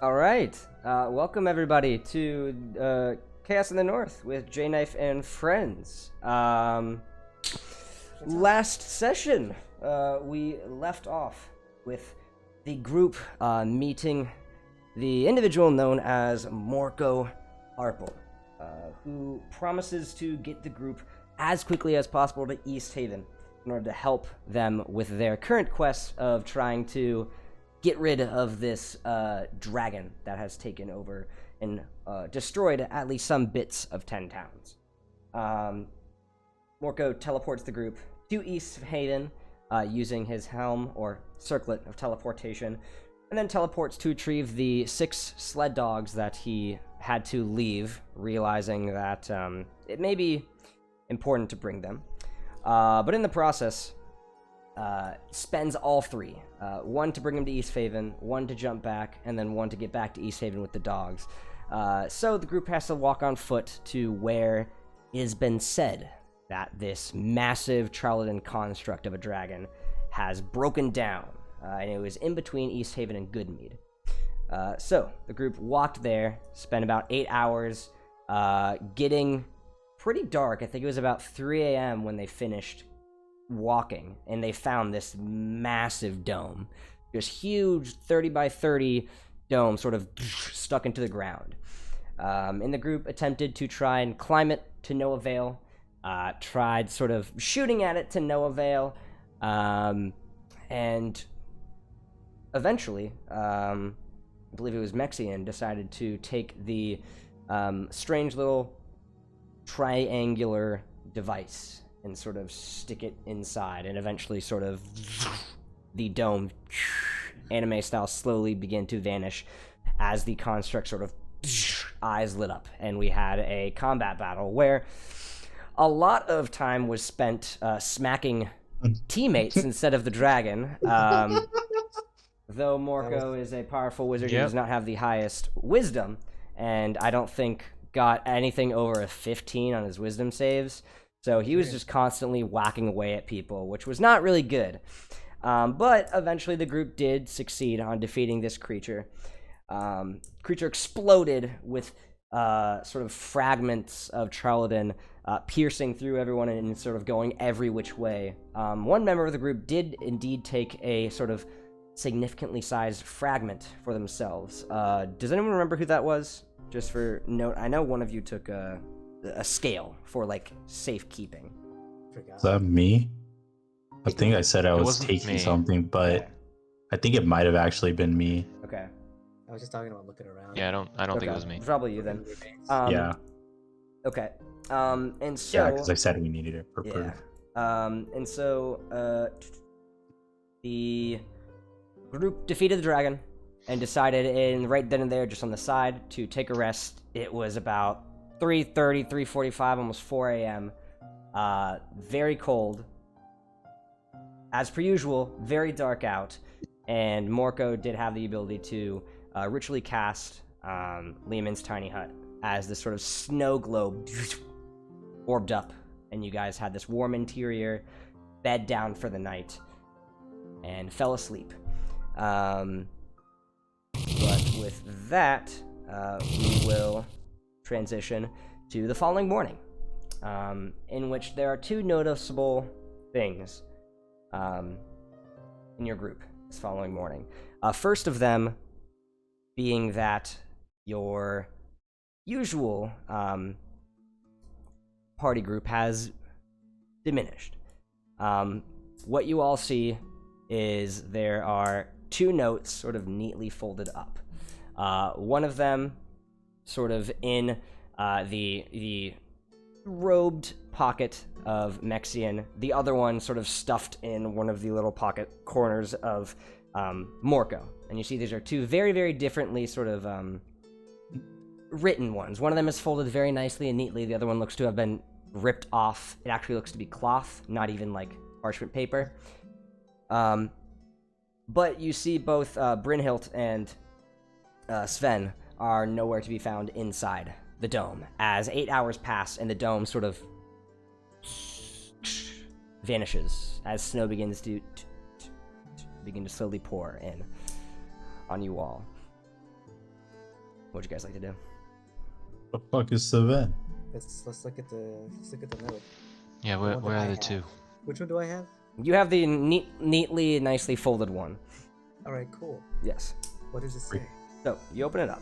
All right. Welcome everybody to Chaos in the North with J-Knife and friends. Last session, we left off with the group meeting the individual known as Morco Harple, who promises to get the group as quickly as possible to East Haven in order to help them with their current quest of trying to get rid of this dragon that has taken over and destroyed at least some bits of 10 towns. Morco teleports the group to East Haven using his helm or circlet of teleportation, and then teleports to retrieve the 6 sled dogs that he had to leave, realizing that it may be important to bring them. But in the process, spends all 3. One to bring him to East Haven, one to jump back, and then one to get back to East Haven with the dogs. So the group has to walk on foot to where it has been said that this massive Charlatan construct of a dragon has broken down, and it was in between East Haven and Goodmead. So the group walked there, spent about 8 hours, getting pretty dark. I think it was about 3 a.m. when they finished walking, and they found this massive dome, this huge 30 by 30 dome sort of stuck into the ground. And the group attempted to try and climb it to no avail, tried sort of shooting at it to no avail, and eventually, I believe it was Mexian, decided to take the strange little triangular device and sort of stick it inside, and eventually sort of the dome, anime style, slowly began to vanish as the construct sort of eyes lit up, and we had a combat battle where a lot of time was spent smacking teammates instead of the dragon. Though Morco is a powerful wizard, he does not have the highest wisdom, and I don't think got anything over a 15 on his wisdom saves. So he was just constantly whacking away at people, which was not really good. But eventually the group did succeed on defeating this creature. Creature exploded with sort of fragments of Charlatan piercing through everyone and sort of going every which way. One member of the group did indeed take a sort of significantly sized fragment for themselves. Does anyone remember who that was? Just for note, I know one of you took a scale for like safekeeping. Is that me? I think I said I was taking something, but I think it might have actually been me. Okay. I was just talking about looking around. Yeah, I don't think it was me. Probably you then. Yeah. Okay. And so Yeah, because I said we needed it for proof. And so the group defeated the dragon and decided in right then and there, just on the side, to take a rest. It was about 3:30, 3:45, almost 4 a.m. Very cold. As per usual, very dark out. And Morco did have the ability to ritually cast Lehman's tiny hut as this sort of snow globe orbed up. And you guys had this warm interior, bed down for the night, and fell asleep. But with that, we will transition to the following morning, in which there are 2 noticeable things in your group this following morning. First of them being that your usual party group has diminished. What you all see is there are 2 notes sort of neatly folded up. One of them sort of in the robed pocket of Mexian, the other one sort of stuffed in one of the little pocket corners of Morco. And you see these are 2 very, very differently sort of written ones. One of them is folded very nicely and neatly. The other one looks to have been ripped off. It actually looks to be cloth, not even like parchment paper. But you see both Brynhild and Sven are nowhere to be found inside the dome, as 8 hours pass and the dome sort of vanishes as snow begins to slowly pour in on you all. What'd you guys like to do? The fuck is Savannah? Let's look at the note. Yeah, The one where that are I the two? have. Which one do I have? You have the neatly, nicely folded one. All right, cool. Yes. What does it say? So you open it up,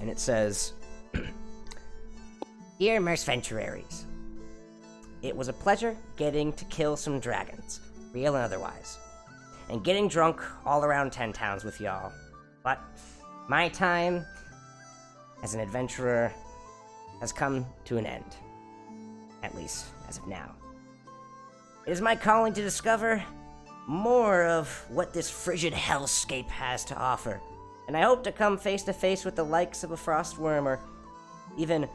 and it says, "Dear mercenaries, it was a pleasure getting to kill some dragons, real and otherwise, and getting drunk all around 10 towns with y'all. But my time as an adventurer has come to an end, at least as of now. It is my calling to discover more of what this frigid hellscape has to offer, and I hope to come face to face with the likes of a frostworm or even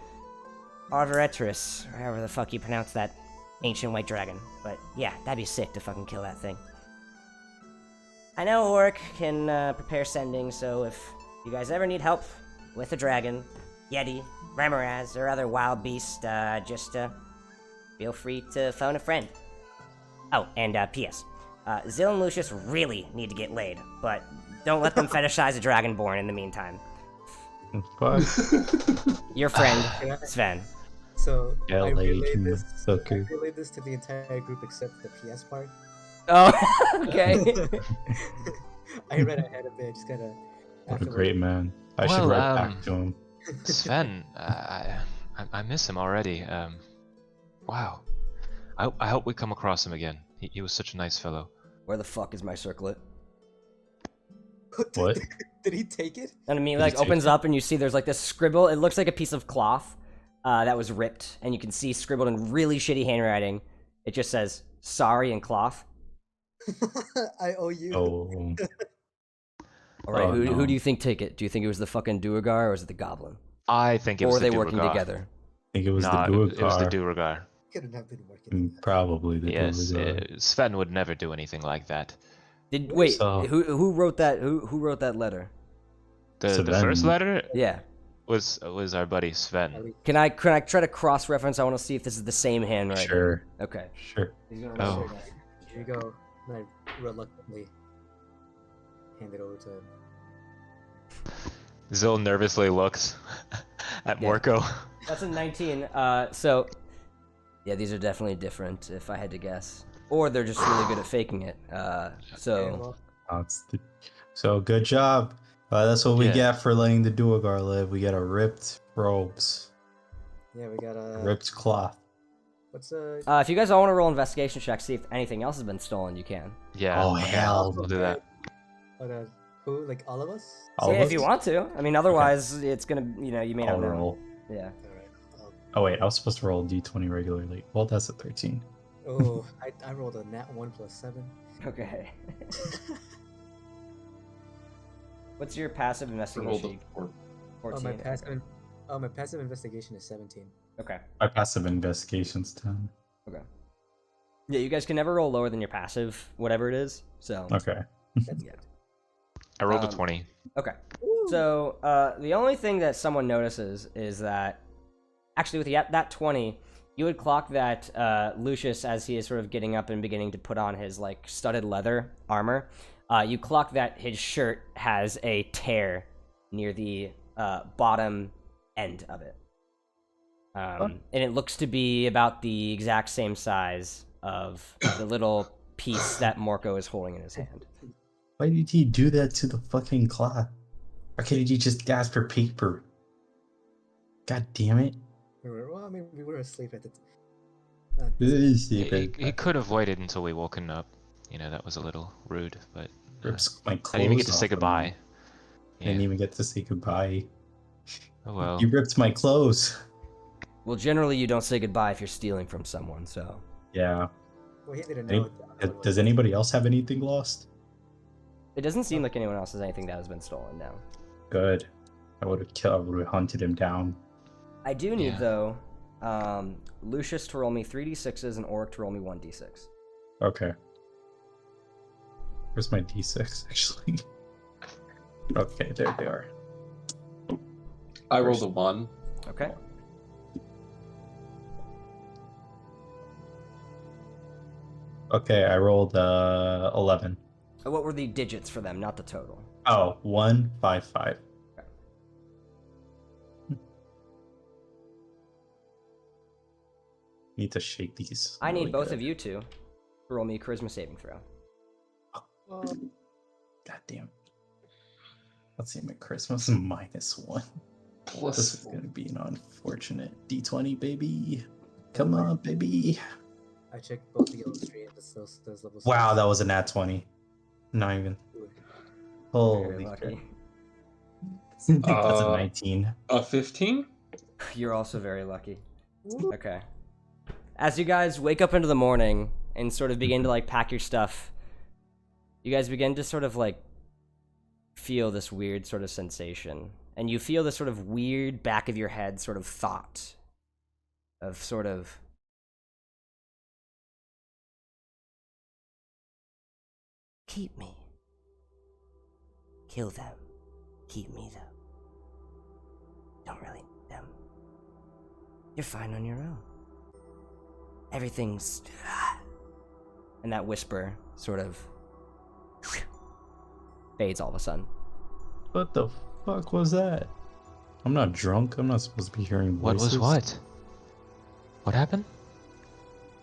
Arboreturus, or however the fuck you pronounce that ancient white dragon. But yeah, that'd be sick to fucking kill that thing. I know Oric can prepare sending, so if you guys ever need help with a dragon, Yeti, Remoraz, or other wild beast, just feel free to phone a friend. Oh, and P.S. Zill and Lucius really need to get laid, but don't let them fetishize a dragonborn in the meantime. Fuck. Your friend, Sven." So Yeah, I lady, relayed this. sucker. I relayed this to the entire group except the PS part. Oh, okay. I read ahead a bit. Just gotta. What a great man. I should Well, write back to him. Sven, I miss him already. Wow. I hope we come across him again. He was such a nice fellow. Where the fuck is my circlet? What? Did he take it? And I mean, Did like, you take opens it? up and you see there's like this scribble. It looks like a piece of cloth that was ripped, and you can see scribbled in really shitty handwriting. It just says "sorry" in cloth. I owe you. Oh. All right, Oh, who no. do you think take it? Do you think it was the fucking Duergar or was it the Goblin? I think it Or was were they the working Duergar. together? I think it was Nah, the it was the Duergar. Duergar. Couldn't have been working. Probably the Yes, Duergar. Sven would never do anything like that. Did wait? So- Who wrote that? Who wrote that letter? The Sven. first letter Yeah. was our buddy Sven. Can I try to cross reference? I want to see if this is the same handwriting. Sure. Okay. Sure. Oh. Here you go. And I reluctantly hand it over to him. Zill nervously looks at Yeah. Morco. That's a 19. So yeah, these are definitely different if I had to guess, or they're just really good at faking it. Okay, So well, So good job. That's what we Yeah. get for letting the Duergar live. We get a ripped robes, yeah, we got a. ripped cloth. What's if you guys all want to roll investigation checks, see if anything else has been stolen, you can. Yeah. Oh, okay, hell We'll do that. Who? Like all of us? All Yeah, of if you us? want to. I mean, otherwise it's gonna, you may not I'll know. roll. Yeah. All right. Oh wait, I was supposed to roll a d20 regularly. Well, that's a 13. Oh, I rolled a nat 1 plus 7. Okay. What's your passive Rolled a investigation? four. 14. My passive investigation is 17. Okay. My passive investigation's 10. Okay. Yeah, you guys can never roll lower than your passive, whatever it is. So. Okay. That's Yeah. good. I rolled a Um, 20. Okay. So the only thing that someone notices is that, actually, with that 20, you would clock that Lucius, as he is sort of getting up and beginning to put on his like studded leather armor, you clock that his shirt has a tear near the bottom end of it, and it looks to be about the exact same size of the little piece that Morco is holding in his hand. Why did he do that to the fucking cloth? Why couldn't he just ask for paper? God damn it. We were asleep at the He could have waited until we woken up. You know, that was a little rude, but Rips my I clothes didn't even get to off say of me. goodbye. I didn't Yeah. even get to say goodbye. Oh well. You ripped my clothes. Well, generally, you don't say goodbye if you're stealing from someone, so. Yeah. Well, he didn't Any- know. Does anybody else have anything lost? It doesn't seem like anyone else has anything that has been stolen now. Good. I would have hunted him down. I do need, Yeah. though, Lucius to roll me 3d6s and Oric to roll me 1d6. Okay. Where's my d6, actually? Okay, there they are. I rolled a 1. Okay. Okay, I rolled 11. What were the digits for them, not the total? Oh, 1, 5, 5. Need to shake these. I need really both good. of you to roll me a charisma saving throw. God damn. Let's see, my Christmas -1. This is gonna be an unfortunate D20, baby. Come on, baby. I checked both the yellow stream, but still those levels. Wow, that was a nat 20. Not even. Very Holy lucky. crap. That's a 19. A 15? You're also very lucky. Okay. As you guys wake up into the morning and sort of begin to like pack your stuff, you guys begin to sort of like feel this weird sort of sensation. And you feel this sort of weird back of your head sort of thought of sort of keep me. Kill them. Keep me though. Don't really need them. You're fine on your own. Everything's... And that whisper sort of fades all of a sudden. What the fuck was that? I'm not drunk. I'm not supposed to be hearing What voices. was what? What happened?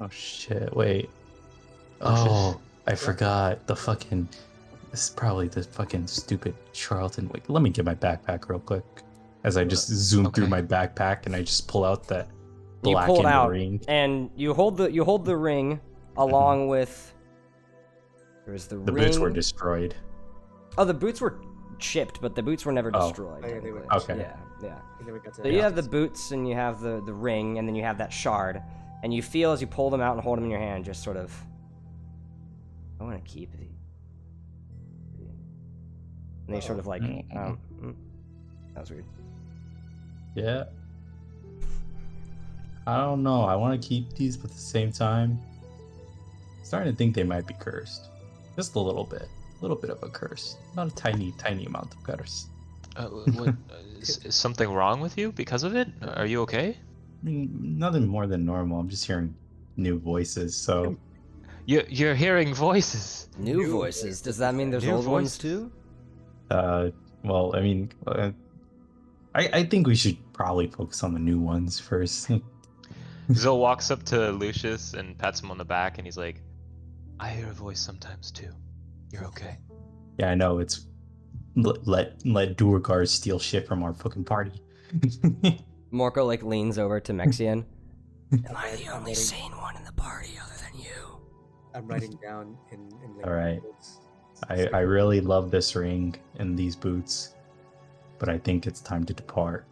Oh shit, wait. Oh, Oh, I forgot. The fucking... This is probably the fucking stupid Charlton. Wait, let me get my backpack real quick. As I just zoom through Okay. my backpack and I just pull out that You black pull it and out, ring. and you hold the ring along with... There's the The ring. boots were destroyed. Oh, the boots were chipped, but the boots were never Oh. destroyed. Oh, yeah, they were technically. Okay. Yeah, yeah. And then we got to So you have the boots, and you have the ring, and then you have that shard, and you feel as you pull them out and hold them in your hand, just sort of, I want to keep these. And they sort of like, that was weird. Yeah. I don't know. I want to keep these, but at the same time, I'm starting to think they might be cursed. Just a little bit. A little bit of a curse. Not a tiny, tiny amount of curse. Is something wrong with you because of it? Are you okay? I mean, nothing more than normal. I'm just hearing new voices, so... You're hearing voices. New voices. Does that mean there's New old ones voices. too? Well, I mean... I think we should probably focus on the new ones first. Zil walks up to Lucius and pats him on the back, and he's like, "I hear a voice sometimes too. You're okay." Yeah, I know, it's... Let Duergar steal shit from our fucking party. Morko like leans over to Mexian. Am I the only sane one in the party other than you? I'm writing down in like, Alright. notes. I really love this ring and these boots, but I think it's time to depart.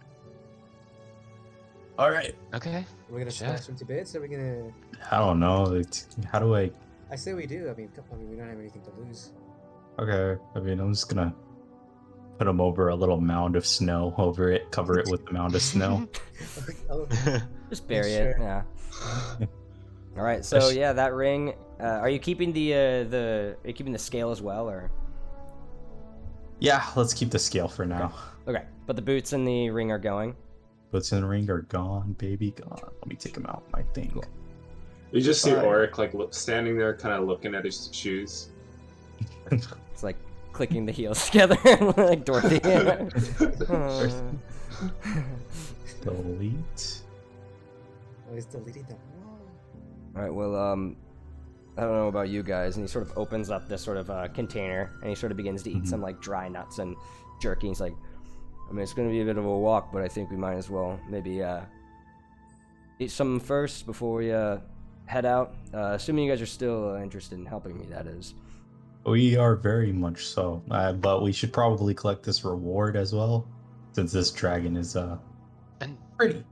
Alright. Okay. We're gonna Yeah. smash them to bits, or we're gonna... I don't know. How do I... I say we do. I mean, we don't have anything to lose. Okay, I mean, I'm just gonna put them over a little mound of snow over it, cover it with the mound of snow. Oh, Just bury Sure. it. Yeah. All right. So yeah, that ring. Are you keeping are you keeping the scale as well, or? Yeah, let's keep the scale for now. Okay. But the boots and the ring are going. Boots in the ring are gone, baby, gone. Let me take them out, my thing. Cool. You just see Alright. Oric like standing there, kind of looking at his shoes. It's like clicking the heels together, like Dorothy. Delete. oh, he's deleting them. All right. Well, I don't know about you guys, and he sort of opens up this sort of container, and he sort of begins to eat some like dry nuts and jerky. He's like, I mean, it's gonna be a bit of a walk, but I think we might as well maybe eat some first before we head out. Assuming you guys are still interested in helping me, that is. We are very much so, but we should probably collect this reward as well, since this dragon is And pretty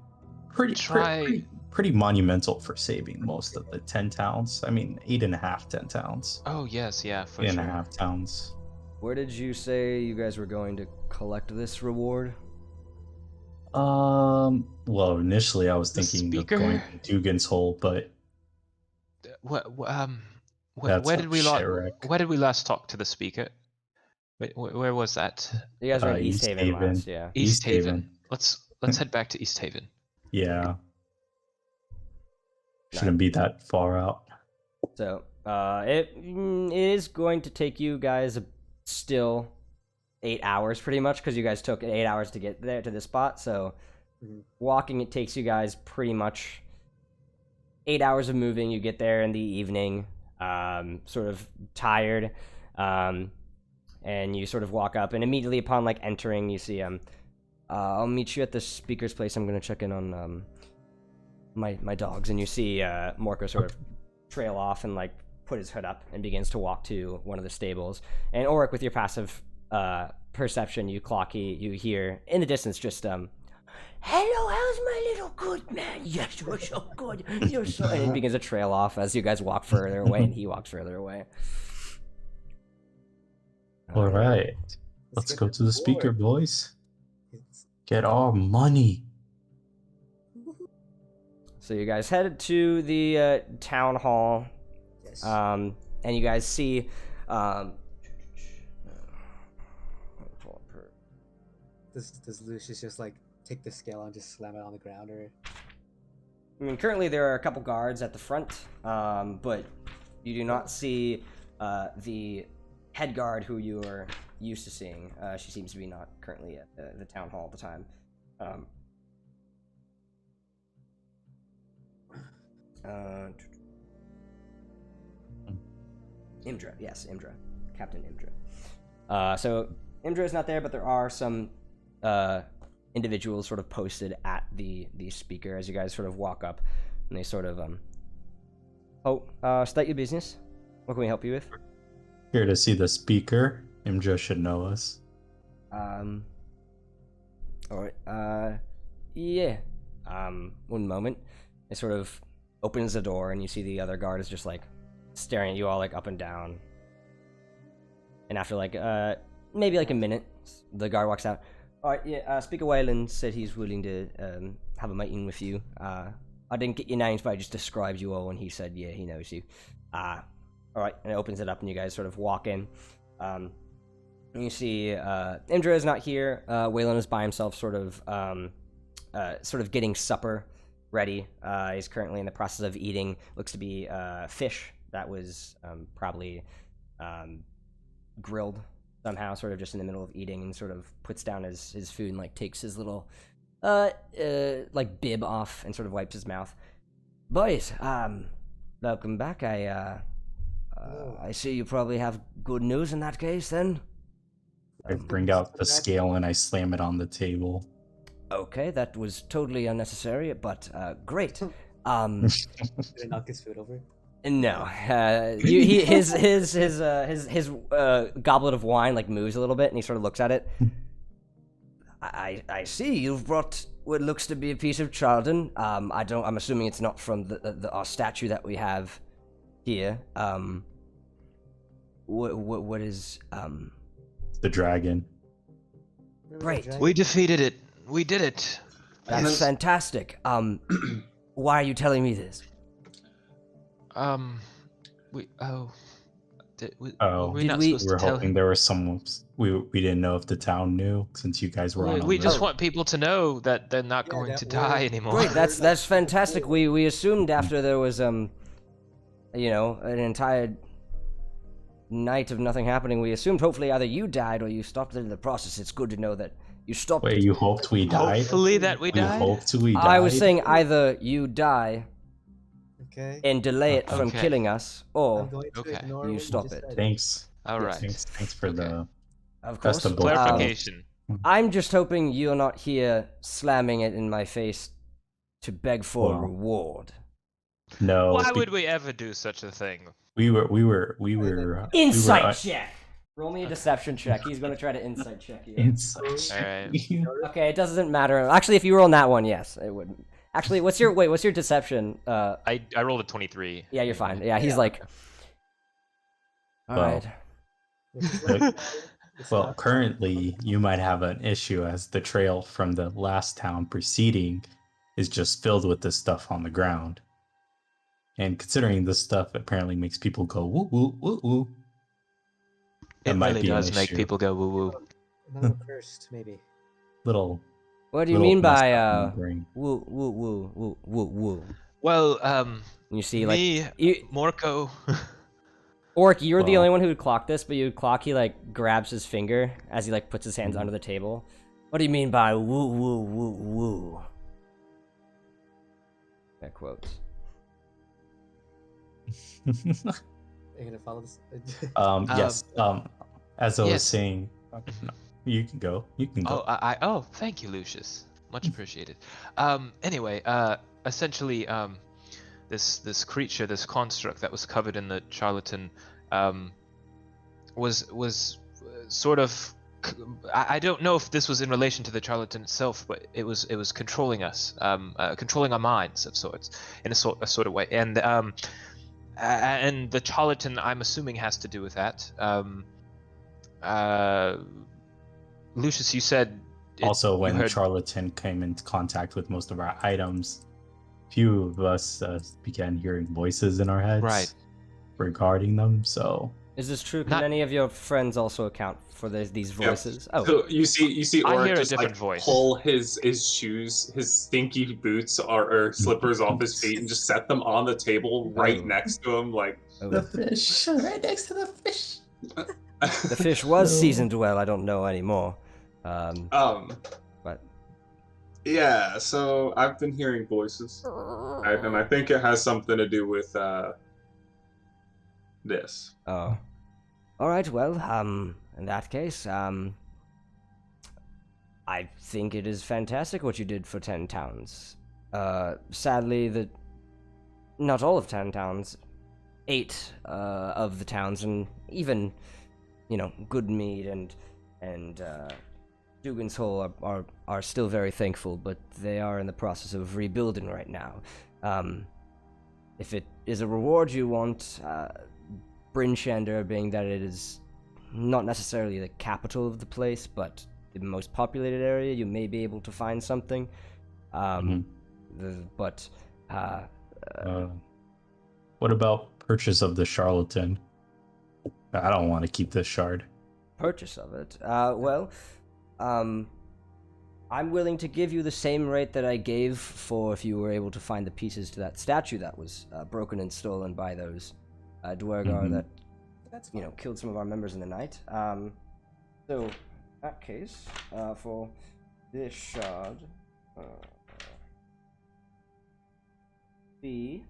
monumental for saving most of the 10 towns. I mean, 8.5 10 towns. oh yes, yeah, for 8.5 sure. towns. Where did you say you guys were going to collect this reward? Well, initially I was The thinking of speaker? going to Dugan's Hole, but That's Where a did we shipwreck. where did we last talk to the speaker? Where was that? You guys were in East East Haven Haven. last, yeah. East Haven. Let's head back to East Haven. yeah. Shouldn't be that far out. So, it is going to take you guys still 8 hours pretty much, because you guys took 8 hours to get there to this spot. So, Mhm. walking it takes you guys pretty much 8 hours of moving. You get there in the evening, sort of tired, and you sort of walk up, and immediately upon like entering, you see I'll meet you at the speaker's place. I'm gonna check in on my dogs, and you see Morko sort of trail off and like put his hood up and begins to walk to one of the stables. And Oric, with your passive perception, you hear in the distance just hello, how's my little good man? Yes, you're so good. You're so. And it begins to trail off as you guys walk further away, and he walks further away. All right. Let's go to the speaker, boys. Get our money. So you guys headed to the town hall, Yes. and you guys see. Does Lucius just like take the scale and just slam it on the ground, or? I mean, currently there are a couple guards at the front, but you do not see the head guard who you are used to seeing. She seems to be not currently at the town hall all the time. Imdra, yes, Imdra. Captain Imdra. So Imdra is not there, but there are some individuals sort of posted at the speaker as you guys sort of walk up, and they sort of state your business. What can we help you with? Here to see the speaker. Imdra should know us. Alright, yeah. One moment. It sort of opens the door, and you see the other guard is just like staring at you all like up and down. And after like maybe like a minute, the guard walks out. Alright, yeah, Speaker Wayland said he's willing to have a meeting with you. I didn't get your names, but I just described you all, and he said, yeah, he knows you. Alright, and it opens it up, and you guys sort of walk in. And you see Indra is not here. Wayland is by himself, sort of getting supper ready. He's currently in the process of eating. Looks to be fish that was probably grilled somehow, sort of just in the middle of eating, and sort of puts down his food and like takes his little like bib off and sort of wipes his mouth. Boys, welcome back. I see you probably have good news in that case then. I bring out the scale and I slam it on the table. Okay, that was totally unnecessary, but great. Did I knock his food over? No, his goblet of wine like moves a little bit, and he sort of looks at it. I see you've brought what looks to be a piece of Charlton. I'm assuming it's not from our statue that we have here. What is The dragon. Great. We defeated it. We did it. That's fantastic. Why are you telling me this? We Oh, were we not we- supposed we were to tell hoping him? there was some. We didn't know if the town knew since you guys were on. We the- just want people to know that they're not Yeah, going that to we're- die anymore. Great, that's fantastic. We assumed after there was an entire night of nothing happening, we assumed hopefully either you died or you stopped it in the process. It's good to know that you stopped. Wait, you hoped we died? Hopefully that we We died. hoped we died. I was saying either you die Okay. and delay it from Okay. killing us, or I'm going to okay. ignore You what stop just it. said. Thanks. All right. Thanks for Okay. the. of That's course. the both. Clarification. I'm just hoping you're not here slamming it in my face to beg for a Well, reward. No. Why would we ever do such a thing? We were. Insight check. Roll me a deception check. He's going to try to insight check you. Insight. Alright. Okay, it doesn't matter. Actually, if you roll on that one, yes, it wouldn't. Actually, what's your deception? I rolled a 23. Yeah, you're fine. Yeah, he's like. All Well, right. It's Well, not- currently you might have an issue as the trail from the last town preceding is just filled with this stuff on the ground. And considering this stuff apparently makes people go woo woo woo woo. That It might really be an does make issue. people go woo woo. Not cursed, maybe. Little. What do you little mean messed by up in the brain. woo woo woo woo woo woo? Well, You see, like me, you, Morko. Orc, you're the Well- only one who would clock this, but you would clock. He like grabs his finger as he like puts his hands under the table. What do you mean by woo woo woo woo? That quotes. Are you gonna follow this? Yes. As I was yes. saying, no, you can go. You can go. Oh, thank you, Lucius. Much appreciated. Anyway, essentially, this creature, this construct that was covered in the charlatan, was sort of. I don't know if this was in relation to the charlatan itself, but it was controlling us, controlling our minds of sorts, in a sort of way, and the charlatan, I'm assuming, has to do with that. Lucius, you said. Also, when heard... charlatan came into contact with most of our items, few of us began hearing voices in our heads Right. regarding them. So, Is this true? Can any of your friends also account for these voices? Yep. So you see I Auric hear a just different like voice. pull his shoes, his stinky boots or slippers off his feet and just set them on the table right next to him, like the fish, right next to the fish. The fish was seasoned well. I don't know anymore. But yeah. So I've been hearing voices, and I think it has something to do with this. oh, all right. Well, in that case, I think it is fantastic what you did for 10 towns. Sadly, not all of 10 towns, 8 of the towns, and even, Goodmead and Dugan's Hole are still very thankful, but they are in the process of rebuilding right now. If it is a reward you want, Bryn Shander, being that it is not necessarily the capital of the place, but the most populated area, you may be able to find something. But what about purchase of the charlatan? I don't want to keep this shard. Purchase of it? I'm willing to give you the same rate that I gave for if you were able to find the pieces to that statue that was broken and stolen by those Dwergar that killed some of our members in the night. So, in that case, for this shard, be...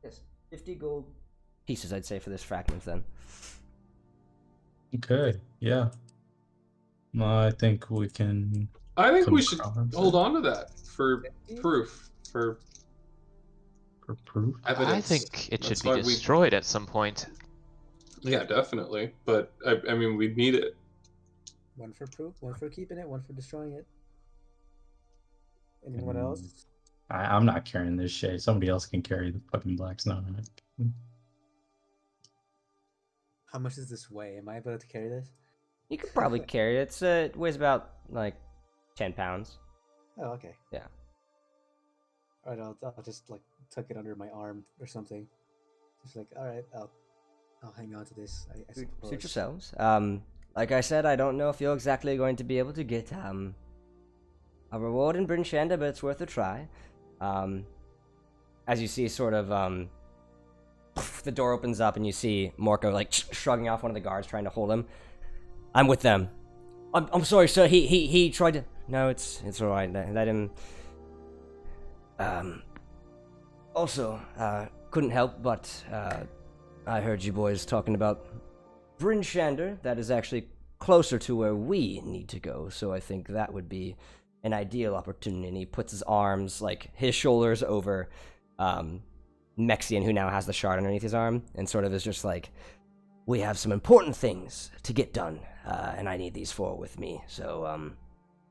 Yes, 50 gold pieces, I'd say, for this fragment, then. Okay, yeah. I think we can... I think we should hold on to that for proof. For proof? Evidence. I think it should be destroyed at some point. Yeah, definitely. But, I mean, we need it. One for proof, one for keeping it, one for destroying it. Anyone else? I'm not carrying this shit. Somebody else can carry the fucking black snow. How much does this weigh? Am I able to carry this? You could probably carry it. It weighs about, 10 pounds. Oh, okay. Yeah. Alright, I'll just, tuck it under my arm or something. Just alright, I'll hang on to this, I suppose. Suit yourselves. Like I said, I don't know if you're exactly going to be able to get, a reward in Bryn Shander, but it's worth a try. As you see, sort of, the door opens up and you see Morko, shrugging off one of the guards trying to hold him. I'm with them. I'm sorry, sir. He tried to... No, it's alright. Let him... Also, couldn't help but, I heard you boys talking about Bryn Shander. That is actually closer to where we need to go, so I think that would be an ideal opportunity. And he puts his arms, his shoulders over Mexian, who now has the shard underneath his arm, and sort of is just we have some important things to get done, and I need these 4 with me, so,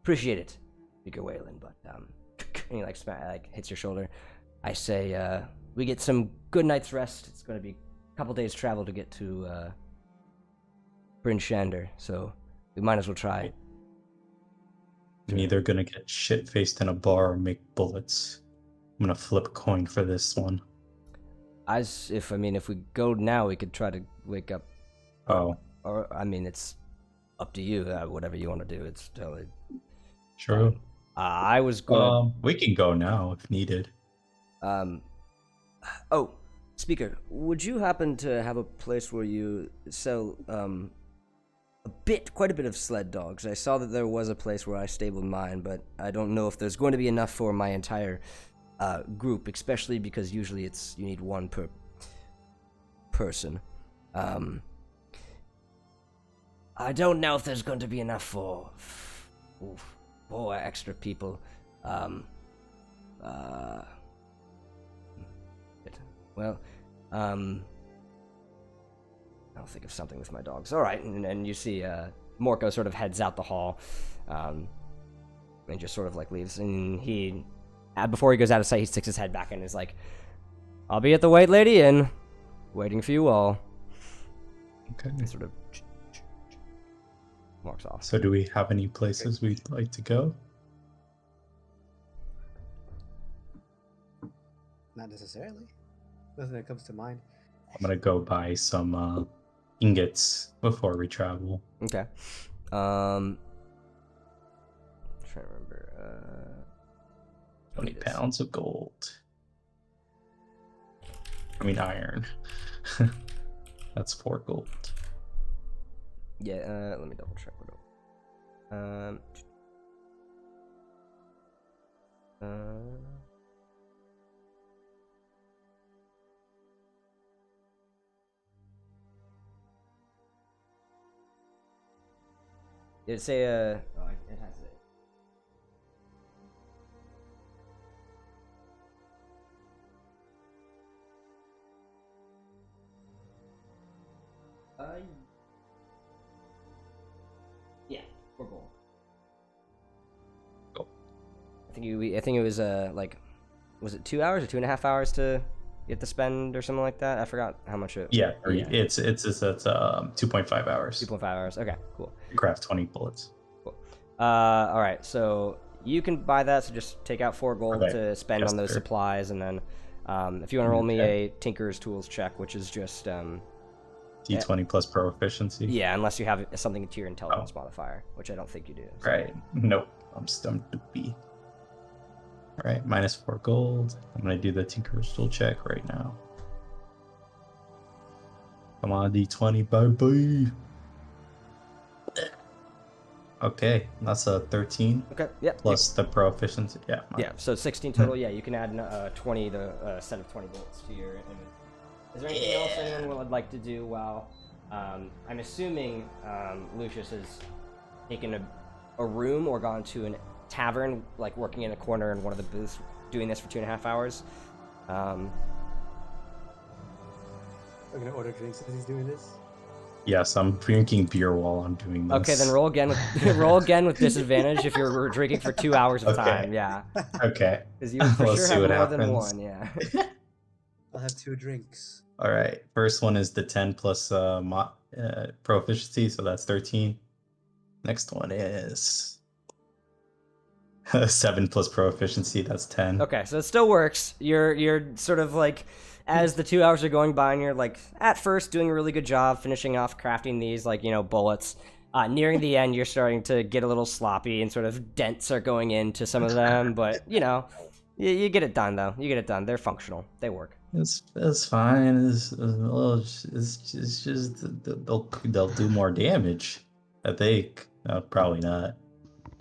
appreciate it, Bigger Wayland, but, and he, hits your shoulder. I say, we get some good night's rest. It's going to be a couple days' travel to get to, Bryn Shander, so we might as well try. I'm either gonna get shit-faced in a bar or make bullets. I'm gonna flip a coin for this one. If we go now, we could try to wake up. Oh, Or I mean, it's up to you. Whatever you want to do, it's totally. true. I was gonna. We can go now if needed. Oh, speaker, would you happen to have a place where you sell quite a bit of sled dogs? I saw that there was a place where I stabled mine, but I don't know if there's going to be enough for my entire group, especially because usually you need one per person. I don't know if there's going to be enough for 4 extra people. I'll think of something with my dogs. All right, and you see Morco sort of heads out the hall, and just sort of like leaves. And he, before he goes out of sight, he sticks his head back and is like, "I'll be at the White Lady Inn, waiting for you all." Okay. And sort of walks off. So do we have any places we'd like to go? Not necessarily. Nothing that comes to mind. I'm gonna go buy some ingots before we travel. Okay. I'm trying to remember. 20 pounds of gold. I mean iron. That's 4 gold. Yeah. Let me double check. Did it say it has it. Yeah, 4 gold. Cool. I think it was was it 2 hours or 2.5 hours to get to spend or something like that? I forgot how much it. Yeah, it's 2.5 hours. 2.5 hours. Okay, cool. Craft 20 bullets. Cool. All right, so you can buy that. So just take out 4 gold Okay. to spend Yes, on those sir. supplies, and then if you want to roll me a Tinker's Tools check, which is just D20 plus pro efficiency. yeah, unless you have something to your intelligence modifier, which I don't think you do. So. Right. Nope. I'm stumped to be. Alright, minus 4 gold. I'm gonna do the Tinker's Tool check right now. Come on, D20, baby. Okay, that's a 13 Okay. Yeah. plus the pro efficiency. Yeah. Yeah. So 16 total. Yeah, you can add 20 the set of 20 bolts to your inventory. Is there anything else anyone would like to do while I'm assuming Lucius has taken a room or gone to a tavern, like working in a corner in one of the booths, doing this for 2.5 hours. I'm gonna order drinks as he's doing this. Yes, I'm drinking beer while I'm doing this. Okay, then roll again with disadvantage if you're drinking for 2 hours of Okay. time. Yeah, Okay. because you for Let's sure see have what more than happens. one. Yeah. I'll have 2 drinks. All right. First one is the 10 plus pro efficiency, so that's 13. Next one is 7 plus pro efficiency, that's 10. Okay, so it still works. You're sort of like, as the 2 hours are going by, and you're like at first doing a really good job finishing off crafting these bullets. Nearing the end, you're starting to get a little sloppy, and sort of dents are going into some of them. But you get it done though. You get it done. They're functional. They work. It's fine. It's just they'll do more damage. I think. Probably not.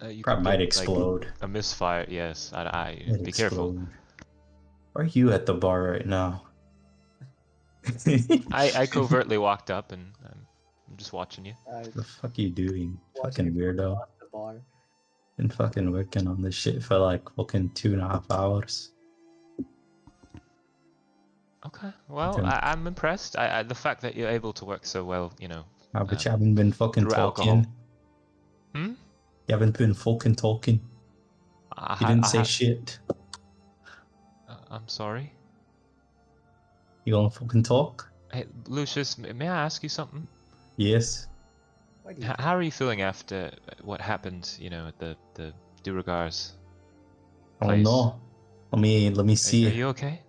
You Probably could might get, explode. Like, a misfire, yes. Might Be careful. explode. Where are you at the bar right now? I covertly walked up and I'm just watching you. The fuck you doing, Watching fucking you weirdo? at the bar. Been fucking working on this shit for like fucking 2.5 hours. Okay. Well, Okay. I'm impressed. The fact that you're able to work so well, But you haven't been fucking through talking. alcohol. Hmm? You haven't been fucking talking. You didn't say shit. I'm sorry. You gonna fucking talk? Hey, Lucius, may I ask you something? Yes. Why do you How are you feeling after what happened, at the Duragars? Oh Place. no. Let me Are see. you okay?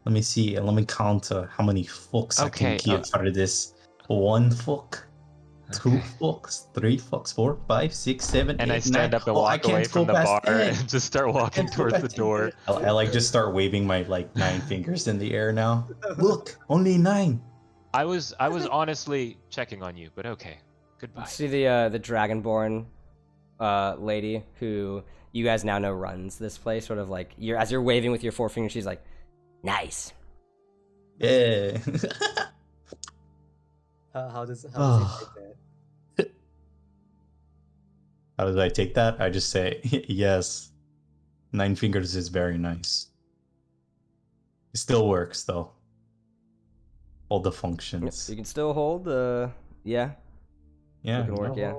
Let me see. Let me count how many fucks I can Okay, give for this. 1 fuck, 2 Okay. fucks, 3 fucks, 4, 5, 6, 7, And 8, I 9. stand up and Oh, I walk away can't go from the past bar 10. and just start I walking can't go towards the past 10. door. I like just start waving my like 9 fingers in the air now. Look, only 9. I was honestly checking on you, but okay. Goodbye. You see the Dragonborn lady who you guys now know runs this place, sort of like as you're waving with your forefinger, she's like, "Nice." Yeah. How does he Oh. take that? How did I take that? I just say, yes. 9 fingers is very nice. It still works, though. All the Yep, functions. you can still hold. Yeah, Yeah, can work. Yeah.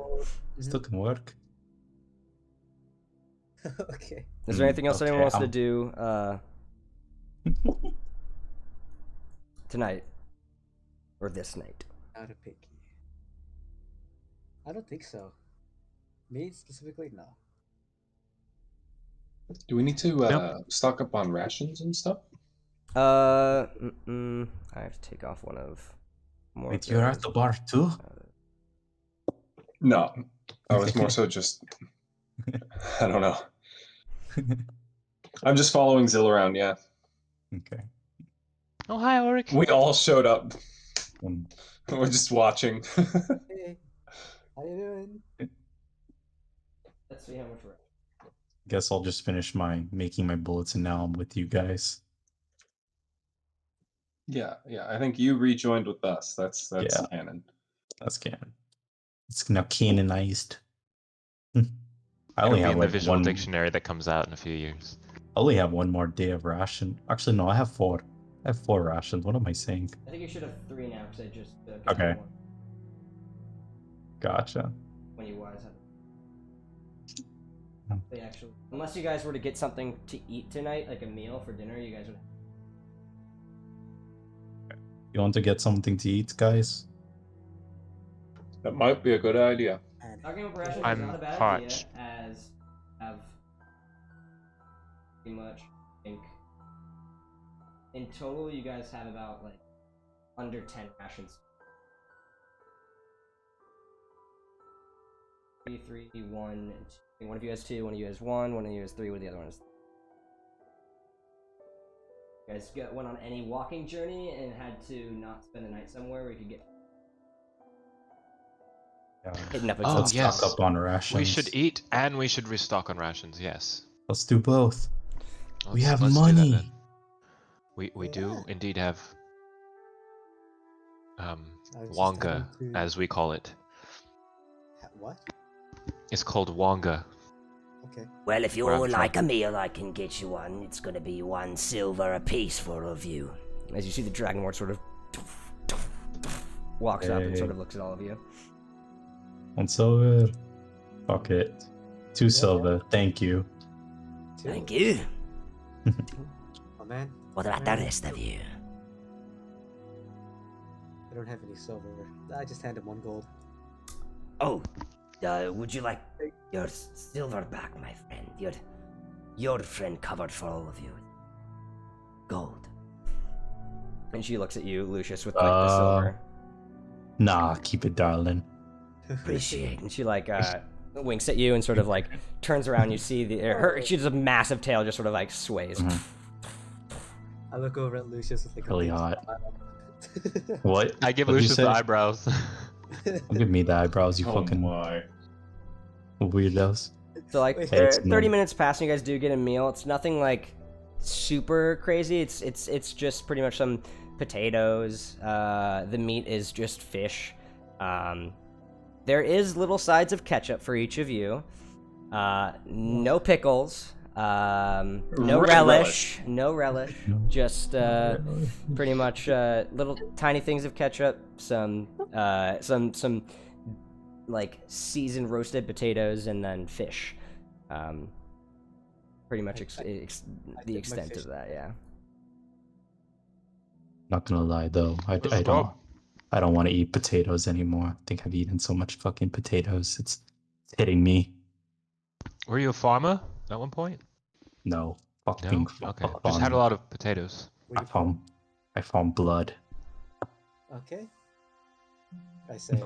still can work. Okay. Is there anything else anyone okay, wants to do tonight or this night? Not a picky. I don't think so. Me specifically, no. Do we need to Nope. stock up on rations and stuff? I have to take off one of more. Wait, you're at the bar too? No, I was more so just. I don't know. I'm just following Zill around. Yeah, Okay. Oh, hi, Ulrich. we all showed up. Um, We're just watching. Hey, how you doing? Let's see how much we're. guess I'll just finish making my bullets and now I'm with you guys. Yeah. I think you rejoined with us. That's Yeah. canon. That's canon. It's now canonized. I It'll only be have in the like visual one. dictionary that comes out in a few years. I only have one more day of ration. Actually, no, I have 4. I have 4 rations. What am I saying? I think you should have 3 now because I just got Okay. one Gotcha. when you guys had. Hmm. They actually, unless you guys were to get something to eat tonight, like a meal for dinner, you guys would. You want to get something to eat, guys? That might be a good idea. And Talking about rations is I'm not a bad parched. idea, as have pretty much. I think in total, you guys have about like under 10 rations. 3, 1, and 2. One of you has 2, one of you has 1, one of you has 3, one of the other one is. You guys went on any walking journey and had to not spend the night somewhere where you could get Yeah. hidden up. Oh, Let's yes. stock up on rations. We should eat and we should restock on rations. Yes. Let's do both. We have let's money. Do that then. We do indeed have I was just wonga, having to- as we call it. What? It's called wonga. Okay. Well, if you We're all on like track. a meal, I can get you one. It's gonna be 1 silver apiece for all of you. As you see the Dragonborn sort of walks up and sort of looks at all of you. 1 silver. Fuck it. 2 silver. Thank you. Two? Thank you. Oh man, What about the rest of you? I don't have any silver. I just handed 1 gold. Oh, would you like your silver back, my friend? Your friend covered for all of you. Gold. And she looks at you, Lucius, with like the silver. Nah, keep it, darling. Appreciate. And she like winks at you and sort of like turns around. You see she has a massive tail, just sort of like sways. Mhm. I look over at Lucius with like Really a big hot. smile. What? I give What'd you Lucius say? the eyebrows. Don't give me the eyebrows, you fucking my. weirdos. So like Wait, 30 minutes pass and you guys do get a meal. It's nothing like super crazy. It's just pretty much some potatoes. The meat is just fish. There is little sides of ketchup for each of you. No pickles. No relish. No relish. Just pretty much little tiny things of ketchup. Some like seasoned roasted potatoes and then fish. Pretty much the dip my extent fish of that, yeah. Not gonna lie though, I don't want to eat potatoes anymore. I think I've eaten so much fucking potatoes. It's hitting me. Were you a farmer at one point? No, Fucking No. Okay. fuck Just had a on. lot of potatoes. What I do you call found blood. it? Okay. I say,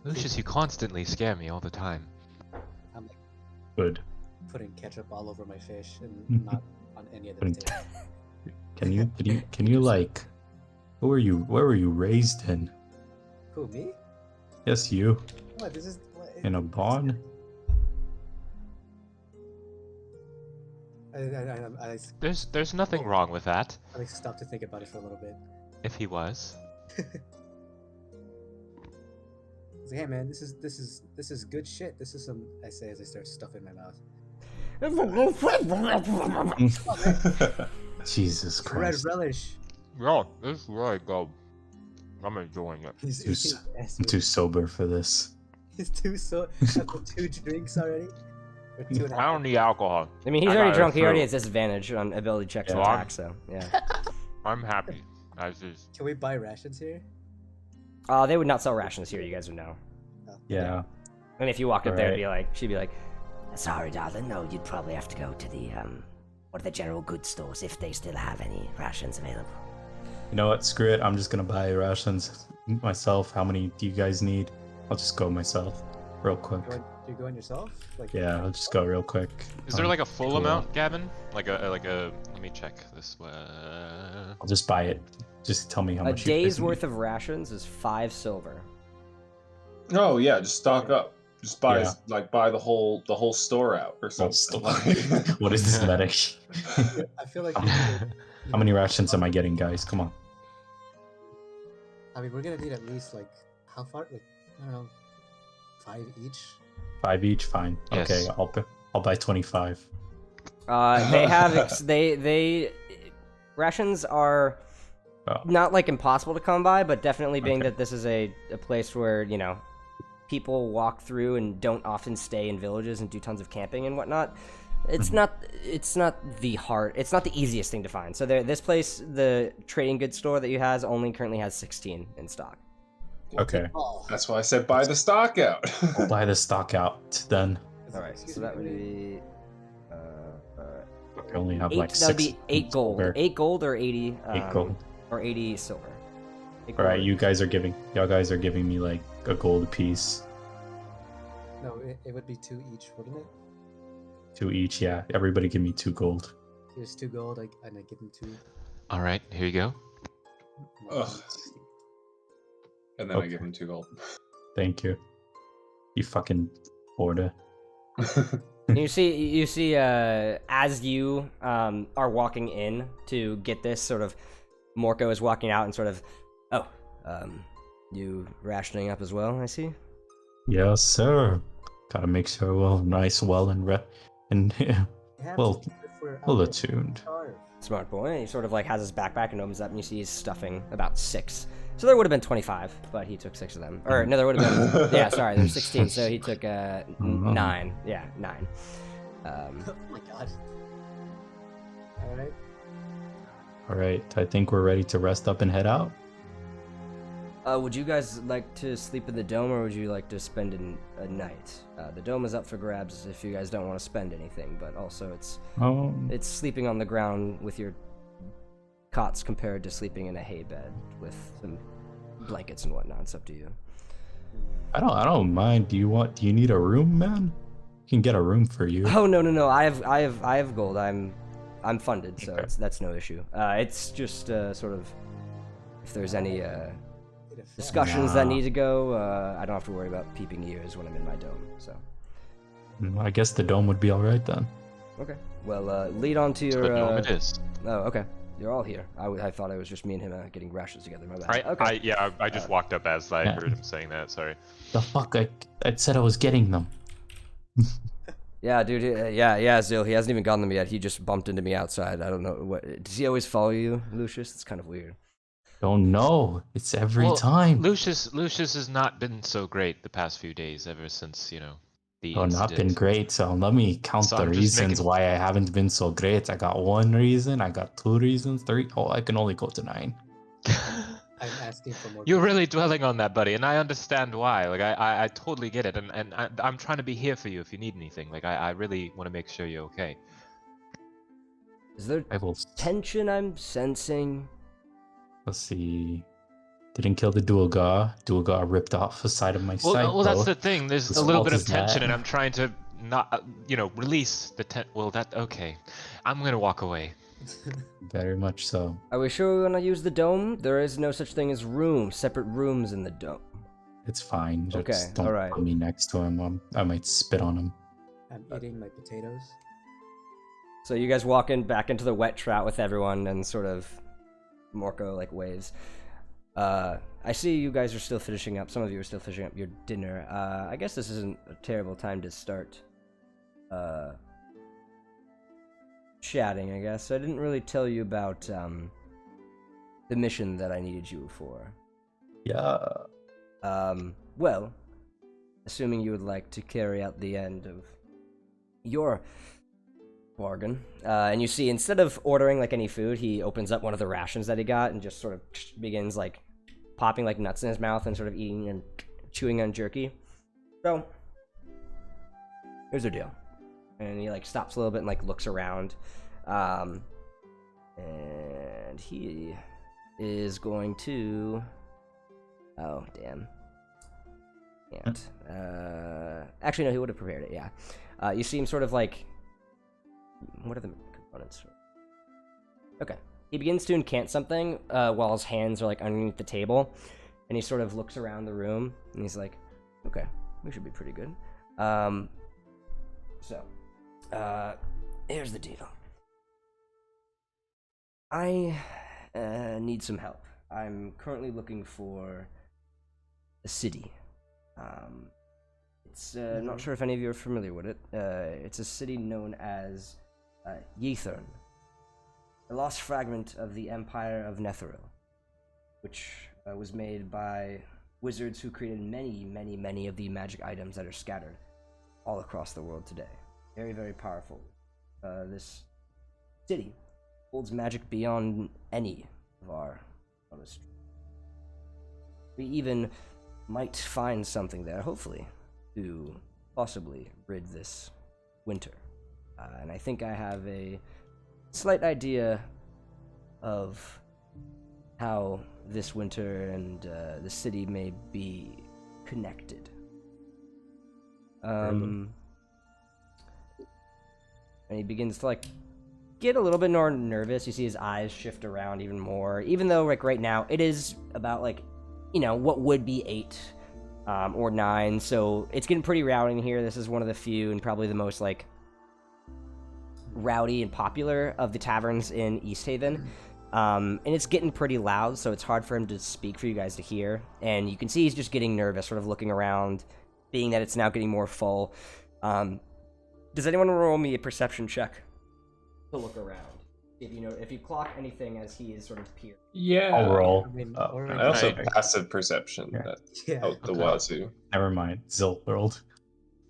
Lucius, you constantly scare me all the time. I'm like Good. putting ketchup all over my fish and not on any of the Putting- potatoes. Can you like, where were you raised in? Who, me? Yes, you. What, this is... What, In a barn? I There's nothing wrong with that. stopped to think about it for a little bit. If he was. I was like, hey man, this is good shit. This is some... I say as I start stuffing my mouth. Jesus Red Christ. relish. Yeah, this is really good. I'm enjoying it. He's Too eating I'm too sober for this. He's too so... After 2 drinks already? Or 2.5? I don't need alcohol. I mean, he's I already got it drunk. He already through. has disadvantage on ability checks and Yeah. attack. So yeah. I'm happy. I just Can we buy rations here? They would not sell rations here. You guys would know. Oh. Yeah. And if you walked up there, it'd Alright. be like, she'd be like, "Sorry, darling. No, you'd probably have to go to the one of the general goods stores if they still have any rations available." You know what? Screw it. I'm just gonna buy rations myself. How many do you guys need? I'll just go myself, real quick. You're going yourself? Like, Yeah, I'll just go real quick. Is there like a full cool. amount, Gavin? Like a let me check this one. I'll just buy it. Just tell me how A much. you guys day's need. worth of rations is 5 silver. Oh yeah, just stock up. Just buy Yeah. buy the whole store out or Whole something. store. What is this medic? I feel like... How many rations am I getting, guys? Come on. I mean, we're gonna need at least, like... How far? Like, I don't know... 5 each? 5 each, fine. Yes. Okay, I'll buy 25. They have they rations are Oh. not like impossible to come by, but definitely being Okay. that this is a place where people walk through and don't often stay in villages and do tons of camping and whatnot. It's not the hard. It's not the easiest thing to find. So this place, the trading goods store that you has, only currently has 16 in stock. Okay. Oh. That's why I said buy the stock out. I'll buy the stock out then. All right, so that would be. I only have like That would 6. be 8 gold. silver. 8 gold or 80. 8 gold. Or 80 silver. 8 All gold right, or- y'all guys are giving me like a gold apiece. No, it would be 2 each, wouldn't it? 2 each, yeah. Everybody give me 2 gold. Here's 2 gold, and I give him 2. All right, here you go. Ugh. And then I give him 2 gold. Thank you. You fucking hoarder. You see, as you are walking in to get this, sort of, Morco is walking out and sort of, you rationing up as well, I see? Yes, sir. Gotta make sure we're nice, well, and You have Well, to if we're out well there attuned. starved. Smart boy. He sort of like has his backpack and opens up and you see he's stuffing about 6. So there would have been 25, but he took 6 of them. Or no, there would have been, yeah, sorry, there's 16, so he took 9. Yeah, 9. Oh my god. Alright. All right, I think we're ready to rest up and head out. Would you guys like to sleep in the dome, or would you like to spend a night? The dome is up for grabs if you guys don't want to spend anything, but also it's sleeping on the ground with your cots compared to sleeping in a hay bed with some blankets and whatnot. It's up to you. I don't mind. Do you need a room, man? I can get a room for you. Oh no! I have gold. I'm funded, so Okay. that's no issue. It's just sort of if there's any Get a fat- discussions that Nah. need to go, I don't have to worry about peeping ears when I'm in my dome. So I guess the dome would be all right then. okay. Well, lead on to So your. no, it is. Oh, okay. You're all here. I thought it was just me and him getting rations together. My bad. Right. Okay. I just walked up as I Yeah. heard him saying that. Sorry. The fuck? I said I was getting them. Yeah, dude. Yeah, Zil. He hasn't even gotten them yet. He just bumped into me outside. I don't know what. Does he always follow you, Lucius? It's kind of weird. Don't know. It's every Well, time. Lucius has not been so great the past few days. Ever since the Oh, not been incident. great. So let me count So the I'm just reasons making- why I haven't been so great. I got 1 reason. I got 2 reasons. 3. Oh, I can only go to 9. I'm asking for more. You're really dwelling on that, buddy, and I understand why. Like I totally get it, and I'm trying to be here for you if you need anything. Like I really want to make sure you're okay. Is there I will. tension I'm sensing? Let's see. Didn't kill the Dualgar. Dualgar ripped off a side of my Well, side. well, that's the thing. There's Whose a little fault bit of is that? tension, and I'm trying to not, release the Well, okay. I'm gonna walk away. Very much so. Are we sure we want to use the dome? There is no such thing as separate rooms in the dome. It's fine. Just Okay, don't alright. put me next to him. I might spit on him. I'm eating my potatoes. So you guys walk in back into the wet trout with everyone, and sort of Morco like waves. I see you guys are still finishing up. Some of you are still finishing up your dinner. I guess this isn't a terrible time to start chatting. I guess I didn't really tell you about the mission that I needed you for. Yeah. Well, assuming you would like to carry out the end of your bargain, and you see instead of ordering like any food, he opens up one of the rations that he got and just sort of begins like popping like nuts in his mouth and sort of eating and chewing on jerky. So here's the deal, and he like stops a little bit and like looks around, and he is going to. Oh damn. Can't. Actually, no, he would have prepared it. Yeah. You see him sort of like. What are the components? Okay. He begins to incant something while his hands are like underneath the table, and he sort of looks around the room and he's like, "Okay, we should be pretty good." Here's the deal. I need some help. I'm currently looking for a city. It's not sure if any of you are familiar with it. It's a city known as Yethern, a lost fragment of the Empire of Netheril, which was made by wizards who created many of the magic items that are scattered all across the world today. Very, very powerful. This city holds magic beyond any of our honest. We even might find something there, hopefully, to possibly rid this winter. And I think I have a slight idea of how this winter and the city may be connected. And he begins to like get a little bit more nervous. You see his eyes shift around even more, even though like right now it is about like, what would be 8 or 9, so it's getting pretty rowdy in here. This is one of the few and probably the most like rowdy and popular of the taverns in East Haven. And it's getting pretty loud, so it's hard for him to speak for you guys to hear. And you can see he's just getting nervous, sort of looking around, being that it's now getting more full. Does anyone roll me a perception check to look around? If you clock anything as he is sort of peering. Yeah. I'll roll. I mean, I also have passive perception Yeah. that out the Okay. wazoo. Never mind. Zill rolled.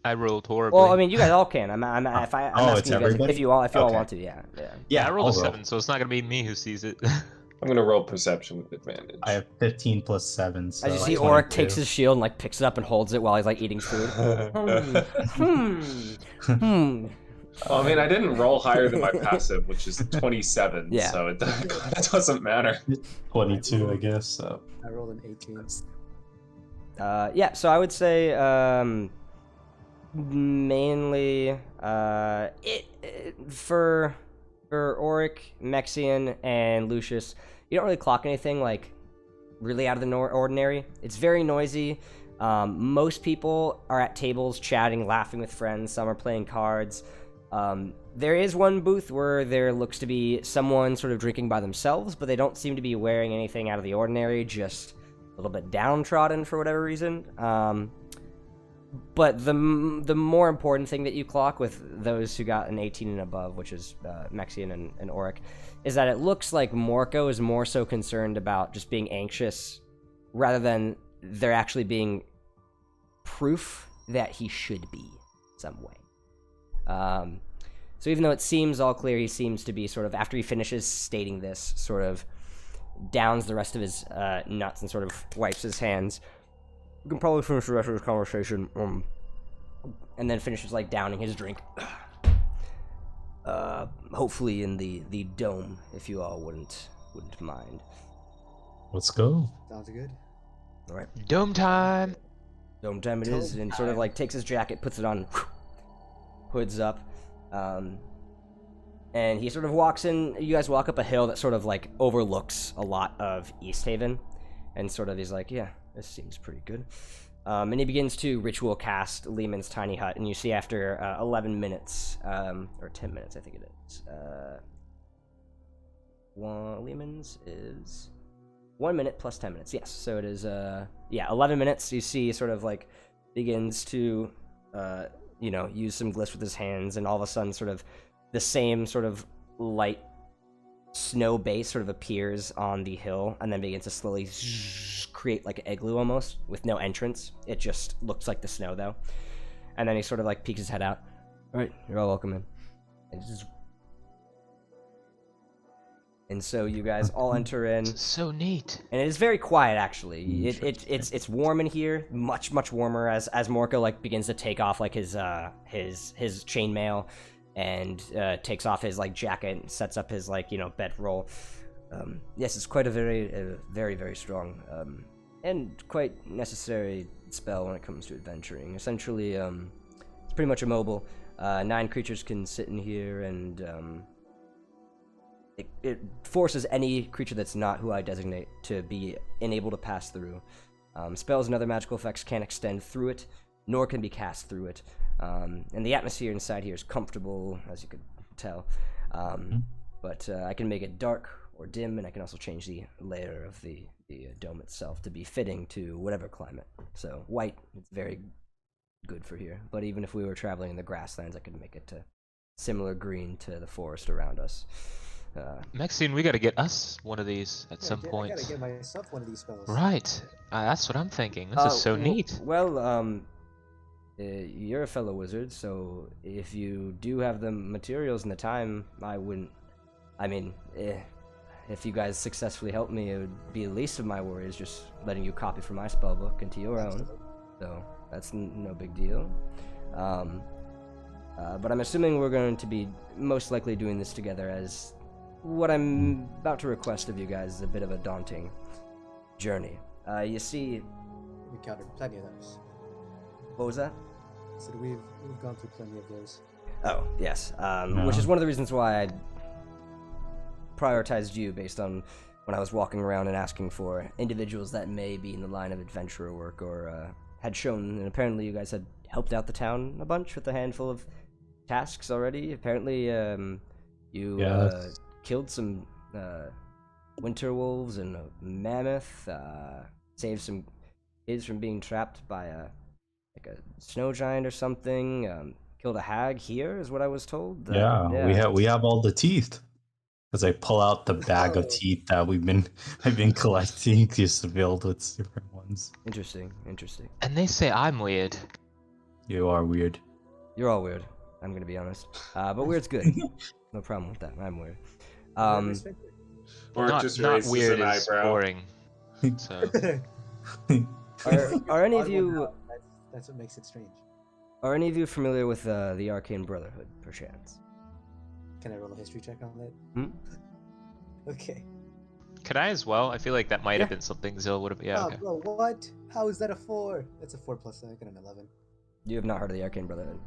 I rolled horribly. Well, I mean, you guys all can. I'm it's asking you guys everybody? if you all Okay. want to. Yeah. yeah, I rolled I'll a roll. 7, so it's not gonna be me who sees it. I'm gonna roll perception with advantage. I have 15 plus 7. So As you see, 22. Auric takes his shield and like picks it up and holds it while he's like eating food. Well, I mean, I didn't roll higher than my passive, which is 27, Yeah. so it doesn't matter. 22, I guess. So I rolled an 18. Yeah, so I would say mainly for Auric, Mexian, and Lucius, you don't really clock anything like really out of the ordinary. It's very noisy. Most people are at tables chatting, laughing with friends. Some are playing cards. There is one booth where there looks to be someone sort of drinking by themselves, but they don't seem to be wearing anything out of the ordinary, just a little bit downtrodden for whatever reason. But the more important thing that you clock with those who got an 18 and above, which is Mexian and Auric, is that it looks like Morco is more so concerned about just being anxious rather than there actually being proof that he should be some way. So even though it seems all clear, he seems to be sort of, after he finishes stating this, sort of downs the rest of his nuts and sort of wipes his hands. We can probably finish the rest of this conversation, and then finishes like downing his drink. Hopefully in the dome, if you all wouldn't mind. Let's go. Sounds good. All right. Dome time. Dome time it is, and sort of like takes his jacket, puts it on, hoods up, and he sort of walks in. You guys walk up a hill that sort of like overlooks a lot of East Haven, and sort of he's like, yeah, this seems pretty good. And he begins to ritual cast Lehman's tiny hut, and you see after 11 minutes, or 10 minutes, I think it is. Lehman's is 1 minute plus 10 minutes. Yes, so it is. 11 minutes. You see, sort of like begins to, use some glyphs with his hands, and all of a sudden, sort of the same sort of light snow base sort of appears on the hill, and then begins to slowly create like an igloo almost with no entrance. It just looks like the snow though. And then he sort of like peeks his head out. All right, you're all welcome in. And so you guys all enter in. So neat. And it is very quiet actually. It's warm in here, much warmer as Morko like begins to take off like his chainmail and takes off his like jacket and sets up his like bedroll. Yes, it's quite a very strong and quite necessary spell when it comes to adventuring. Essentially, it's pretty much immobile. 9 creatures can sit in here, and it forces any creature that's not who I designate to be unable to pass through. Spells and other magical effects can't extend through it, nor can be cast through it. And the atmosphere inside here is comfortable, as you could tell. But I can make it dark or dim, and I can also change the layer of the dome itself to be fitting to whatever climate. So white, it's very good for here. But even if we were traveling in the grasslands, I could make it to similar green to the forest around us. Maxine, we gotta get us one of these at some point. I gotta get myself one of these spells. Right. That's what I'm thinking. This is so neat. Well, you're a fellow wizard, so if you do have the materials and the time, if you guys successfully help me, it would be the least of my worries just letting you copy from my spellbook into your own. So that's no big deal. But I'm assuming we're going to be most likely doing this together, as what I'm about to request of you guys is a bit of a daunting journey. You see... We counted plenty of those. What was that? So we've gone through plenty of those. Oh, yes. Which is one of the reasons why I prioritized you based on when I was walking around and asking for individuals that may be in the line of adventurer work or had shown, and apparently you guys had helped out the town a bunch with a handful of tasks already. Apparently you killed some winter wolves and a mammoth, saved some kids from being trapped by a snow giant or something, killed a hag here is what I was told. We have all the teeth. As I pull out the bag of teeth that I've been collecting, just filled with different ones. Interesting. And they say I'm weird. You are weird. You're all weird, I'm gonna be honest. But weird's good. No problem with that. I'm weird. Or not just not raises weird an is eyebrow. boring. So Are any of you That's what makes it strange. Are any of you familiar with the Arcane Brotherhood, perchance? Can I roll a history check on that? Okay. could I as well? I feel like that might have been something Zill would have. Yeah. Okay. Bro, what? How is that a 4? That's a 4 plus. I got an 11. You have not heard of the Arcane Brotherhood.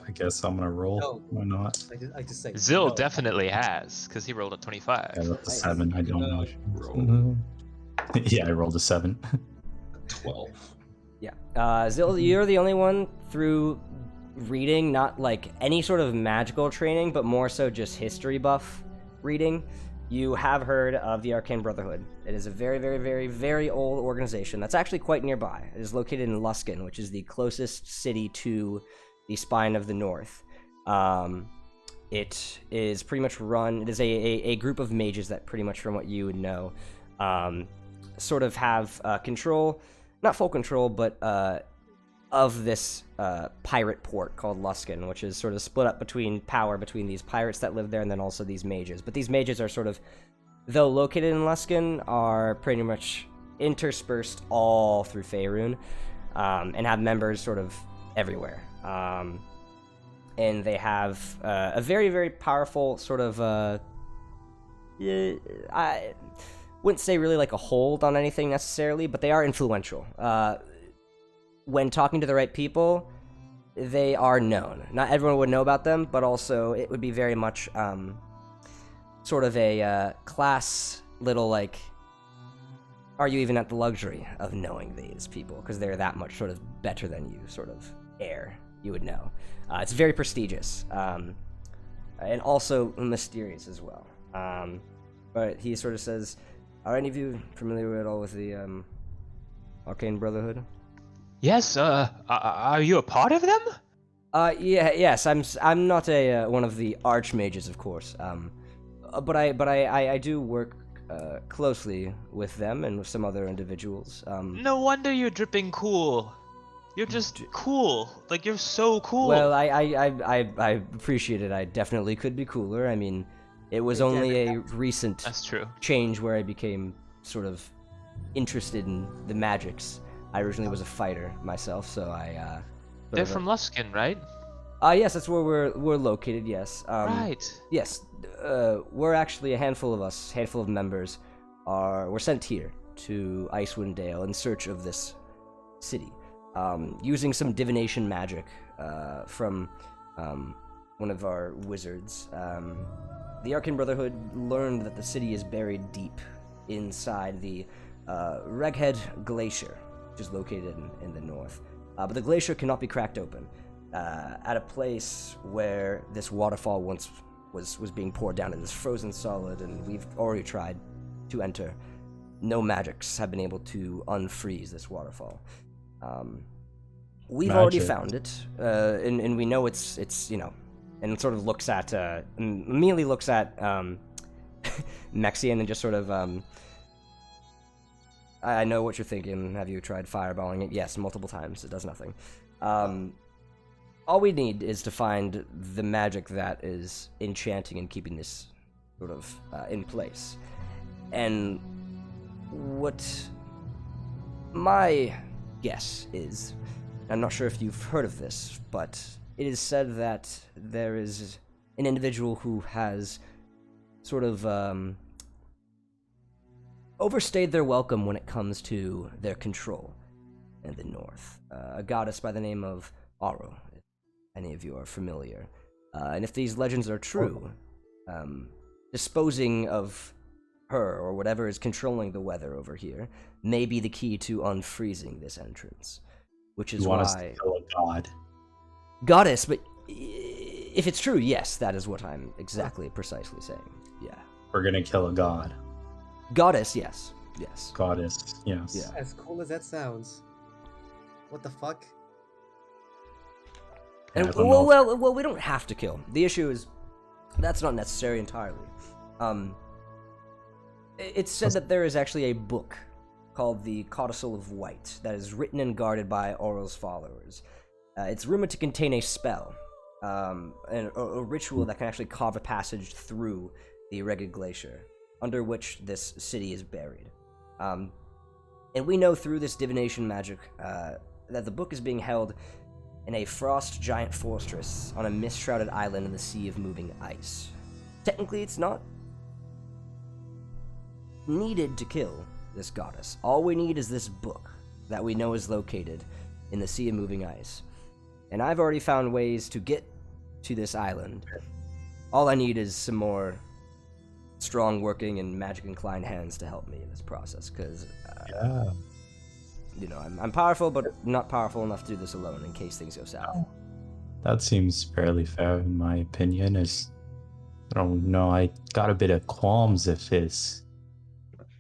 I guess I'm gonna roll. No. Why not? I just say Zill no. definitely has, because he rolled a 25. Yeah, that's a 7. I don't know. Roll. Yeah, I rolled a 7. 12. Yeah. Zill, you're the only one through reading, not like any sort of magical training, but more so just history buff reading. You have heard of the Arcane Brotherhood. It is a very, very, very, very old organization that's actually quite nearby. It is located in Luskan, which is the closest city to the Spine of the North. It is pretty much run... It is a group of mages that pretty much, from what you would know, sort of have control, not full control, but of this pirate port called Luskan, which is sort of split up between power between these pirates that live there and then also these mages. But these mages are sort of, though located in Luskan, are pretty much interspersed all through Faerun, and have members sort of everywhere. and they have a very, very powerful sort of. I wouldn't say really like a hold on anything necessarily, but they are influential. When talking to the right people, they are known. Not everyone would know about them, but also it would be very much sort of a class little like. Are you even at the luxury of knowing these people? Because they're that much sort of better than you, sort of air, you would know. It's very prestigious, and also mysterious as well. But he sort of says, are any of you familiar at all with the Arcane Brotherhood? Yes, are you a part of them? Yes, I'm not a one of the archmages, of course. But I do work closely with them and with some other individuals. No wonder you're dripping cool. You're just cool. Like, you're so cool. Well, I appreciate it. I definitely could be cooler. I mean, it was only a recent That's true. change where I became sort of interested in the magics. I originally was a fighter myself, so I. They're from Luskin, right? Yes, that's where we're located. Yes. Right. Yes, we're actually a handful of members. We're sent here to Icewind Dale in search of this city, using some divination magic from one of our wizards. The Arcane Brotherhood learned that the city is buried deep inside the Reghead Glacier, which is located in the north. But the glacier cannot be cracked open. At a place where this waterfall once was being poured down, it is frozen solid, and we've already tried to enter. No magics have been able to unfreeze this waterfall. We've already found it, and we know it's and it sort of looks at immediately looks at Mexian and just sort of I know what you're thinking. Have you tried fireballing it? Yes, multiple times. It does nothing. All we need is to find the magic that is enchanting and keeping this sort of in place. And what my guess is, I'm not sure if you've heard of this, but it is said that there is an individual who has sort of overstayed their welcome when it comes to their control in the north. A goddess by the name of Aro, if any of you are familiar. And if these legends are true, disposing of her or whatever is controlling the weather over here may be the key to unfreezing this entrance. Which is want why... us to kill a god. Goddess, but if it's true, yes, that is what I'm precisely saying. Yeah. We're gonna kill a god. Goddess, yes. Yes. Goddess, yes. Yeah. As cool as that sounds. What the fuck? And, I don't know. well, we don't have to kill. The issue is that's not necessary entirely. It's said that there is actually a book called the Codicil of White that is written and guarded by Oral's followers. It's rumored to contain a spell, and a ritual that can actually carve a passage through the Reghead Glacier, under which this city is buried. And we know through this divination magic that the book is being held in a frost giant fortress on a mist-shrouded island in the Sea of Moving Ice. Technically, it's not needed to kill this goddess. All we need is this book that we know is located in the Sea of Moving Ice. And I've already found ways to get to this island. All I need is some more strong working and magic inclined hands to help me in this process, because I'm powerful, but not powerful enough to do this alone in case things go south. That seems fairly fair in my opinion. I don't know, I got a bit of qualms if it's...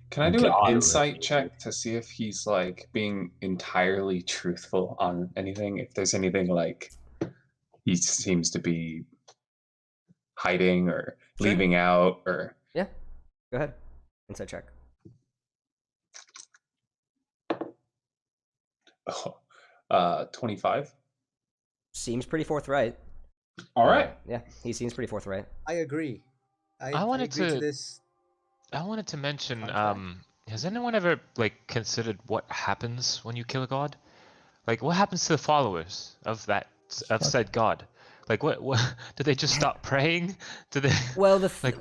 Can I do an God, insight really. check to see if he's like being entirely truthful on anything? If there's anything like he seems to be hiding or Sure. leaving out or Yeah, go ahead. Insight check. 25. Seems pretty forthright. All right. Yeah, he seems pretty forthright. I agree. I wanted agree to- this. I wanted to mention, Okay. has anyone ever considered what happens when you kill a god? Like, what happens to the followers of said god? Like what did they just stop praying? Did they? Well, Like-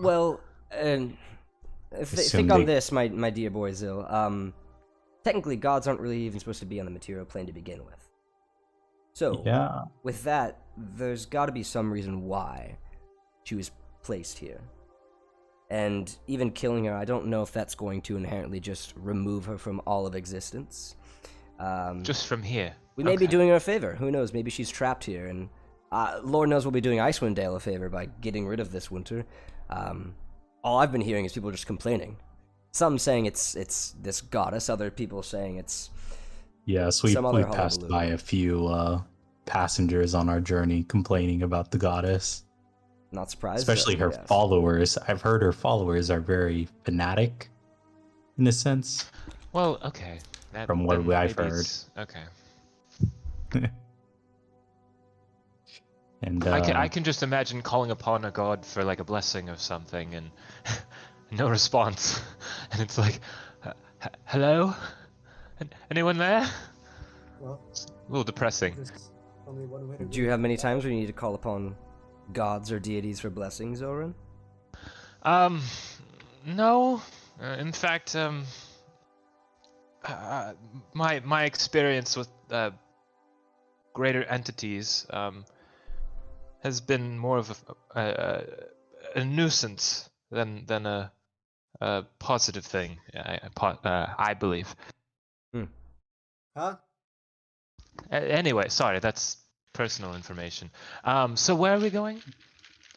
think on this, my dear boy Zil. Technically, gods aren't really even supposed to be on the material plane to begin with. So, Yeah. with that, there's got to be some reason why she was placed here. And even killing her, I don't know if that's going to inherently just remove her from all of existence. Just from here. We may be Okay. doing her a favor. Who knows? Maybe she's trapped here, and Lord knows we'll be doing Icewind Dale a favor by getting rid of this winter. All I've been hearing is people just complaining. Some saying it's this goddess, other people saying it's Yes, we some other passed hullabaloo. by a few passengers on our journey complaining about the goddess. not surprised. Especially her yes. followers. I've heard her followers are very fanatic, in a sense. Well, okay. From what then I've maybe heard. it's- Okay. And I can just imagine calling upon a god for like a blessing or something, and no response, and it's like, hello, anyone there? Well, It's a little depressing. there's only one way to Do you have many times when you need to call upon gods or deities for blessings, Oren? No. In fact, my experience with greater entities has been more of a nuisance than a positive thing. I believe. Huh? Anyway, sorry, that's personal information. So where are we going?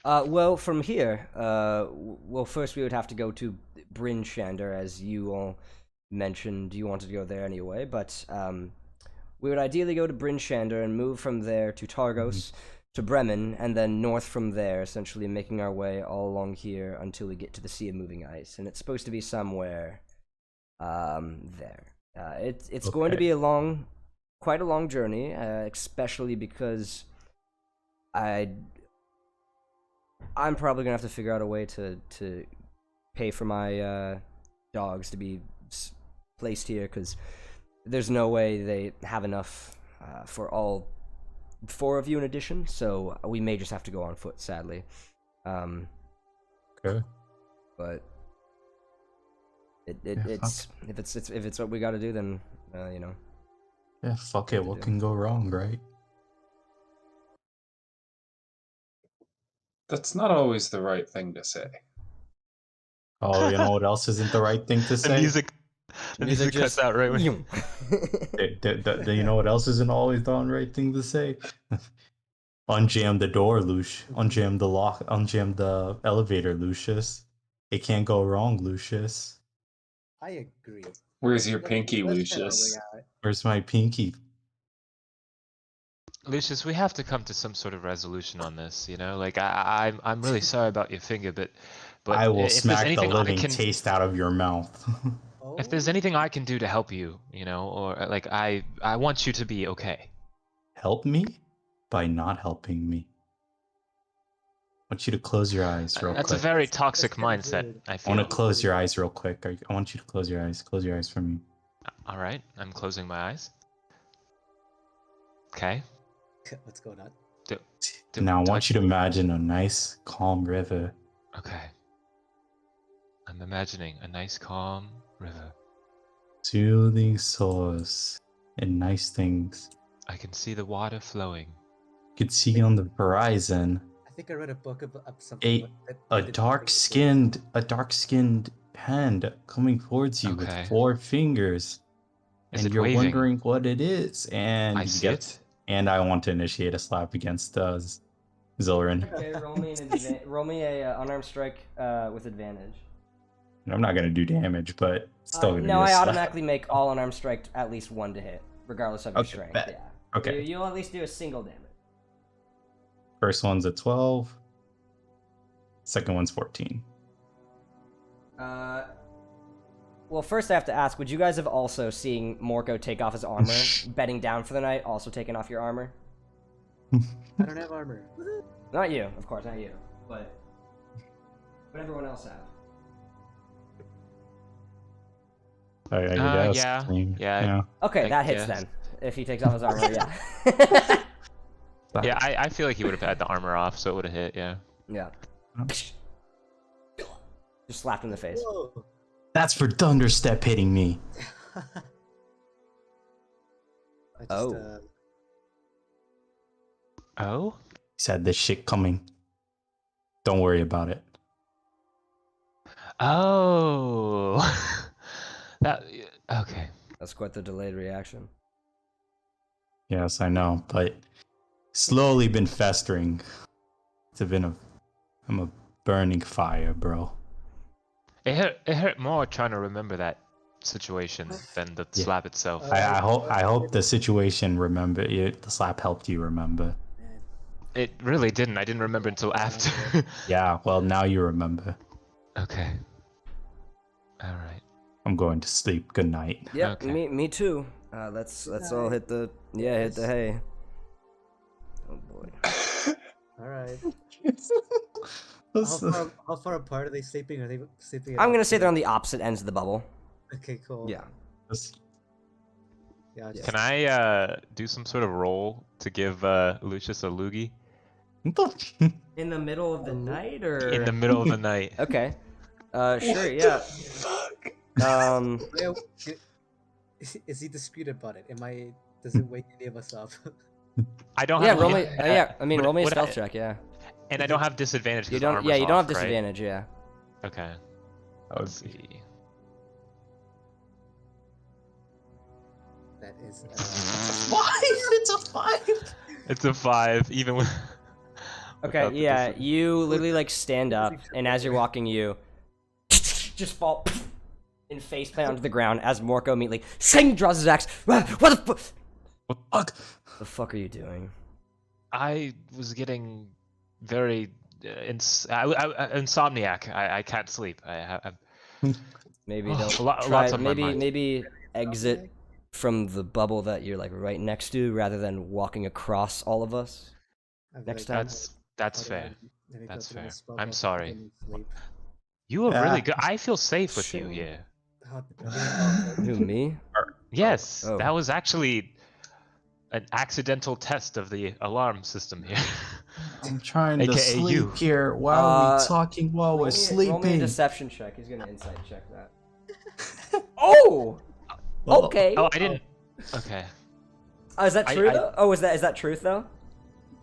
Well, from here, well, first we would have to go to Bryn Shander, as you all mentioned you wanted to go there anyway, but we would ideally go to Bryn Shander and move from there to Targos, to Bremen, and then north from there, essentially making our way all along here until we get to the Sea of Moving Ice, and it's supposed to be somewhere there. It's going to Okay. be quite a long journey, especially because I'm probably gonna have to figure out a way to pay for my dogs to be placed here, because there's no way they have enough for all 4 of you in addition. So we may just have to go on foot, sadly. okay. But Yeah, it's if it's what we got to do, then you know. Yeah, fuck it. What can go wrong, right? That's not always the right thing to say. Oh, you know what else isn't the right thing to The say? music cuts out right when You know what else isn't always the right thing to say? Unjam the door, Lucius. Unjam the lock. Unjam the elevator, Lucius. It can't go wrong, Lucius. I agree. Where's your pinky, Let's head our Lucius? way out. Where's my pinky? Lucius, we have to come to some sort of resolution on this. You know, like I'm really sorry about your finger, but I will if there's smack the anything living I can, taste out of your mouth. Oh, if there's anything I can do to help you, you know, or like I want you to be okay. Help me by not helping me. I want you to close your eyes real That's a quick. very That's toxic kinda mindset. weird. I I feel. want to close your eyes real quick. I want you to close your eyes. Close your eyes for me. All right, I'm closing my eyes. Okay. What's going on? Now I want you to imagine a nice, calm river. Okay. I'm imagining a nice, calm river. Soothing source and nice things. I can see the water flowing. You can see on the horizon I think I read a book of something. a dark-skinned hand coming towards you Okay. with 4 fingers. Is and it you're waving? wondering what it is. And I you see get- it. And I want to initiate a slap against Zilrin. Okay, roll me a unarmed strike with advantage. I'm not gonna do damage, but it's still gonna No, be a I slap. automatically make all unarmed strike at least 1 to hit, regardless of your Okay, strength. bet. Yeah. Okay. You'll at least do a single damage. First one's a 12. Second one's 14. Well, first I have to ask, would you guys have also seen Morko take off his armor, bedding down for the night, also taking off your armor? I don't have armor. Not you, of course, not you, but everyone else have. I guess. yeah. Okay, I that hits guess. then. If he takes off his armor, yeah. Yeah, I feel like he would have had the armor off, so it would have hit. Yeah. Yeah. Just slapped him in the face. Whoa. That's for Thunderstep hitting me. I just, Oh. Oh. He's had this shit coming. Don't worry about it. Oh. That. Okay. That's quite the delayed reaction. Yes, I know, but slowly been festering. I'm a burning fire, bro. It hurt more trying to remember that situation than the Yeah. slap itself. I hope the situation the slap helped you remember. man. It really didn't. I didn't remember until after. Yeah, well now you remember. Okay. All right. I'm going to sleep. Good night. Yeah, Okay. me too. Let's all hit the hit the hay. Oh boy. All right. Let's- How far apart are they sleeping? Are they sleeping? at I'm gonna say opposite- they're on the opposite ends of the bubble. Okay, cool. Yeah. let's- Yeah. I'll just- Can I do some sort of roll to give Lucius a loogie In the middle of the night, or in the middle of the night? Okay. Sure. Yeah. Fuck. Yeah, is he discreet about it? Does it wake any of us up? I don't Yeah. have. Roll me. Yeah. I mean, would- roll me a would stealth I- check. Yeah. And I don't have disadvantage. 'cause You the don't. armor's Yeah. You don't have off, right? disadvantage. Yeah. Okay. Let's see. That is. 5! It's a 5! It's a 5, even with. Okay. without the Yeah. dis- You literally like stand up, and as you're walking, you just fall and face plant onto the ground as Morko immediately draws his axe. What the fuck? What the fuck? The fuck are you doing? I was getting very insomniac. I can't sleep. Maybe Oh, don't lots try. on my Maybe mind. maybe exit from the bubble that you're like right next to, rather than walking across all of us. Next time. That's fair. Let me go That's through fair. this spell I'm book sorry. and sleep. You were Yeah. really good. I feel safe with you Sure. here. Who, me? Yes, Oh. that was actually an accidental test of the alarm system here. I'm trying to AKA sleep you. here while we talking while we're Roll me a sleeping. deception check. He's gonna insight check that. Oh! Well, Okay. Oh, I didn't. Okay. Oh, is that I- true I- though? Oh, is that truth though?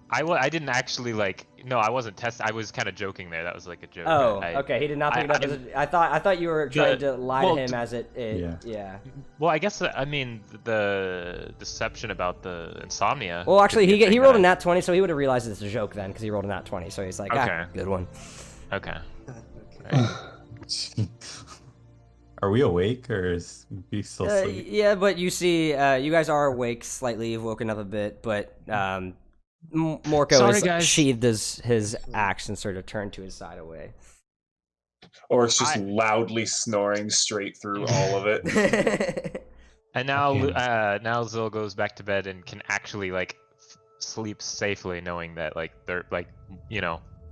I didn't actually like. No, I wasn't I was kind of joking there. That was like a joke. Oh, I- okay. He did not pick it I- up. I thought you were trying to lie well, to him as it. Yeah. Yeah. Well, I guess I mean the deception about the insomnia. Well, actually, could be a he thing rolled a that nat 20, so he would have realized it's a joke then, because he rolled a nat 20. So he's like, Okay. good one. Okay. Okay. Are we awake or is we still asleep? Yeah, but you see, you guys are awake slightly. You've woken up a bit, but Morko Sorry, has guys. sheathed his axe and sort of turned to his side away. Or it's just I- loudly snoring straight through all of it. And now, Okay. now Zil goes back to bed and can actually like sleep safely, knowing that like they're like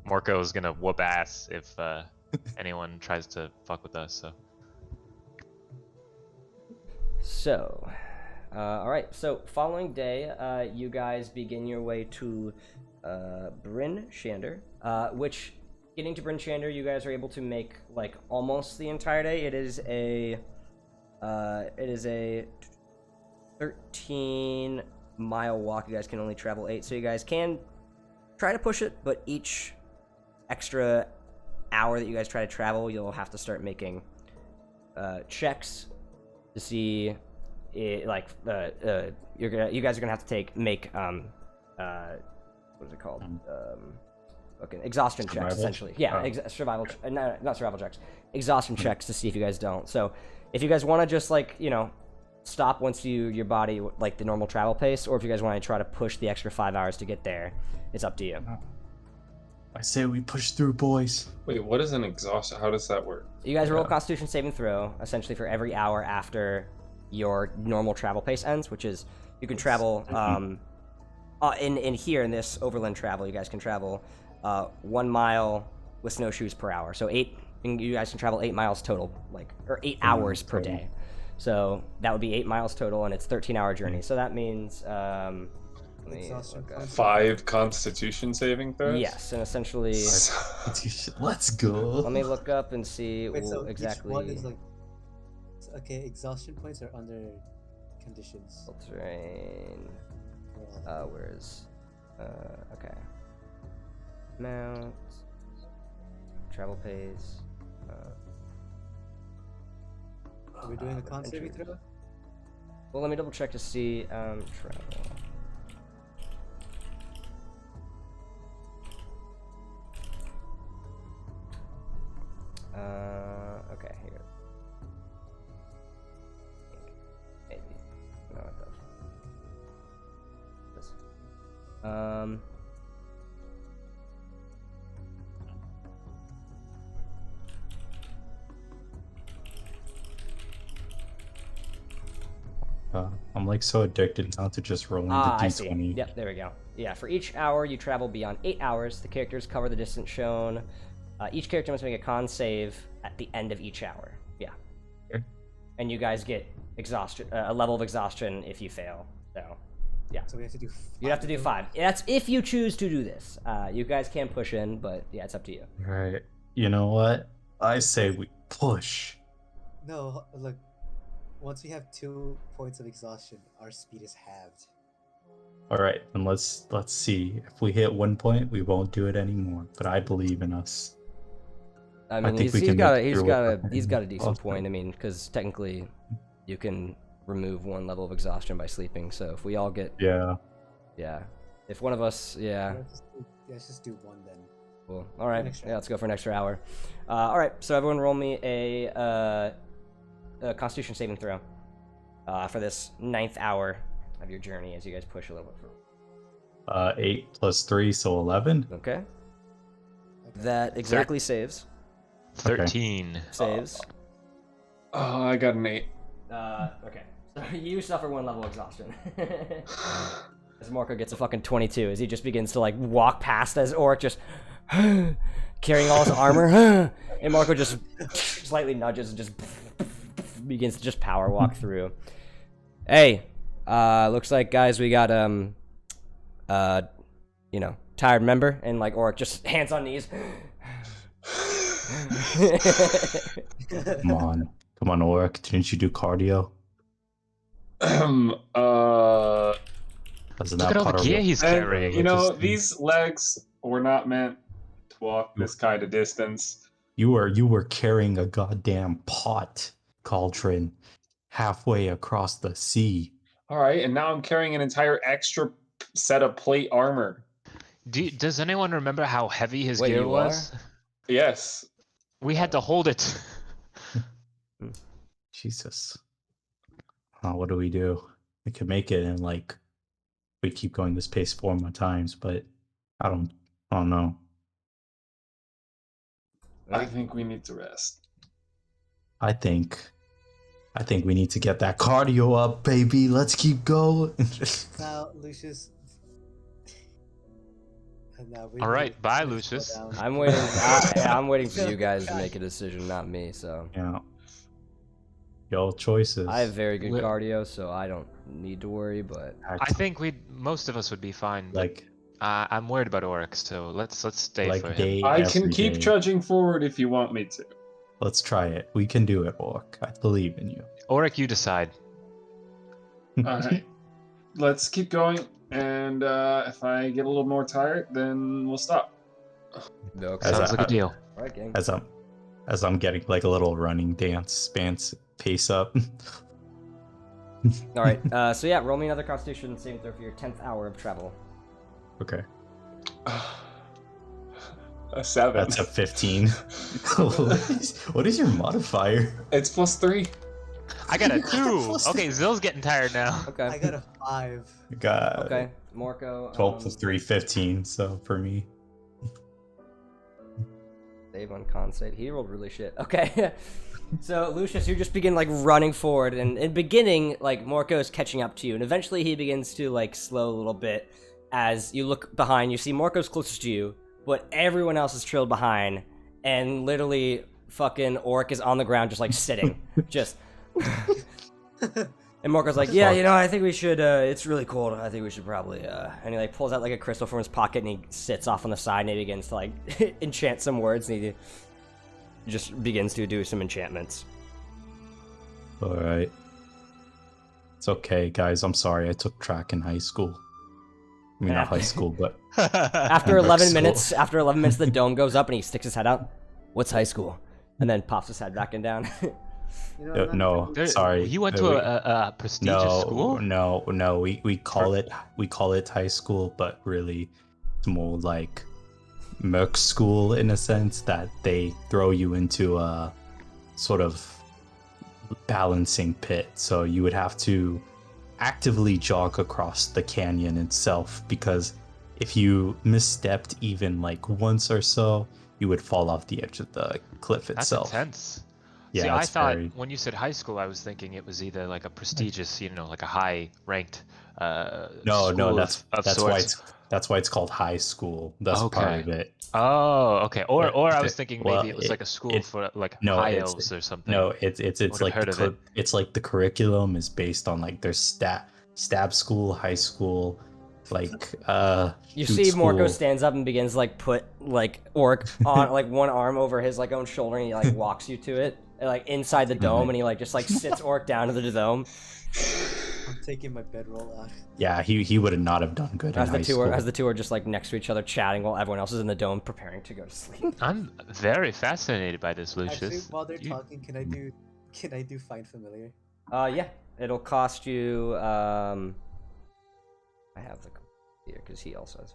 Morko is gonna whoop ass if anyone tries to fuck with us. So So, all right. So, following day, you guys begin your way to Bryn Shander, which, getting to Bryn Shander, you guys are able to make like almost the entire day. It is a 13-mile walk. You guys can only travel 8, so you guys can try to push it, but each extra hour that you guys try to travel, you'll have to start making checks to see you guys are gonna have to make what is it called? Okay, exhaustion checks Survival? essentially. Yeah, Oh. survival. No, not survival checks. Exhaustion checks to see if you guys don't. So if you guys want to just stop once your body like the normal travel pace, or if you guys want to try to push the extra 5 hours to get there, it's up to you. I say we push through, boys. Wait, what is an exhaustion? How does that work? You guys roll a Yeah. Constitution saving throw, essentially for every hour after your normal travel pace ends, which is you can travel in here in this overland travel. You guys can travel 1 mile with snowshoes per hour. So you guys can travel 8 miles total, or 8 hours per total. day. So that would be 8 miles total, and it's 13-hour journey. So that means Let me exhaustion look up. points. 5 Constitution saving throws. Yes, and essentially, Let's go. let me look up and see Wait, so exactly. each one is like. Okay, exhaustion points are under conditions. Terrain. Well, Where's? Okay. Mount. Travel pace. are we doing a con saving injuries. throw? Well, let me double check to see. Travel. Okay, here. Maybe. No, it does. This. I'm like so addicted now to just rolling the I see. d20. Yep, there we go. Yeah, for each hour you travel beyond 8 hours, the characters cover the distance shown. Each character must make a con save at the end of each hour. Yeah. Okay. And you guys get exhaustion, a level of exhaustion if you fail. So, yeah. So we have to do. You'd have to do 5. That's if you choose to do this. You guys can push in, but yeah, it's up to you. Right. You know what? I say we push. No, look. Once we have 2 points of exhaustion, our speed is halved. All right, and let's see. If we hit 1 point, we won't do it anymore. But I believe in us. I mean, think he's we can got make it through he's got a with decent awesome. point. I mean, because technically, you can remove 1 level of exhaustion by sleeping. So if we all get, Yeah. if one of us, Let's just do 1 then. cool. All right, An extra yeah, let's go for an extra hour. All right, so everyone, roll me a Constitution saving throw for this 9th hour of your journey as you guys push a little bit further. 8 plus 3, so 11. Okay, Okay. that exactly saves. 13. Saves. Oh, I got an 8. Okay. So you suffer 1 level of exhaustion. As Marco gets a fucking 22, as he just begins to like walk past as Oric just carrying all his armor, and Marco just slightly nudges and just begins to just power walk through. Hey, looks like guys we got tired member, and like Oric just hands on knees. Come on, Oric. Didn't you do cardio? Doesn't Look that at all the part of gear it- he's And, carrying. you know, Just- these legs were not meant to walk this kind of distance. You were carrying a goddamn pot cauldron halfway across the sea. All right, and now I'm carrying an entire extra set of plate armor. Does anyone remember how heavy his Wait, gear you was? Yes. We had to hold it. Jesus. What do? We could make it in like we keep going this pace 4 more times, but I don't know. I think we need to rest. I think we need to get that cardio up, baby. Let's keep going. Now, Lucius. And now All right, we bye, slow Lucius. down. I'm waiting. I'm waiting for you guys to make a decision, not me. So Yeah. Your choices. I have very good Wh- cardio, so I don't need to worry. But I think most of us would be fine. But like I'm worried about Oryx, so let's stay like for him. day I can every keep day. trudging forward if you want me to. Let's try it. We can do it, Orc. I believe in you. Oryx, you decide. All right. Let's keep going, and if I get a little more tired, then we'll stop. okay. As Sounds a- like a deal. All right, gang. As I'm getting like a little running dance pace up. All right. So yeah, roll me another Constitution saving throw for your 10th hour of travel. Okay. A 7. That's a 15. What is your modifier? It's +3. I got a You got a 2. plus Okay, Zill's getting tired now. I Okay. got a 5. Got Okay. Marco. 12 plus 3, 15. So for me. Save on con save. He rolled really shit. Okay. So Lucius, you just begin like running forward, and in beginning, like Morco is catching up to you, and eventually he begins to like slow a little bit. As you look behind, you see Morco's closest to you, but everyone else is trailed behind, and literally fucking Oric is on the ground, just like sitting, just. And Morgo's like, yeah, I think we should, it's really cold. I think we should probably, and he like pulls out like a crystal from his pocket and he sits off on the side and he begins to like enchant some words and he just begins to do some enchantments. All right. It's okay, guys. I'm sorry. I took track in high school. I mean, not high school, but After 11 minutes, the dome goes up and he sticks his head out. What's high school? And then pops his head back and down. no, sorry. You went to a prestigious school? No. We call it high school, but really, it's more like merc school in a sense that they throw you into a sort of balancing pit. So you would have to actively jog across the canyon itself, because if you misstepped even like once or so, you would fall off the edge of the cliff itself. That's intense. Yeah, See, I thought very... when you said high school, I was thinking it was either like a prestigious, like a high-ranked No, school that's of why it's called high school. That's part of it. Oh, okay. Or I was thinking maybe it was like a school for like high elves or something. No, it's like it's like the curriculum is based on like their stab school, high school, like you see Morco stands up and begins to like put like Orc on like one arm over his like own shoulder and he like walks you to it like inside the dome and he like just like sits Orc down to the dome. I'm taking my bedroll out. Yeah, he would not have done good as in the high two school. as the two are just like next to each other chatting while everyone else is in the dome preparing to go to sleep. I'm very fascinated by this, Lucius. Actually, while they're talking, can I do find familiar? Yeah, it'll cost you. I have the here because he also has.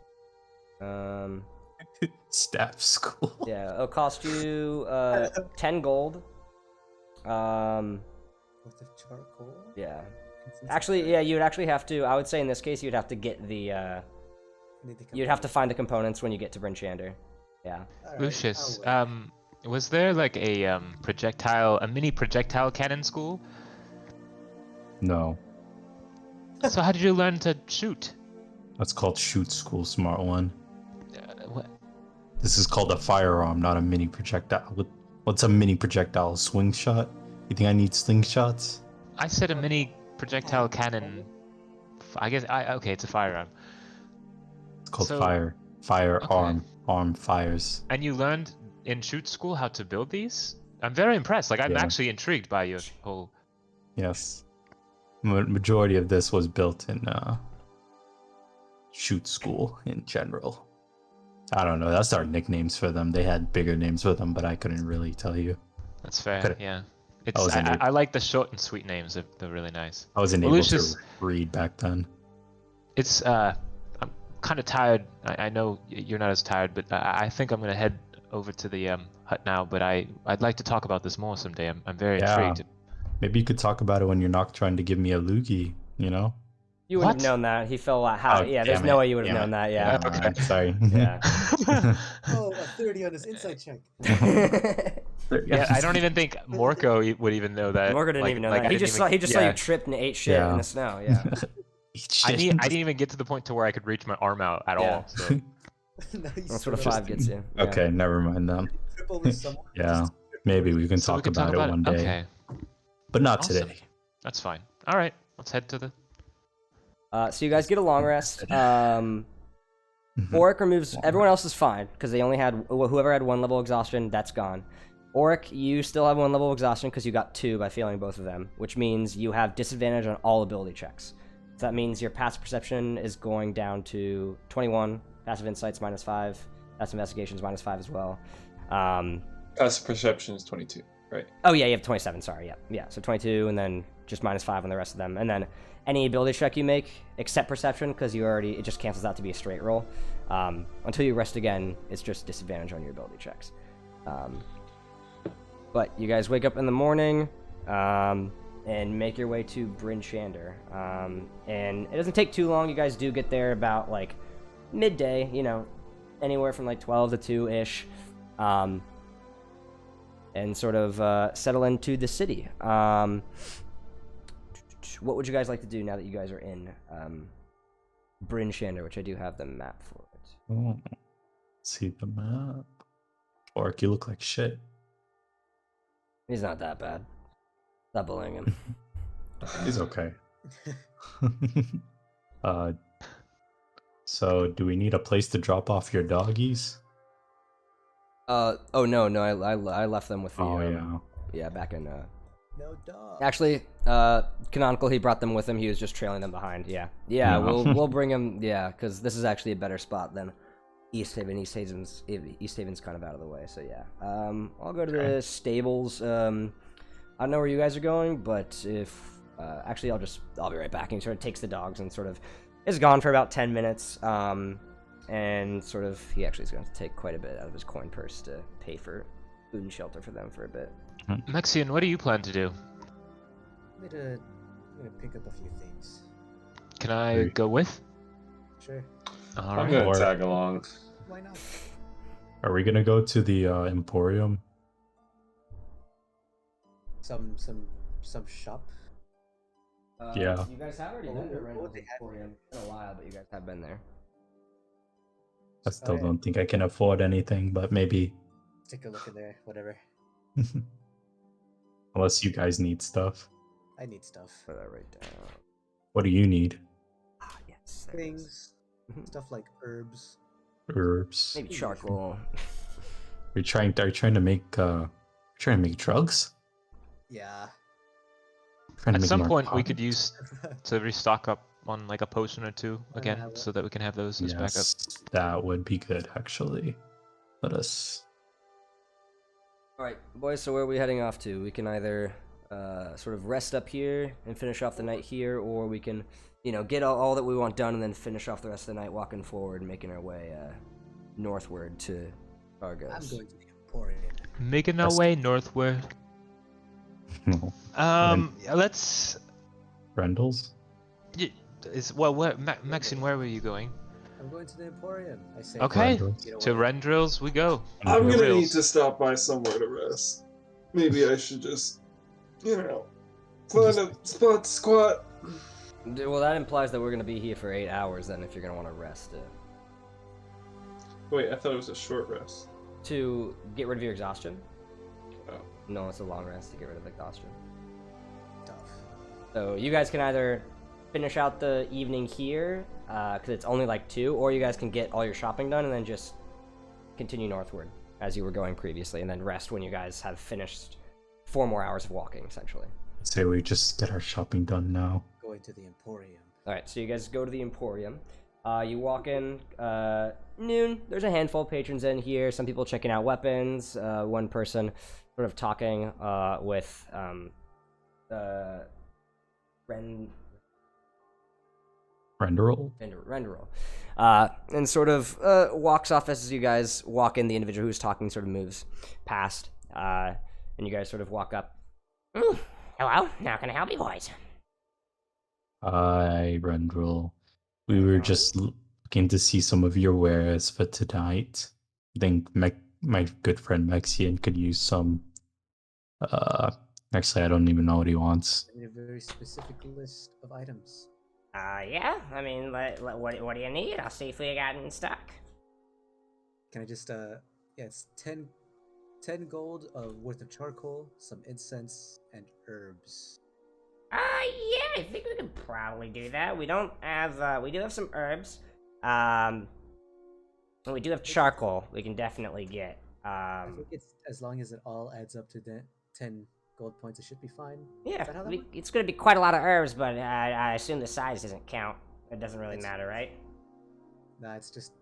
Staff school. Yeah, it'll cost you 10 gold. With the charcoal? Yeah. Actually, yeah, you'd actually have to. I would say in this case, you'd have to get the. You'd have to find the components when you get to Bryn Shander. Yeah. Right, Lucius, was there like a mini projectile cannon school? No. So how did you learn to shoot? That's called shoot school, smart one. What? This is called a firearm, not a mini projectile. What's a mini projectile? Swing shot? You think I need slingshots? I said a mini projectile cannon. I guess okay, it's a firearm. It's called firearm. Okay. Arm fires. And you learned in shoot school how to build these? I'm very impressed. Like I'm actually intrigued by your whole. Yes. Majority of this was built in shoot school in general. I don't know. That's our nicknames for them. They had bigger names for them, but I couldn't really tell you. That's fair. Yeah. I like the short and sweet names. They're really nice. I wasn't able to read back then. It's I'm kind of tired. I know you're not as tired, but I think I'm gonna head over to the hut now. But I'd like to talk about this more someday. I'm very intrigued. Maybe you could talk about it when you're not trying to give me a loogie. You know. You wouldn't have known that. He fell out. How? Yeah, there's no way you would have known that. Yeah. Okay. Sorry. Yeah. Oh, a 30 on his insight check. Yeah, I don't even think Morco would even know that. Morco didn't even know that. He just saw you tripped and ate shit in the snow. Yeah. I didn't even get to the point to where I could reach my arm out at all. So. That's what a 5 gets you. Yeah. Okay, never mind then. Yeah, maybe we can talk about it one day. Okay. But not today. That's fine. All right, let's head to the. So you guys get a long rest. Auric removes. Everyone else is fine because they only had whoever had 1 level exhaustion. That's gone. Auric, you still have 1 level exhaustion because you got 2 by failing both of them, which means you have disadvantage on all ability checks. So that means your passive perception is going down to 21. Passive insights -5. Passive investigations -5 as well. Passive perception is 22, right? Oh yeah, you have 27. Sorry, yeah. So 22, and then just -5 on the rest of them, and then any ability check you make, except perception, because it just cancels out to be a straight roll. Until you rest again, it's just disadvantage on your ability checks. But you guys wake up in the morning and make your way to Bryn Shander. And it doesn't take too long. You guys do get there about like midday, anywhere from like 12 to 2-ish. And sort of settle into the city. What would you guys like to do now that you guys are in Bryn Shander, which I do have the map for it? Oh, see the map. Orc, you look like shit. He's not that bad. Stop bullying him. He's okay. uh, so do we need a place to drop off your doggies? Oh no, I left them with the Oh yeah. yeah, back in No dog. actually, Canonical, he brought them with him. He was just trailing them behind. Yeah, yeah. No. We'll bring him. Yeah, because this is actually a better spot than East Haven. East Haven's kind of out of the way. So yeah. I'll go to the stables. I don't know where you guys are going, but if actually, I'll be right back. And he sort of takes the dogs and sort of is gone for about 10 minutes. And sort of he actually is going to take quite a bit out of his coin purse to pay for food and shelter for them for a bit. Mexian, what do you plan to do? I'm gonna pick up a few things. Can I go with? Sure. All I'm right. gonna Or- tag along. Why not? Are we gonna go to the Emporium? Some shop. Yeah. You guys have already Well, been to what Rental would they have Emporium. It's been a while, but you guys have been there. I still yeah. don't think I can afford anything, but maybe. Take a look in there. Whatever. Unless you guys need stuff. I need stuff. Put that right down. What do you need? Ah, yes. There it is. Things. Mhm. Stuff like herbs. Herbs. Maybe charcoal. Are you trying to make drugs? Yeah. Trying to At make some point, we narcotics? could use to restock up on like a potion or two again, have it. so that we can have those as backup. Yes, that would be good actually. Let us. All right, boys. So where are we heading off to? We can either sort of rest up here and finish off the night here, or we can, get all that we want done and then finish off the rest of the night walking forward, and making our way northward to Argos. I'm going to the Emporium. Making our Yes. way northward. No. Let's. Rendles? Where, Mexian, where were you going? I'm going to the Emporium. I say. Okay. Rendles. Get To away. Rendrills we go. I'm The gonna reals. need to stop by somewhere to rest. Maybe I should just, find a spot to squat. Well, that implies that we're gonna be here for 8 hours. Then, if you're gonna want to rest, Wait, I thought it was a short rest. to get rid of your exhaustion. Oh. No, it's a long rest to get rid of exhaustion. Tough. So you guys can either finish out the evening here, because it's only like 2, or you guys can get all your shopping done and then just continue northward as you were going previously, and then rest when you guys have finished 4 more hours of walking, essentially. Say we just get our shopping done now. Going to the Emporium. All right, so you guys go to the Emporium. You walk in noon. There's a handful of patrons in here. Some people checking out weapons. One person sort of talking with Renderal? and sort of walks off as you guys walk in. The individual who's talking sort of moves past, and you guys sort of walk up. Hello, how can I help you boys? Hi, Renderal. We were just looking to see some of your wares for tonight. I think my good friend Mexian could use some. Actually, I don't even know what he wants. I need a very specific list of items. Yeah, I mean, what do you need? I'll see if we got it in stock. Can I just it's 10 gold worth of charcoal, some incense, and herbs. Yeah, I think we could probably do that. We don't have, we do have some herbs. And we do have charcoal we can definitely get. I think it's as long as it all adds up to the 10 gold points, it should be fine. Yeah, Is that how that works? it's gonna be quite a lot of herbs, but I assume the size doesn't count. It doesn't really matter, right? Nah, it's just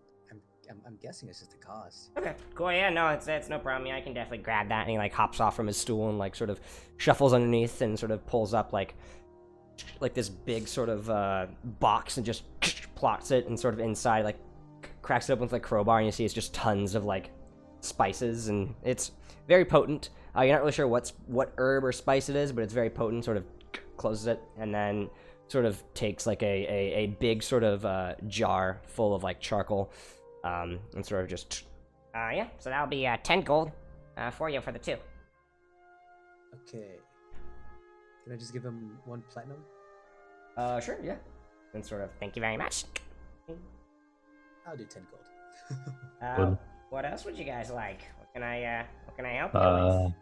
I'm guessing it's just the cost. Okay, cool. Yeah, no, it's no problem. Yeah, I can definitely grab that. And he like hops off from his stool and like sort of shuffles underneath and sort of pulls up like this big sort of box and just plots it, and sort of inside like cracks it open with like crowbar, and you see it's just tons of like spices, and it's very potent. You're not really sure what herb or spice it is, but it's very potent. Sort of closes it and then sort of takes like a big sort of jar full of like charcoal, and sort of just Yeah, so that'll be 10 gold for you for the 2. Okay. Can I just give him 1 platinum? sure, yeah, and sort of Thank you very much. I'll do 10 gold. Good. What else would you guys like? What can I help you with?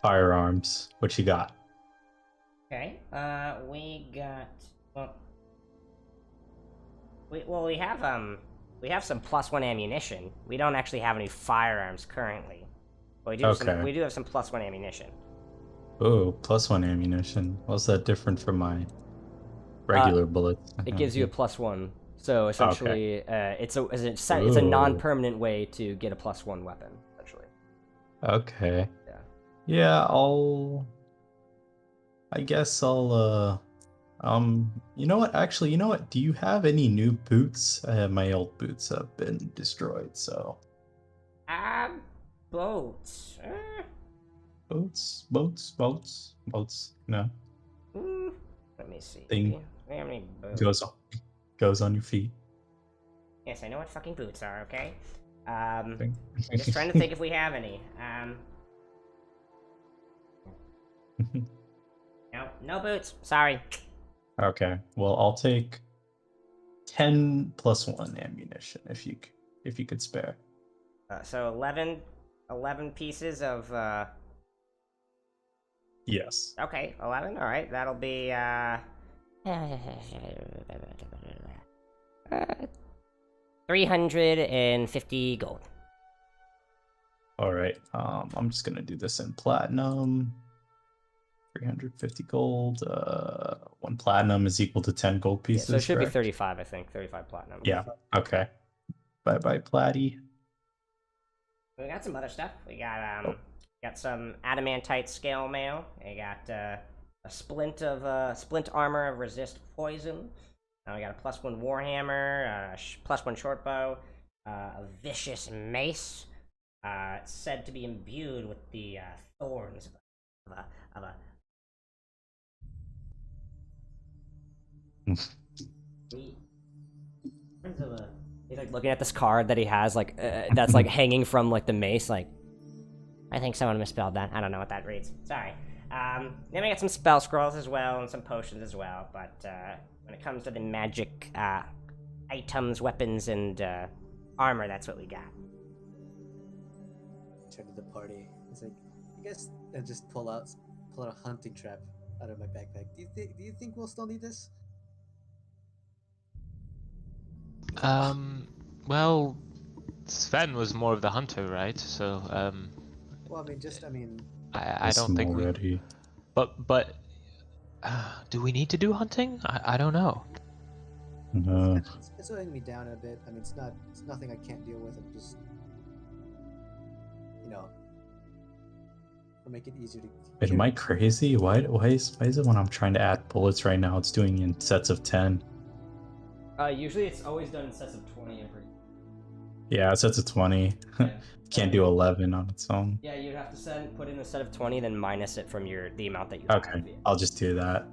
Firearms. What you got? Okay. We got. We have some +1 ammunition. We don't actually have any firearms currently, but Okay. we do have some +1 ammunition. Oh, +1 ammunition. What's that different from my regular bullets? It gives you a +1. So essentially, it's a Ooh. non-permanent way to get a +1 weapon. Essentially. Okay. Yeah. Yeah, I guess I'll you know what? Actually, you know what? Do you have any new boots? My old boots have been destroyed, so Boats. boats. No, Let me see. Thing We have any boats? goes on your feet. Yes, I know what fucking boots are. Okay. Thing. I'm just trying to think if we have any. No boots. Sorry. Okay. Well, I'll take 10 +1 ammunition if you could spare. So 11 pieces of. Yes. Okay, 11. All right, that'll be 350 gold. All right. I'm just gonna do this in platinum. 350 gold. 1 platinum is equal to 10 gold Yeah, pieces. so it should be correct? 35, I think. 35 platinum. Yeah. Okay. Bye bye, Platty. We got some other stuff. We got some adamantite scale mail. We got a splint armor of resist poison. We got a +1 warhammer, +1 short bow, a vicious mace. It's said to be imbued with the thorns of a He's like looking at this card that he has, like that's like hanging from like the mace. Like, I think someone misspelled that. I don't know what that reads. Sorry. Then we got some spell scrolls as well and some potions as well. But when it comes to the magic items, weapons, and armor, that's what we got. Turn to the party. It's like, I guess, and just pull out a hunting trap out of my backpack. Do you think we'll still need this? Well, Sven was more of the hunter, right? So, Well, I mean, I don't think we. Already. But, do we need to do hunting? I don't know. No. it's weighing me down a bit. I mean, it's nothing I can't deal with. I'm just, or make it easier to. Wait, am I crazy? Why is it when I'm trying to add bullets right now, it's doing in sets of 10? usually it's always done in sets of 20 and Yeah, sets of 20. Yeah. Can't do 11 on its own. Yeah, you'd have to put in a set of 20, then minus it from the amount that you Okay, have. I'll just do that.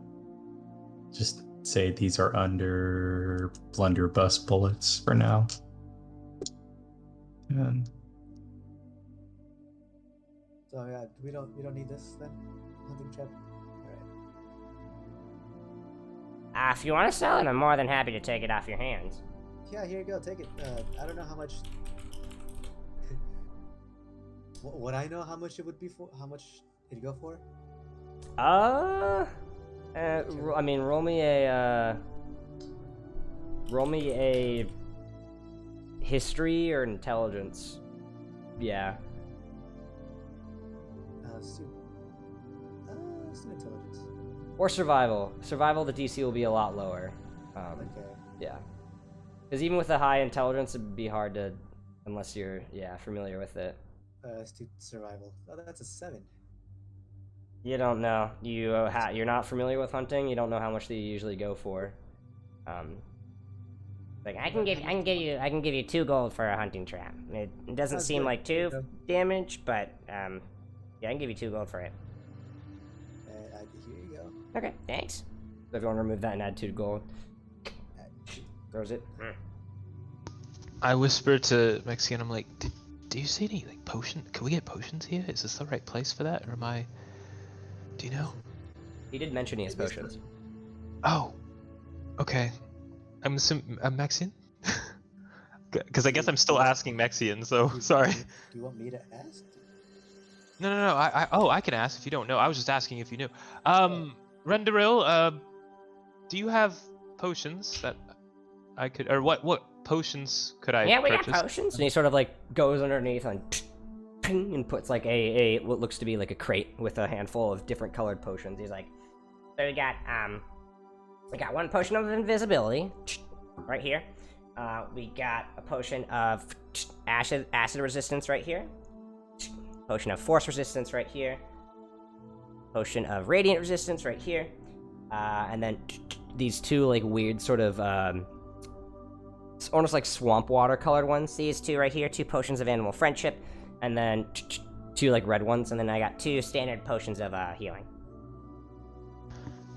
Just say these are under blunderbuss bullets for now. And So yeah, we don't need this then, hunting trap. All right. If you want to sell it, I'm more than happy to take it off your hands. Yeah, here you go. Take it. I don't know how much. Would I know how much it would be for? How much it'd go for? I mean, roll me a history or intelligence. Yeah. Some intelligence. Or survival. Survival, the DC will be a lot lower. Okay. Yeah. Because even with a high intelligence, it'd be hard to, unless you're, familiar with it. Let's do survival. Oh, that's a 7. You don't know. You're not familiar with hunting. You don't know how much they usually go for. Like I can give you 2 gold for a hunting trap. It doesn't Sounds seem good. like 2 damage, but yeah, I can give you 2 gold for it. Here you go. Okay, thanks. So if you want to remove that and add 2 gold, throws it. I whisper to Mexican, I'm like, do you see any like potion? Can we get potions here? Is this the right place for that, or am I? Do you know? He did mention he has potions. Oh, okay. I'm Mexican? Because I guess I'm still asking Mexican, so sorry. Do you want me to ask? No. I can ask if you don't know. I was just asking if you knew. Renderil, do you have potions that I could, or what potions could I Yeah, we purchase? got potions. And he sort of like goes underneath and puts like a what looks to be like a crate with a handful of different colored potions. He's like, So we got one potion of invisibility right here. We got a potion of acid resistance right here. Potion of force resistance right here. Potion of radiant resistance right here. and then these two like weird sort of it's almost like swamp water colored ones. These two right here, 2 potions of animal friendship, And then two like red ones. and then I got 2 standard potions of healing.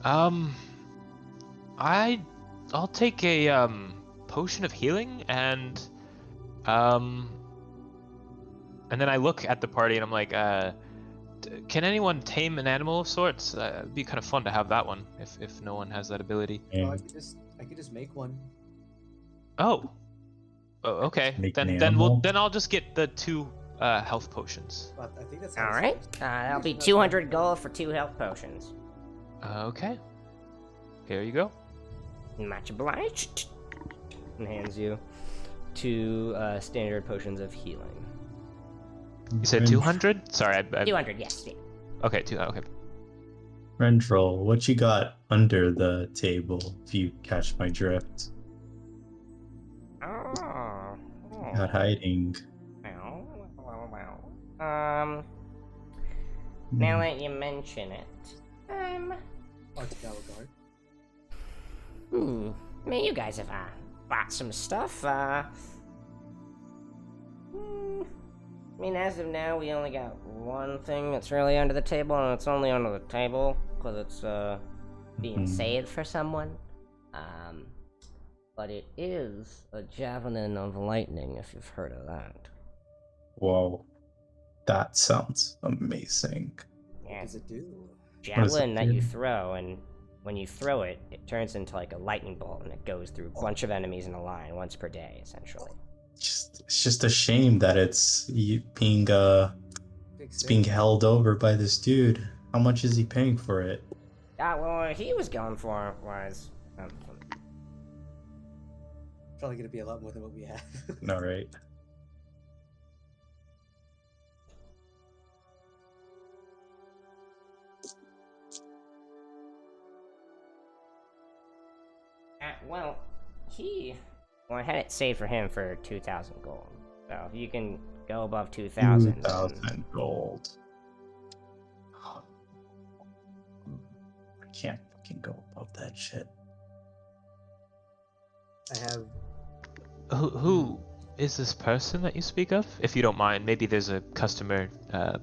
I'll take a potion of healing and then I look at the party and I'm like, can anyone tame an animal of sorts? It'd be kind of fun to have that one if no one has that ability. Oh, And I could just make one. Oh, okay. Make an Then animal? I'll just get the 2 health potions. But I think that's All right, that'll be 200 gold for 2 health potions. Okay. Here you go. Much obliged. And hands you two standard potions of healing. You said 200? Sorry, I 200, yes. okay, okay. Rendrel, what you got under the table, if you catch my drift? Oh. Not hiding. Well. Hmm. Now that you mention it, Arch Galagard. I mean, you guys have bought some stuff. I mean, as of now, we only got one thing that's really under the table, and it's only under the table because it's being saved for someone. But it is a javelin of lightning, if you've heard of that. Whoa. That sounds amazing. What Yeah, does it do? javelin that you do? throw, and when you throw it, it turns into like a lightning bolt, and it goes through a bunch of enemies in a line once per day, essentially. It's just a shame that it's being Big being save. held over by this dude. How much is he paying for it? Well, what he was going for was Probably gonna be a lot more than what we have. All right. I had it saved for him for 2,000 gold. So if you can go above 2,000, 2,000 gold. I can't fucking go above that shit. I have. Who is this person that you speak of? If you don't mind, maybe there's a customer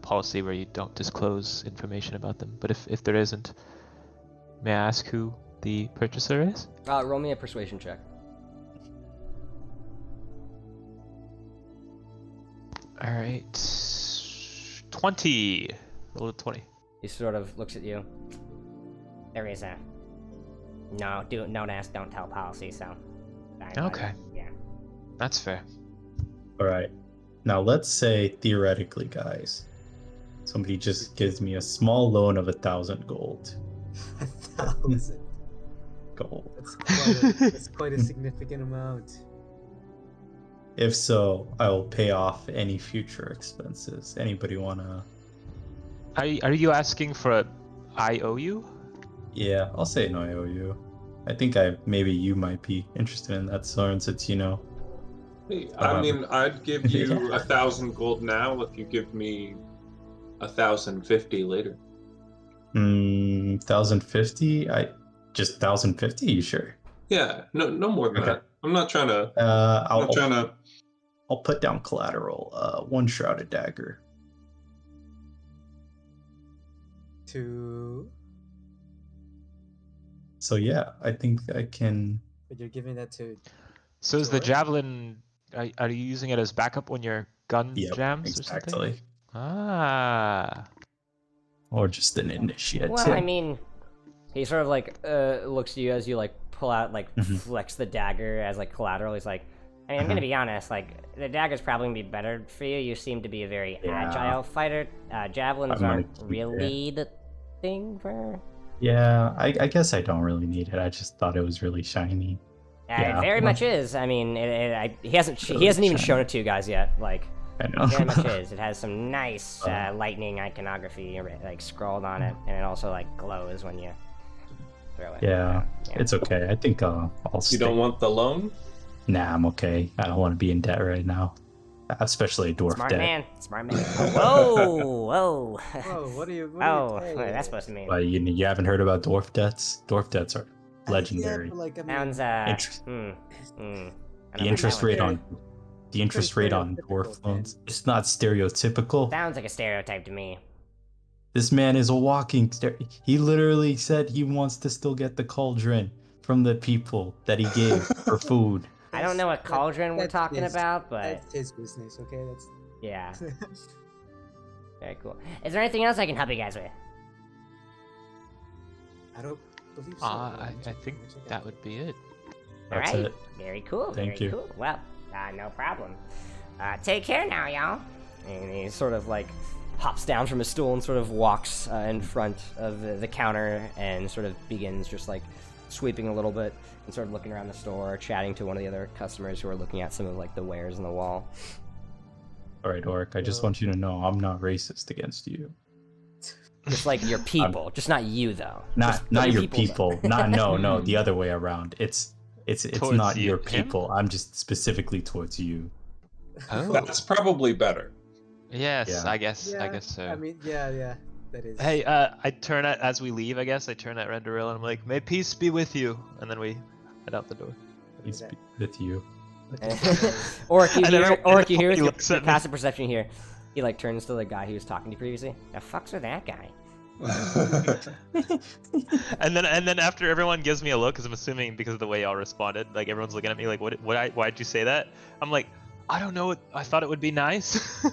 policy where you don't disclose information about them. But if there isn't, may I ask who the purchaser is? Roll me a persuasion check. All right, 20. Roll a 20. He sort of looks at you. there is a don't ask, don't tell policy. So. Okay. Yeah. That's fair. All right. Now let's say theoretically, guys, somebody just gives me a small loan of 1,000 gold. 1,000. Gold. That's quite a significant amount. If so, I will pay off any future expenses. Anybody wanna? Are you asking for a IOU? Yeah, I'll say an IOU. I think maybe you might be interested in that, Soren, since you know. Hey, I mean, I'd give you Yeah. 1,000 gold now if you give me 1,050 later. 1,050. Just 1,050. You sure? Yeah, no more than Okay. that. I'm not trying to. I'm not trying to. I'll put down collateral. 1 shrouded dagger. 2. So yeah, I think I can. But you're giving that to. So is the Sure. javelin? Are you using it as backup when your gun Yeah, jams or something? exactly. Ah. Or just an initiate. Well, I mean, He sort of like looks at you as you like pull out like Mhm. flex the dagger as like collateral. He's like, I mean, I'm gonna be honest. Like, the dagger's probably gonna be better for you. You seem to be a very Yeah. agile fighter. Javelins I'm gonna aren't keep really the thing for Yeah, I guess I don't really need it. I just thought it was really shiny. Yeah, it very well, much is. I mean, he hasn't really even shown shiny. it to you guys yet. Like, I it very much know. is. It has some nice lightning iconography like scrawled on it, and it also like glows when you throw it. Yeah, Yeah. it's okay. I think I'll You stick. don't want the loan? Nah, I'm okay. I don't want to be in debt right now, especially a dwarf Smart debt. man, smart man. Whoa, whoa. Whoa, what are you? Oh, What what are is you that supposed to mean? But you haven't heard about dwarf debts? Dwarf debts are legendary. Yeah, but like, I mean, Sounds Interest- I don't The know interest about that rate one. on the interest rate on dwarf stereotypical, man. loans. It's not stereotypical. Sounds like a stereotype to me. This man is a walking he literally said he wants to still get the cauldron from the people that he gave for food. I don't know what cauldron we're that's talking his- about, but That's his business, okay? That's. yeah, very cool. Is there anything else I can help you guys with? I don't believe so. I think that would be it. That's All right, it. very cool. Thank very you. cool. Well, no problem. Take care now, y'all. And he sort of like hops down from his stool and sort of walks in front of the counter and sort of begins just like sweeping a little bit and sort of looking around the store, chatting to one of the other customers who are looking at some of like the wares on the wall. All right, Oric, I just want you to know I'm not racist against you. Just like your people, just not you though. Not the your people, though. people. Not no, the other way around. It's Towards not your him? people. I'm just specifically towards you. Oh, That's probably better. yes, Yeah. I guess Yeah, so. I mean, yeah, that is. Hey, I turn at as we leave. I guess I turn at Renderil and I'm like, "May peace be with you," and then we head out the door. what is He's that? with you. Or if you And hear, everyone- or if you hear with he your, looks your at me. passive perception here, he like turns to the guy he was talking to previously. The fuck's with that guy? And then after everyone gives me a look, because I'm assuming because of the way y'all responded, like everyone's looking at me like, why'd you say that? I'm like, I don't know. I thought it would be nice.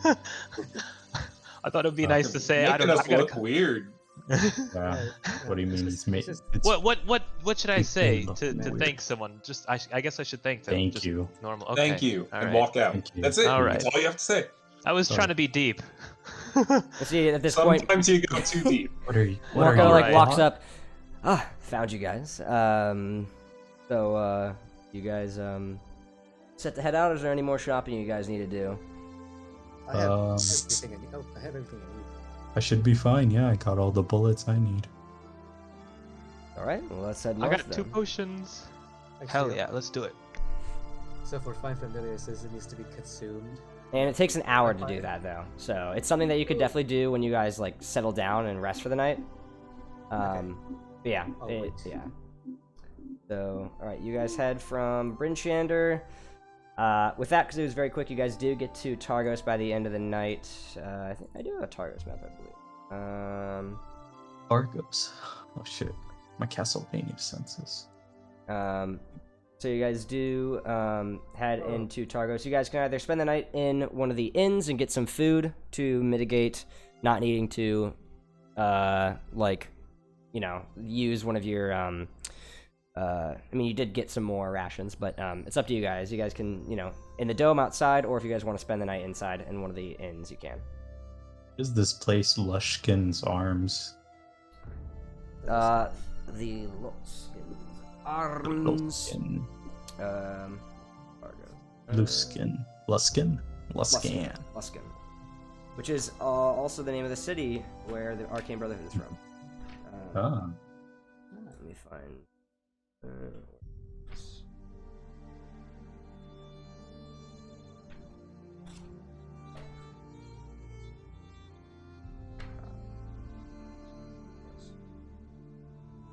I thought it would be nice to say. I Making don't. us look weird. Yeah. What do you mean? He's made. just- It's, What should I It's say been to weird. thank someone? Just I guess I should thank them. Thank just you. Normal. Okay. Thank you. All And right. walk out. Thank you. That's it. All right. That's all you have to say. I was Sorry. trying to be deep. Let's see, at this point, Sometimes you go too deep. What are you? What are Walker you? like Right. walks up. Found you guys. So you guys set to head out. Or is there any more shopping you guys need to do? I have Um, everything I need. Oh, I have everything I need. I should be fine. Yeah, I got all the bullets I need. All right, well let's head I north. got 2 then. potions. Actually, Hell yeah, let's do it. So for Find Familiar, it says it needs to be consumed. And it takes an hour to Okay. do that though, so it's something that you could definitely do when you guys like settle down and rest for the night. But yeah, I'll wait. yeah. So, all right, you guys head from Brinchander. With that, because it was very quick, you guys do get to Targos by the end of the night. I think I do have a Targos map, I believe. Argos. Oh shit. My Castlevania senses. So you guys do head into Targos. You guys can either spend the night in one of the inns and get some food to mitigate not needing to, use one of your. I mean, you did get some more rations, but it's up to you guys. You guys can, in the dome outside, or if you guys want to spend the night inside in one of the inns, you can. Is this place Lushkin's Arms? The Arms. Luskin. Targos. Luskin. Luskin? Luskan. Luskin. Which is also the name of the city where the Arcane Brotherhood is from. Ah. Let me find.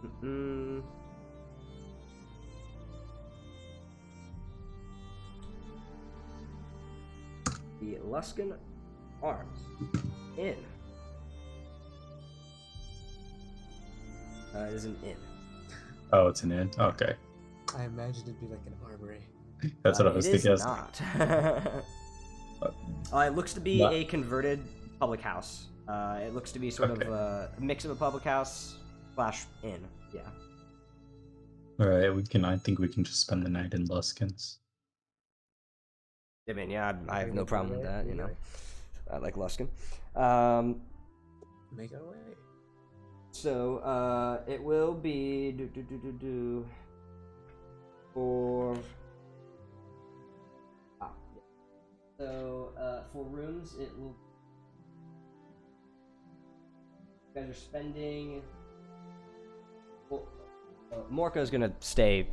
Mm-mm. The Luskin Arms Inn. It is an inn. Oh, it's an inn? Okay. I imagined it'd be like an armory. That's what I was It is thinking. not. It looks to be Not- a converted public house. It looks to be sort Okay. of a mix of a public house / inn. Yeah. Alright, I think we can just spend the night in Luskin's. I mean, yeah, I have Okay, no make problem our with way, that. make our way. I like Luskin. Make our way. So, it will be for yeah. So, for rooms, it will. You guys are spending. Well, Morko's gonna stay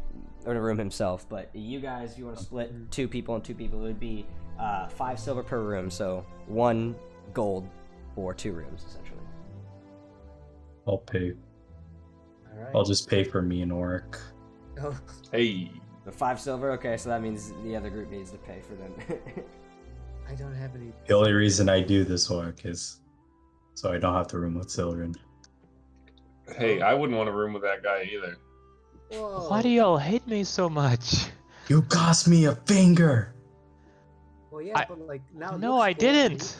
in a room himself, but you guys, if you want to split 2 people and 2 people, it would be 5 silver per room, so 1 gold for 2 rooms, essentially. I'll pay. All right. I'll just pay for me and Oric. Oh, Hey, So 5 silver, okay, so that means the other group needs to pay for them. I don't have any. The only reason I do this work is so I don't have to room with Sylvan. hey, I wouldn't want to room with that guy either. Whoa. Why do y'all hate me so much? You cost me a finger. Well, yeah, I- but like now. it No, looks I cool, didn't.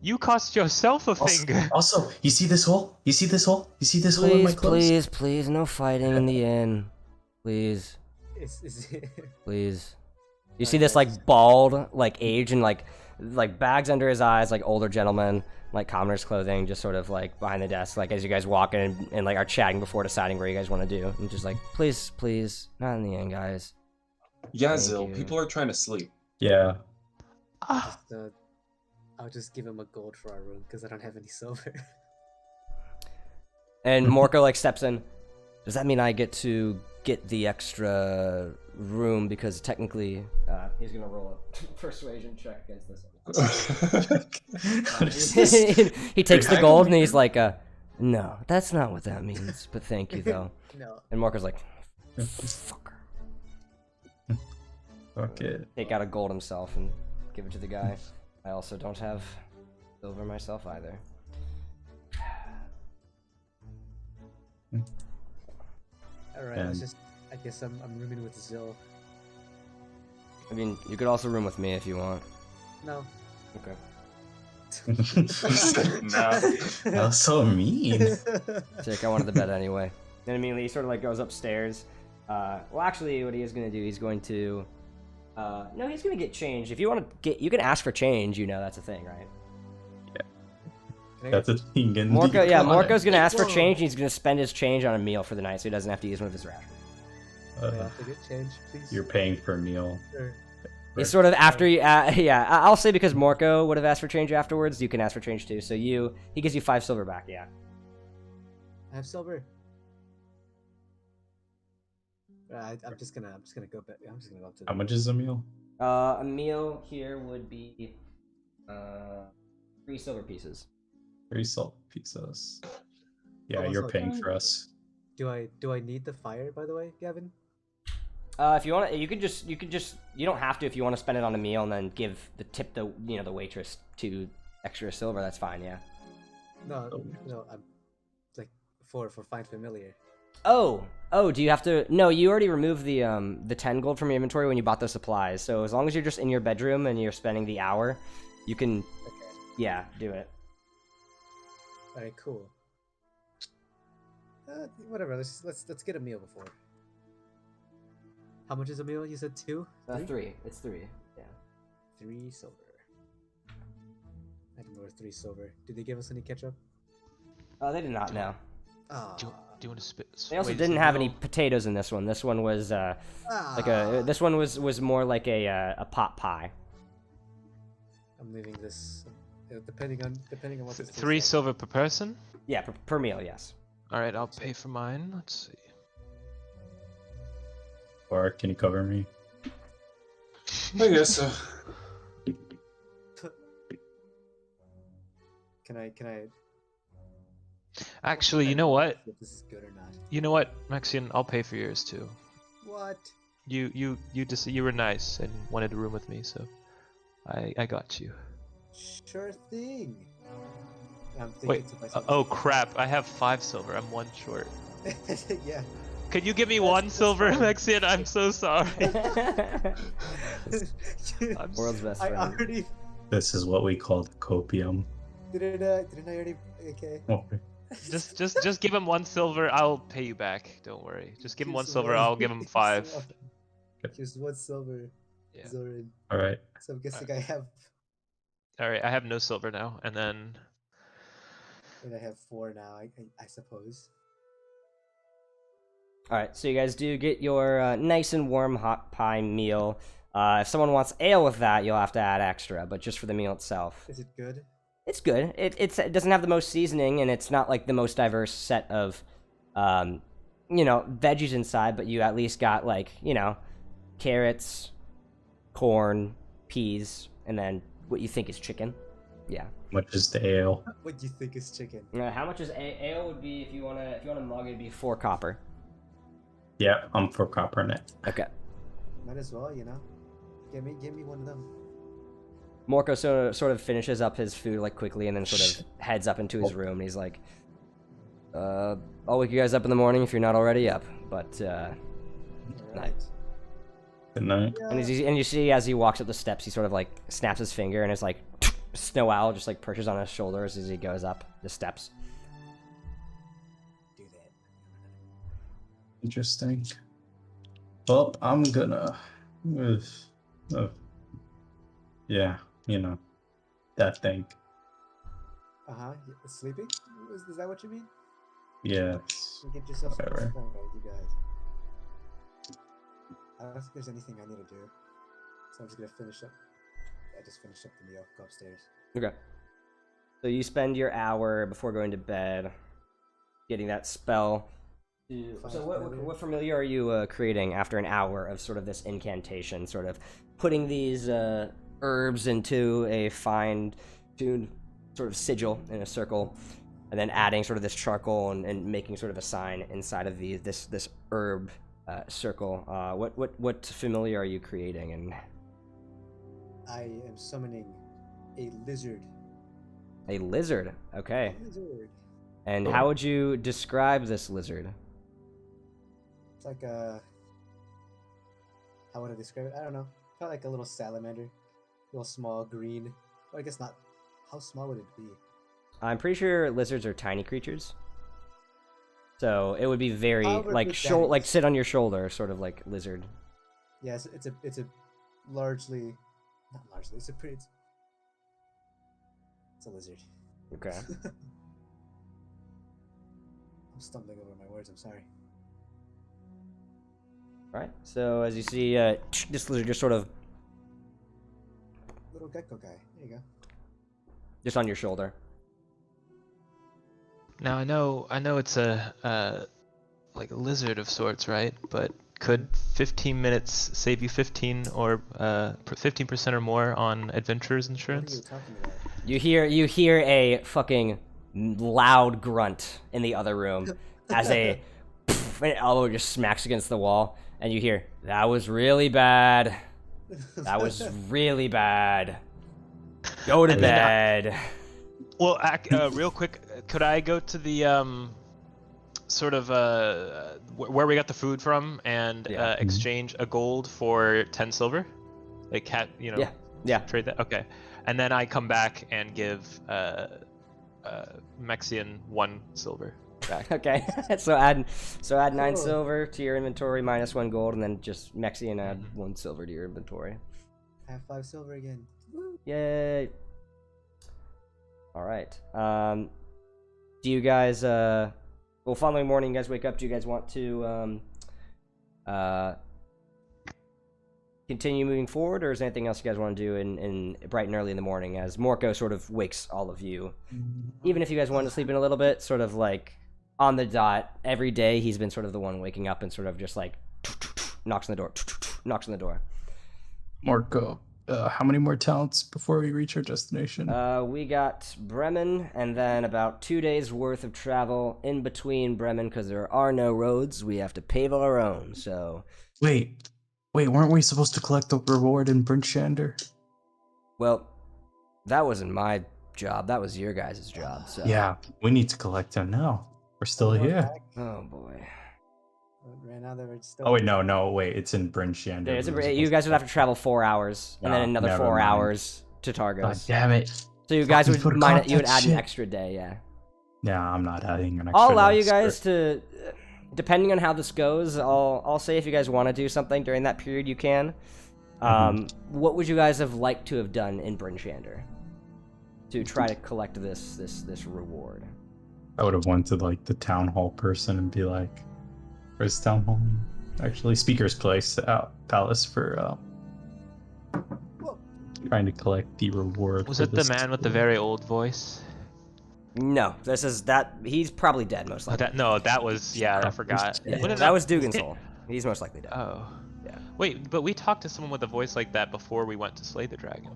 You cost yourself a finger. Also, you see this hole? You see this hole? You see this hole in my clothes? please, no fighting in the inn. Please, Is please. You see this, like, bald, like, age and, like bags under his eyes, like, older gentleman, like, commoner's clothing, just sort of, like, behind the desk, like, as you guys walk in and like, are chatting before deciding where you guys want to do. And just like, please, not in the inn, guys. Yeah, Thank Zil, you. people are trying to sleep. Yeah. Ah, just, I'll just give him a gold for our room because I don't have any silver. And Morko, like, steps in. Does that mean I get to get the extra room? Because technically, he's gonna roll a persuasion check against this. What is this? He takes the gold and he's like, no, that's not what that means. But thank you, though. No. And Morko's like, fucker. Fuck it. Take out a gold himself and give it to the guy. I also don't have silver myself either. All right. And- Let's just. I guess I'm rooming with Zil. I mean, you could also room with me if you want. No. Okay. Nah. That was so mean. Sick, I wanted the bed anyway. And immediately he sort of like goes upstairs. Well, actually, what he is going to do, he's going to. No, he's going to get change. If you want to get, you can ask for change. You know that's a thing, right? Can I That's a thing. And Morko, yeah, decline. Morko's going to ask for Whoa. change. And he's going to spend his change on a meal for the night, so he doesn't have to use one of his rations. May I have to get change, please? You're paying for a meal. Sure. He's sort of after you. Yeah, I'll say because Morko would have asked for change afterwards. You can ask for change too. So he gives you 5 silver back. Yeah. I have silver. I'm just gonna go back. I'm just gonna go up to. How much is a meal? A meal here would be 3 silver pieces. 3 salt pieces. Yeah, Oh, you're so- paying for us. Do I need the fire, by the way, Gavin? If you want, you could just you don't have to if you want to spend it on a meal and then give the waitress 2 extra silver. That's fine. Yeah. No, Oh. no. I'm like for find familiar. Oh, do you have to? No, you already removed the 10 gold from your inventory when you bought the supplies. So as long as you're just in your bedroom and you're spending the hour, you can, Okay. yeah, do it. All right. Cool. Whatever. Let's get a meal before. How much is a meal? You said 2? 3. It's 3. Yeah. 3 silver. I didn't know it was 3 silver. Did they give us any ketchup? They did not know. Ah. do you want to spit? They also wait, didn't have no. any potatoes in this one. This one was like a. Ah. This one was more like a pot pie. I'm leaving this. Depending on what. this tastes 3 like. silver per person. Yeah, per meal. Yes. All right, I'll pay for mine. Let's see. Or can you cover me? I guess so. Can I? Actually, you know what? If this is good or not? You know what, Maxian? I'll pay for yours too. What? You were nice and wanted to room with me, so I got you. Sure thing. I'm thinking Wait. to myself. Oh crap! I have 5 silver. I'm 1 short. Yeah. Could you give me That's- 1 that's silver, fine. Maxian? I'm so sorry. I'm World's best I friend. already This is what we call copium. didn't I already? Okay. Just give him 1 silver. I'll pay you back. Don't worry. Just give him 1 Just silver. one- I'll give him 5. Just 1 silver. Yeah. Zoran. All right. So I'm guessing I have. All right. I have no silver now. And then And I have 4 now, I suppose. All right, so you guys do get your nice and warm hot pie meal. If someone wants ale with that, you'll have to add extra, but just for the meal itself. Is it good? It's good. It doesn't have the most seasoning, and it's not like the most diverse set of, veggies inside, but you at least got, like, carrots, corn, peas, and then what you think is chicken. Yeah. Much is the ale. What do you think is chicken? How much is ale would be if you wanna mug? It'd be 4 copper. Yeah, I'm for copper in it. Okay. Might as well, Give me one of them. Morco sort of finishes up his food like quickly and then sort of heads up into his room. And he's like, "I'll wake you guys up in the morning if you're not already up." But Alright. Good night. Yeah. and you see as he walks up the steps, he sort of like snaps his finger and it's like snow owl just like perches on his shoulders as he goes up the steps. Do that. Interesting. Well, I'm gonna yeah, that thing. Sleeping? Is that what you mean? Yes. You get yourself some Whatever. Alright, you guys. I don't think there's anything I need to do. So I'm just gonna finish up. I just finished up the meal. Go upstairs. Okay. So you spend your hour before going to bed getting that spell. So what familiar are you creating after an hour of sort of this incantation, sort of putting these herbs into a fine-tuned sort of sigil in a circle, and then adding sort of this charcoal and making sort of a sign inside of this herb circle. What familiar are you creating? And I am summoning a lizard. a lizard. Okay. Lizard. And how would you describe this lizard? It's like a. How would I describe it? I don't know. Kind of like a little salamander. Little small, green. Well, I guess not. How small would it be? I'm pretty sure lizards are tiny creatures. So it would be very However like big that like is. sit on your shoulder, sort of like lizard. Yeah, it's a largely, not largely. It's a lizard. Okay. I'm stumbling over my words. I'm sorry. All right. So as you see, this lizard just sort of Little gecko guy. There you go. just on your shoulder. Now I know it's a like a lizard of sorts, right? But could 15 minutes save you 15% or more on adventurers What are you insurance? talking about? You hear a fucking loud grunt in the other room as an elbow just smacks against the wall, and you hear, "That was really bad. That was really bad. Go to And then bed." Well, real quick, could I go to the sort of where we got the food from and Yeah. exchange a gold for 10 silver? Like Yeah. trade that. Okay, and then I come back and give Mexian 1 silver back. Okay. so add 9 Cool. silver to your inventory minus 1 gold, and then just Mexian add 1 silver to your inventory. I have 5 silver again. Woo. Yay. All right. Do you guys following morning you guys wake up, do you guys want to continue moving forward, or is there anything else you guys want to do in bright and early in the morning as Morco sort of wakes all of you? Even if you guys want to sleep in a little bit, sort of like on the dot every day, he's been sort of the one waking up and sort of just like knocks on the door. Marco, how many more talents before we reach our destination? We got Bremen, and then about 2 days worth of travel in between Bremen, because there are no roads. We have to pave our own, so... Wait, weren't we supposed to collect the reward in Brinchander? Well, that wasn't my job. That was your guys' job, so... Yeah, we need to collect them now. We're still Going here. back. Oh, boy. Right now they're still. Oh wait, no, wait, it's in Brinchander. You guys would have to travel 4 hours, and then No, another never 4 mind. hours to God Targos. damn it. So you guys Fucking would forgot you would that add an shit. extra day, yeah. Yeah, I'm not adding an extra. I'll allow day, you guys screw to, depending on how this goes, I'll say if you guys want to do something during that period, you can. What would you guys have liked to have done in Brinchander to try to collect this reward? I would have went to like the town hall person and be like, "Where's town hall? Actually, Speaker's Place, Palace for Well, trying to collect the reward." Was for it the this man with the tour." very old voice? No, this is that. He's probably dead, most Oh, likely. that was I forgot. Yeah, Wouldn't that was Dugansoul. He's most likely dead. Oh. Yeah. Wait, but we talked to someone with a voice like that before we went to slay the dragon.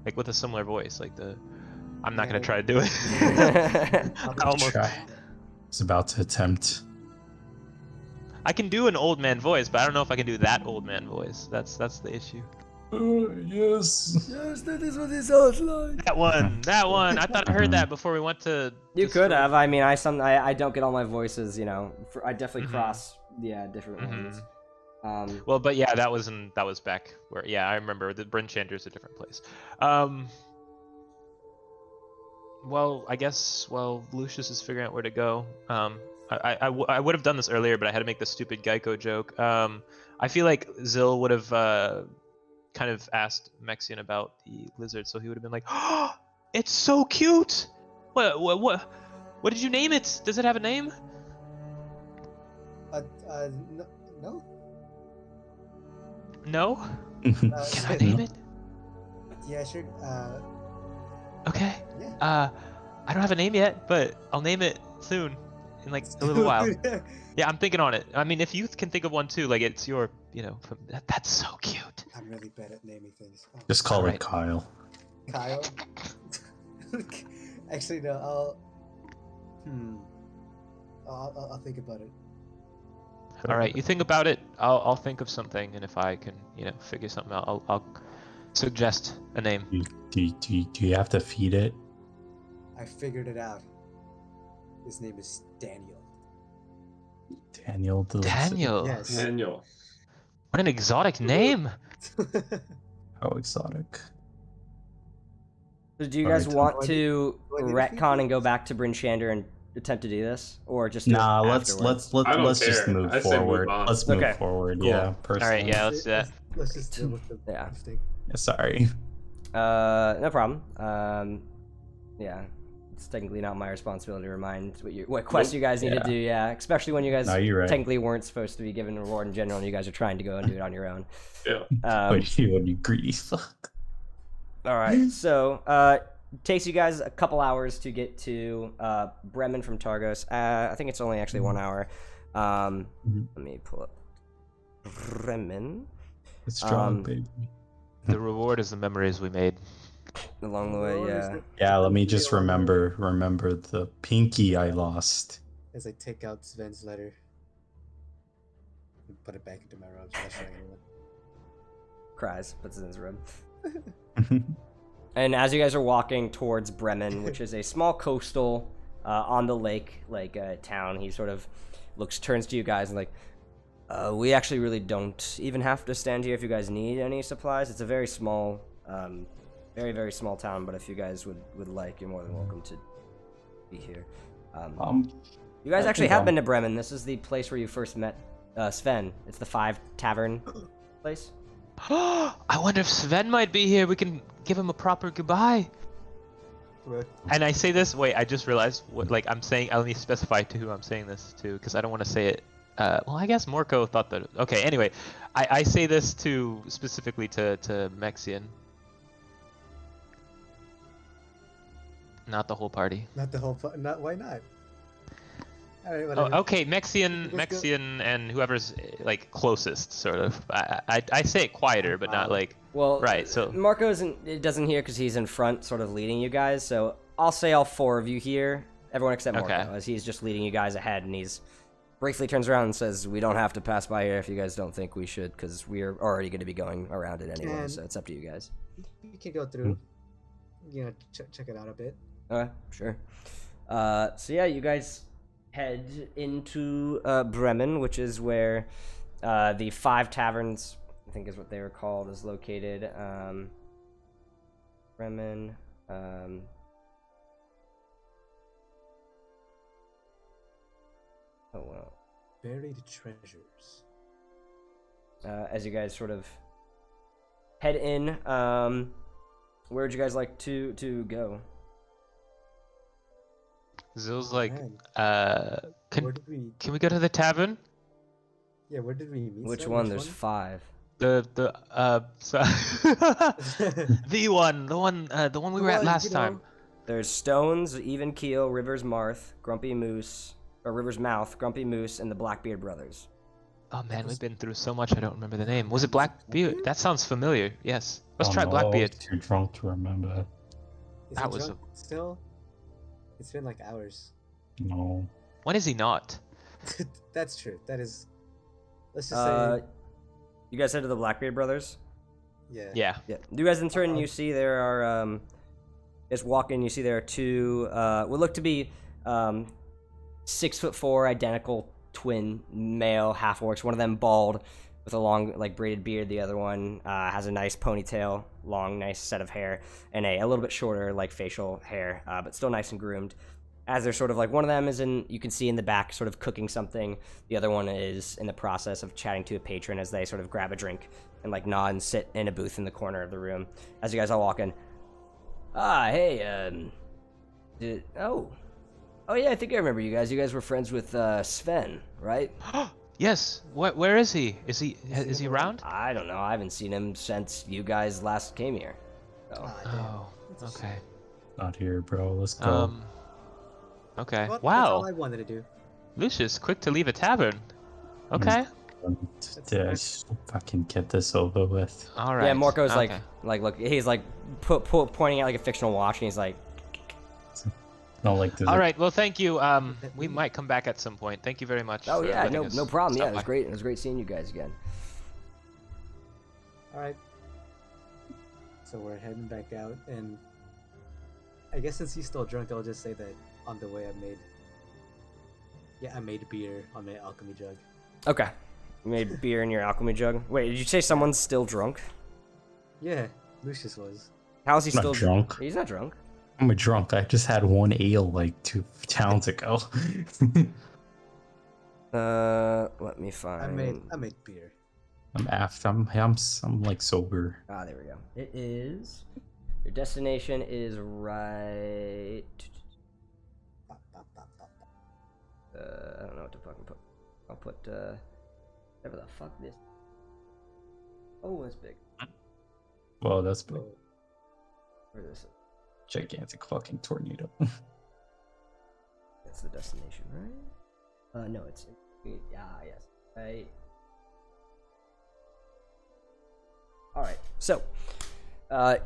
Like with a similar voice, like the. I'm not gonna try to do it. I almost. Try. I was about to attempt. I can do an old man voice, but I don't know if I can do that old man voice. That's the issue. Yes. Yes, that is what it sounds like. That one. I thought I heard that before we went to. You to could store- have. I mean, I don't get all my voices. I definitely Mhm. cross. Yeah, different ones. Well, but yeah, that was back where. Yeah, I remember the Bryn Chandler is a different place. Well, I guess Lucius is figuring out where to go. I would have done this earlier, but I had to make the stupid Geico joke. I feel like Zill would have kind of asked Mexian about the lizard, so he would have been like, "Oh, it's so cute! What did you name it? Does it have a name?" No. No? Can I name it? Yeah, sure. Okay. Yeah. I don't have a name yet, but I'll name it soon, in like a little while. Yeah, I'm thinking on it. I mean, if you can think of one too, like it's your, that's so cute. I'm really bad at naming things. Oh, Just call Alright. it Kyle. Kyle. Actually, no. I'll think about it. All right, you think about it. I'll think of something, and if I can, figure something out, I'll suggest a name. Do you have to feed it? I figured it out. His name is Daniel. Daniel. Daniel. Yes. Daniel. What an exotic name. How exotic. So do you Alright, guys so want do I to need to retcon feed and go back to Bryn Chandler and attempt to do this, or just do it Nah, let's afterwards? I don't just care. move I say move forward. on. Let's move Okay, forward. cool. Yeah, All personally. right, yeah, let's do that. Let's just deal with the Yeah. thing. Sorry. No problem. Yeah, it's technically not my responsibility to remind what quests you guys need to do. Yeah, especially when you guys No, you're right. technically weren't supposed to be given a reward in general, and you guys are trying to go and do it on your own. Yeah. What you greedy fuck. All right, so takes you guys a couple hours to get to Bremen from Targos. I think it's only actually 1 hour. Let me pull up Bremen. It's strong, Um, baby. The reward is the memories we made. Along the way, yeah. Yeah, let me just remember the pinky I lost. As I take out Sven's letter and put it back into my robes. I'm not showing anyone. Cries, puts it in his robe. And as you guys are walking towards Bremen, which is a small coastal on the lake, town, he sort of turns to you guys and we actually really don't even have to stand here if you guys need any supplies. It's a very small, very, very small town, but if you guys would like, you're more than welcome to be here. You guys I actually think have I'll- been to Bremen. This is the place where you first met Sven. It's the 5 Tavern place. I wonder if Sven might be here. We can give him a proper goodbye. What? And I say this. Wait, I just realized. I'm saying, I need to specify to who I'm saying this to, because I don't want to say it. Well, I guess Morco thought that. Okay. Anyway, I say this specifically to Mexian. Not the whole party. Not the whole. Why not? All right. Oh, Whatever. okay. Mexian, and whoever's closest, sort of. I say it quieter, but not like. Well, Right, so- Marco doesn't hear because he's in front, sort of leading you guys. So I'll say all 4 of you here, everyone except Marco, Okay. as he's just leading you guys ahead, and he's briefly turns around and says, "We don't have to pass by here if you guys don't think we should, because we're already going to be going around it anyway. And- So it's up to you guys." You can go through. Check it out a bit. Sure. So yeah, you guys head into Bremen, which is where the 5 taverns, I think is what they were called, is located. Bremen. Oh wow. Buried treasures. As you guys sort of head in, where would you guys like to go? Zill's Oh, like, man. can Where did we? can we go to the tavern? Yeah, where did we meet? Which sir? one? There's 5. So the one we The were at one, last you know. time. There's Stones, Even Keel, Rivers Marth, Grumpy Moose, or Rivers Mouth, Grumpy Moose, and the Blackbeard Brothers. Oh man, was- we've been through so much I don't remember the name. Was it Was it Blackbeard? Blackbeard? That sounds familiar. Yes. Let's Oh, try no, I Blackbeard. was too drunk to remember. Is That he was drunk still? It's been like hours. No. When is he not? That's true. That is. Let's just say. You guys head to the Blackbeard Brothers? Yeah. Yeah. Yeah. You guys enter and Uh-oh. you see there are, just walk in, you see there are 2, what look to be, 6'4" identical twin male half-orcs. One of them bald with a long, like, braided beard. The other one has a nice ponytail, long, nice set of hair, and a little bit shorter, like, facial hair, but still nice and groomed. As they're sort of like, one of them is you can see in the back sort of cooking something. The other one is in the process of chatting to a patron as they sort of grab a drink and like nod and sit in a booth in the corner of the room as you guys all walk in. Hey, oh yeah, I think I remember you guys. You guys were friends with Sven, right? Yes. Where is he? Is he around? I don't know. I haven't seen him since you guys last came here. So. Ah, damn. Oh. That's a Okay. Not here, bro. Let's go. Okay. Well, That's Wow. all I wanted to do. Lucius, quick to leave a tavern. Okay. Just fucking get this over with. All right. Yeah, Morco's okay. like, look, he's like pointing out like a fictional watch, and he's like, Not like this. All right. Well, thank you. We might come back at some point. Thank you very much. oh for yeah, letting no us problem. Yeah, stop it was by. great. It was great seeing you guys again. All right. So we're heading back out, and I guess since he's still drunk, I'll just say that on the way I made beer on my alchemy jug. Okay. You made beer in your alchemy jug. Wait, did you say someone's still drunk? Yeah, Lucius was. How is he I'm not still drunk. He's not drunk. I'm a drunk. I just had one ale like 2 towns ago. Let me find. I made beer. I'm like sober. Ah, there we go. It is. Your destination is right. I don't know what to fucking put. I'll put whatever the fuck this. Oh, that's big. Well, that's big. Where is it? Gigantic fucking tornado. That's the destination, right? No, it's. Yes. Right. All right. So,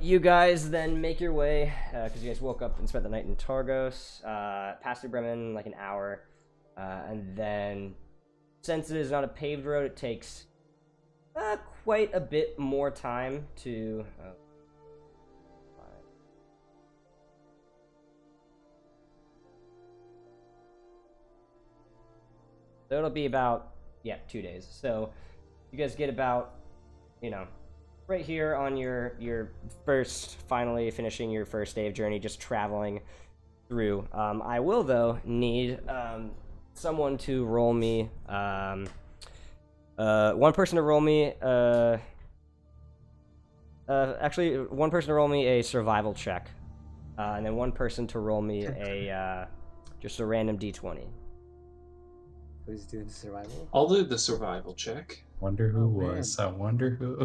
you guys then make your way because you guys woke up and spent the night in Targos. Past through Bremen like an hour, and then since it is not a paved road, it takes quite a bit more time to. So it'll be about 2 days. So you guys get about, right here on your first, finally finishing your first day of journey, just traveling through. I will though need someone to roll me, one person to roll me, actually one person to roll me a survival check, and then one person to roll me a just a random d20. Who's doing survival? I'll do the survival check. Wonder who Oh, man. was. I wonder who.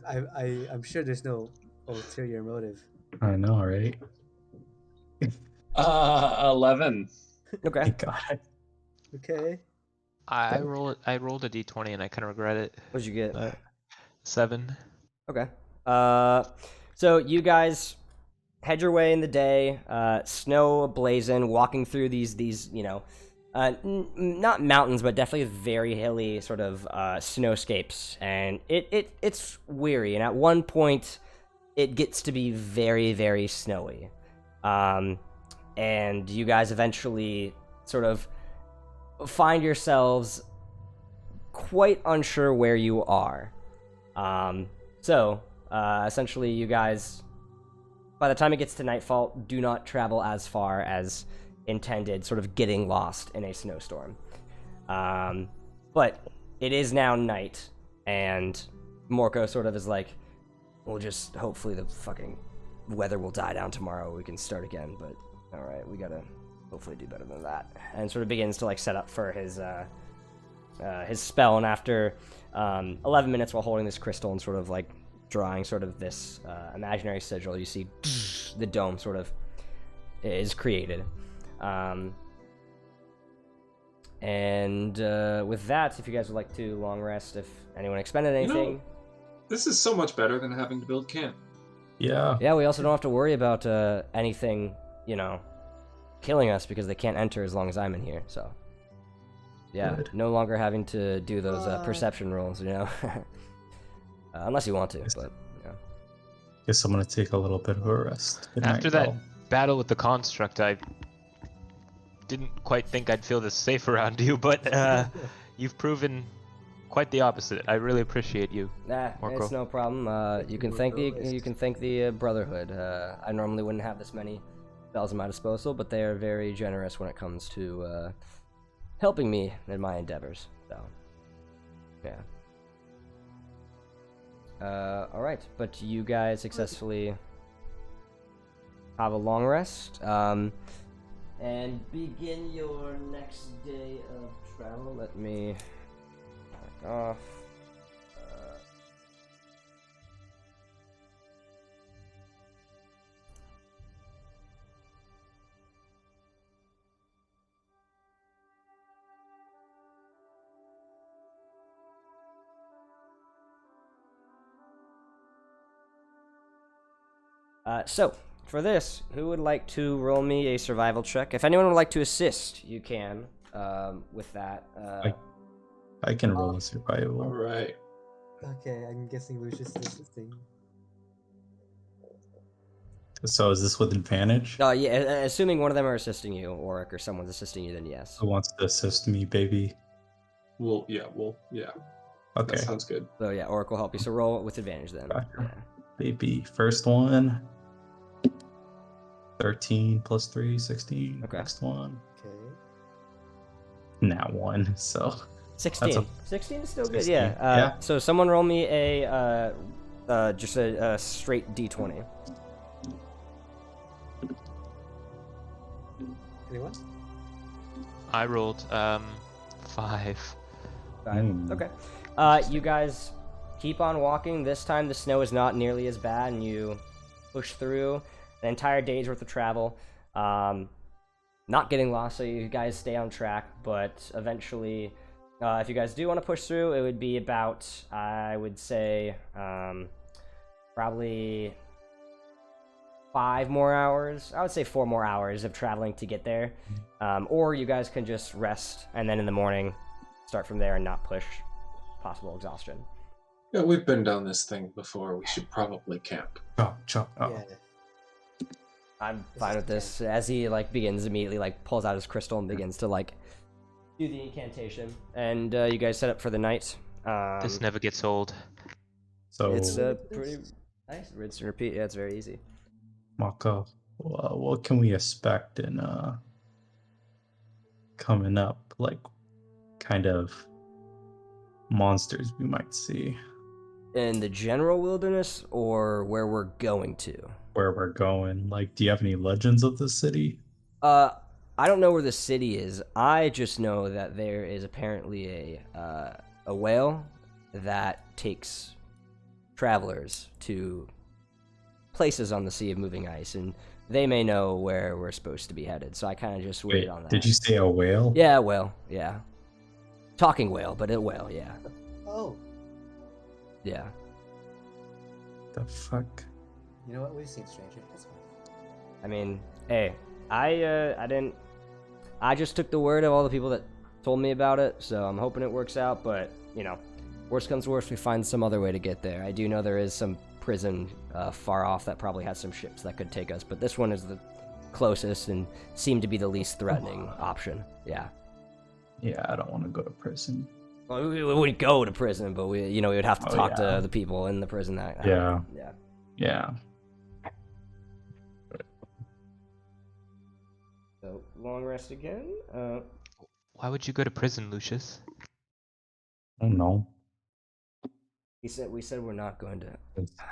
I'm sure there's no ulterior motive. I know, right? 11. Okay. Thank God. Okay. I rolled a d20 and I kind of regret it. What'd you get? 7. Okay. So you guys head your way in the day, snow blazing, walking through these not mountains, but definitely very hilly sort of snowscapes, and it's weary. And at one point, it gets to be very, very snowy, and you guys eventually sort of find yourselves quite unsure where you are. So essentially, you guys, by the time it gets to nightfall, do not travel as far as intended, sort of getting lost in a snowstorm. But it is now night, and Morco sort of is like, we'll just, hopefully the fucking weather will die down tomorrow, we can start again, but alright, we gotta hopefully do better than that. And sort of begins to like set up for his spell. And after 11 minutes while holding this crystal and sort of like drawing sort of this imaginary sigil, you see the dome sort of is created. And with that, if you guys would like to long rest, if anyone expended anything. This is so much better than having to build camp. Yeah. Yeah, we also don't have to worry about anything, killing us because they can't enter as long as I'm in here. So, yeah, Good. no longer having to do those perception rolls, unless you want to. But Guess I'm gonna take a little bit of a rest. Good After night, that y'all. battle with the construct, I didn't quite think I'd feel this safe around you, but you've proven quite the opposite. I really appreciate you. nah, Marco. it's no problem. You can thank the Brotherhood. I normally wouldn't have this many spells at my disposal, but they are very generous when it comes to helping me in my endeavors. So, yeah. All right, but you guys successfully have a long rest, and begin your next day of travel. Let me mark off. So, for this, who would like to roll me a survival check? If anyone would like to assist, you can with that. I can roll a survival. All right. Okay, I'm guessing Lucius is assisting. So is this with advantage? Yeah, assuming one of them are assisting you, Oric, or someone's assisting you, then yes. Who wants to assist me, baby? Yeah. Okay. That sounds good. So yeah, Oric will help you. So roll with advantage then. Gotcha. Yeah. Baby. First one. 13 plus 3, 16. Okay. Next one. Okay. Nat 1. So 16. 16 is still good, 16, yeah. yeah. So someone roll me a just a straight d20. Anyone? I rolled 5. 5. Hmm. Okay. You guys keep on walking. This time the snow is not nearly as bad, and you push through an entire day's worth of travel. Not getting lost, so you guys stay on track, but eventually, if you guys do want to push through, it would be about, I would say, probably 5 more hours. I would say 4 more hours of traveling to get there. Or you guys can just rest, and then in the morning, start from there and not push possible exhaustion. Yeah, we've been down this thing before. We should probably camp. chop. Oh. Yeah. I'm fine with this. As he begins immediately pulls out his crystal and begins to do the incantation, and you guys set up for the night. This never gets old. So It's pretty nice. Rinse and repeat. Yeah, it's very easy. Mako, what can we expect in coming up? Kind of monsters we might see. In the general wilderness, or where we're going to? Where we're going. Do you have any legends of the city? I don't know where the city is. I just know that there is apparently a whale that takes travelers to places on the Sea of Moving Ice, and they may know where we're supposed to be headed. So I kind of just waited on that. Did you say a whale? Yeah, a whale. Yeah, talking whale, but a whale. Yeah, Oh, yeah. The fuck? you know what? We've seen Stranger. That's fine. I mean, hey, I didn't. I just took the word of all the people that told me about it, so I'm hoping it works out. But worst comes to worst, we find some other way to get there. I do know there is some prison far off that probably has some ships that could take us, but this one is the closest and seemed to be the least threatening option. Yeah. Yeah, I don't want to go to prison. Well, we wouldn't go to prison, but we would have to talk yeah. to the people in the prison. Yeah. Yeah. Yeah. So long rest again. Why would you go to prison, Lucius? I don't know. We said we're not going to.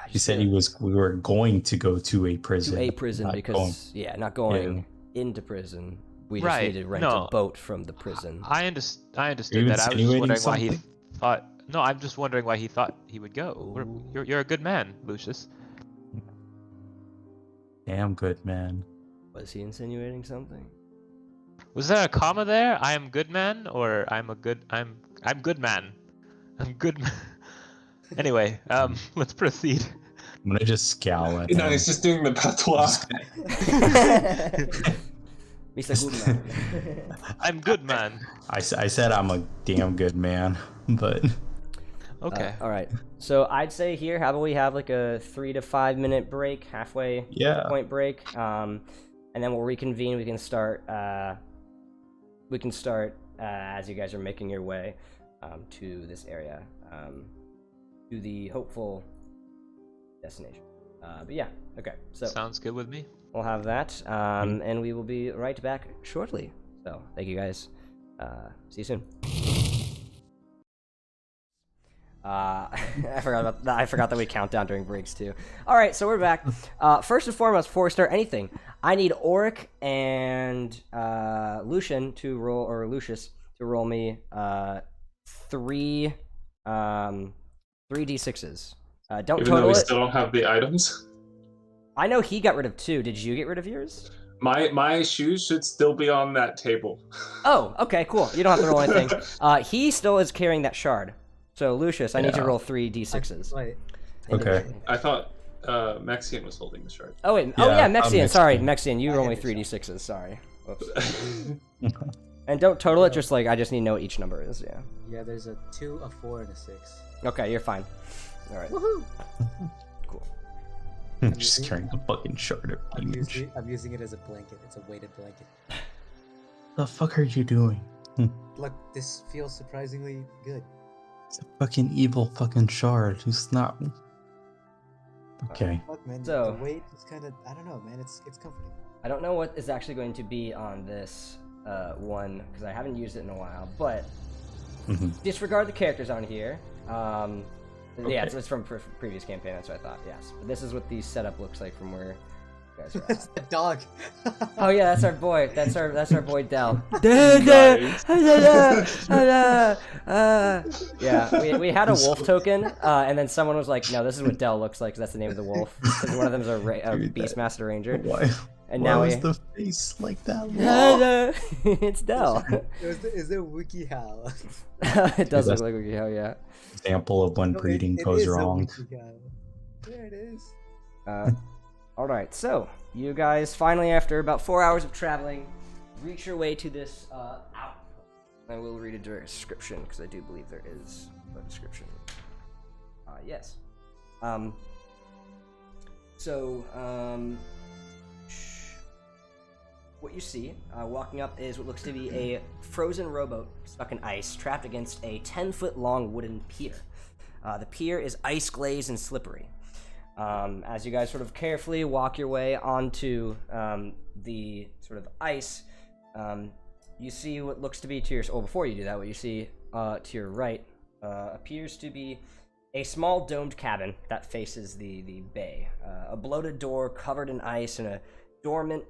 He said we were going to go to a prison. To a prison not because going- not going into prison, We just Right, need to rent no. a boat from the prison. I understood you that. I was just insinuating wondering why he something? thought. No, I'm just wondering why he thought he would go. You're a good man, Lucius. Damn good, man. Was he insinuating something? Was there a comma there? I am good man, or I'm good man. I'm good man. Anyway, let's proceed. I'm gonna just scowl at You know, him. he's just doing the patois. Mr. Goodman. I'm good man. I said I'm a damn good man, but Okay. All right. So I'd say here, how about we have like a 3 to 5 minute break, halfway yeah. point break, and then we'll reconvene. We can start. As you guys are making your way to this area, to the hopeful destination. But yeah, okay. So Sounds good with me. we'll have that, and we will be right back shortly. So thank you guys. See you soon. I forgot about that. I forgot that we count down during breaks too. All right, so we're back. First and foremost, before we start anything, I need Auric and Lucian to roll, or Lucius to roll me three d6s. Don't Even though total we it. still don't have the items. I know he got rid of 2. Did you get rid of yours? My shoes should still be on that table. Oh, okay, cool. You don't have to roll anything. He still is carrying that shard. So Lucius, I need you to roll 3 d6s. Wait, Okay. I thought Mexian was holding the shard. Oh wait. Oh Yeah, yeah, I'm Mexian. Sorry, Mexican. Mexian. You I roll me had 3 the d6s. Sorry. Whoops. And don't total it. Just like I just need to know what each number is. Yeah. yeah, there's a 2, a 4, and a 6. Okay, you're fine. All right. Woohoo! Cool. Just carrying a fucking shard of image. I'm using it as a blanket. It's a weighted blanket. The fuck are you doing? Look, this feels surprisingly good. It's a fucking evil fucking shard. It's not. Okay. Fuck, man. So- the weight is kind of, I don't know, man. It's comforting. I don't know what is actually going to be on this one because I haven't used it in a while. But Mhm. disregard the characters on here. Okay. Yeah, it's from previous campaign. That's what I thought. Yes, but this is what the setup looks like from where you guys are It's at. the dog. Oh yeah, that's our boy. That's our boy Dell. Nice. Yeah, we had a wolf token, and then someone was like, "No, this is what Dell looks like. 'Cause that's the name of the wolf." Because one of them is a Dude, Beastmaster Ranger, Why? and Why now was we. the face like that? It's Dell. Is it WikiHow? It does look that's- like Hell yeah. Example of when No, breeding it goes is a wrong. WikiHow. There it is. All right, so you guys finally, after about 4 hours of traveling, reach your way to this outpost. I will read a description because I do believe there is a description. Yes. What you see walking up is what looks to be a frozen rowboat stuck in ice, trapped against a 10-foot long wooden pier. The pier is ice glazed and slippery. As you guys sort of carefully walk your way onto the sort of ice, you see what looks to be to your... Oh, before you do that, what you see to your right appears to be a small domed cabin that faces the bay. A bloated door covered in ice and a dormant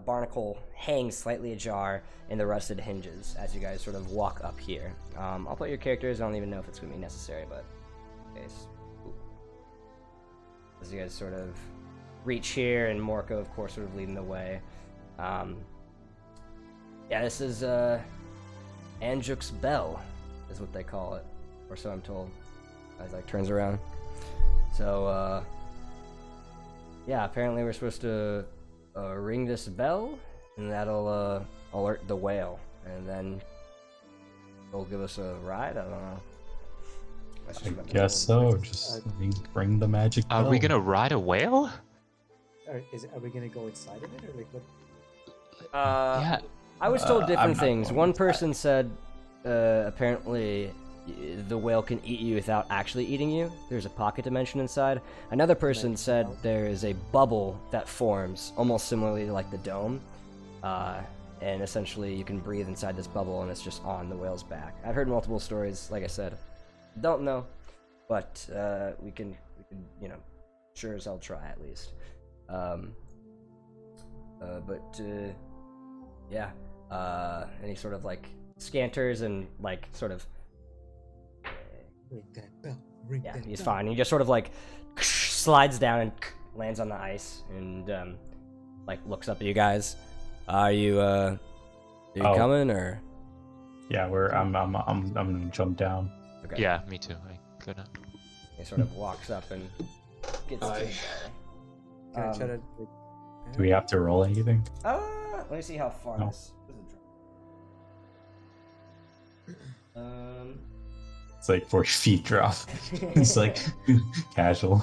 barnacle hangs slightly ajar in the rusted hinges as you guys sort of walk up here. I'll put your characters. I don't even know if it's going to be necessary, but in case. As you guys sort of reach here, and Morco, of course, sort of leading the way. Yeah, this is Anjuk's Bell, is what they call it, or so I'm told. As like turns around. So yeah, apparently we're supposed to ring this bell, and that'll alert the whale, and then they'll give us a ride. I don't know. I guess so. Just ring the magic bell. Are we gonna ride a whale? Are we gonna go inside of it, or like what? Yeah. I was told I'm different not things. going One with that. person said apparently the whale can eat you without actually eating you. There's a pocket dimension inside. Another person said there is a bubble that forms almost similarly to like the dome. And essentially you can breathe inside this bubble and it's just on the whale's back. I've heard multiple stories, like I said. Don't know, but we can sure as hell try at least. Yeah. And he sort of like scanters and like sort of Ring that bell. Ring yeah, that he's bell. fine. He just sort of like slides down and lands on the ice and like looks up at you guys. Are you Oh. coming or? Yeah, I'm gonna jump down. Okay. Yeah, me too. I couldn't. He sort of walks up and gets to Aye. the guy. Can I try to? Do we have to roll anything? Let me see how far No. this drop. It's like 40 feet drop. It's like casual.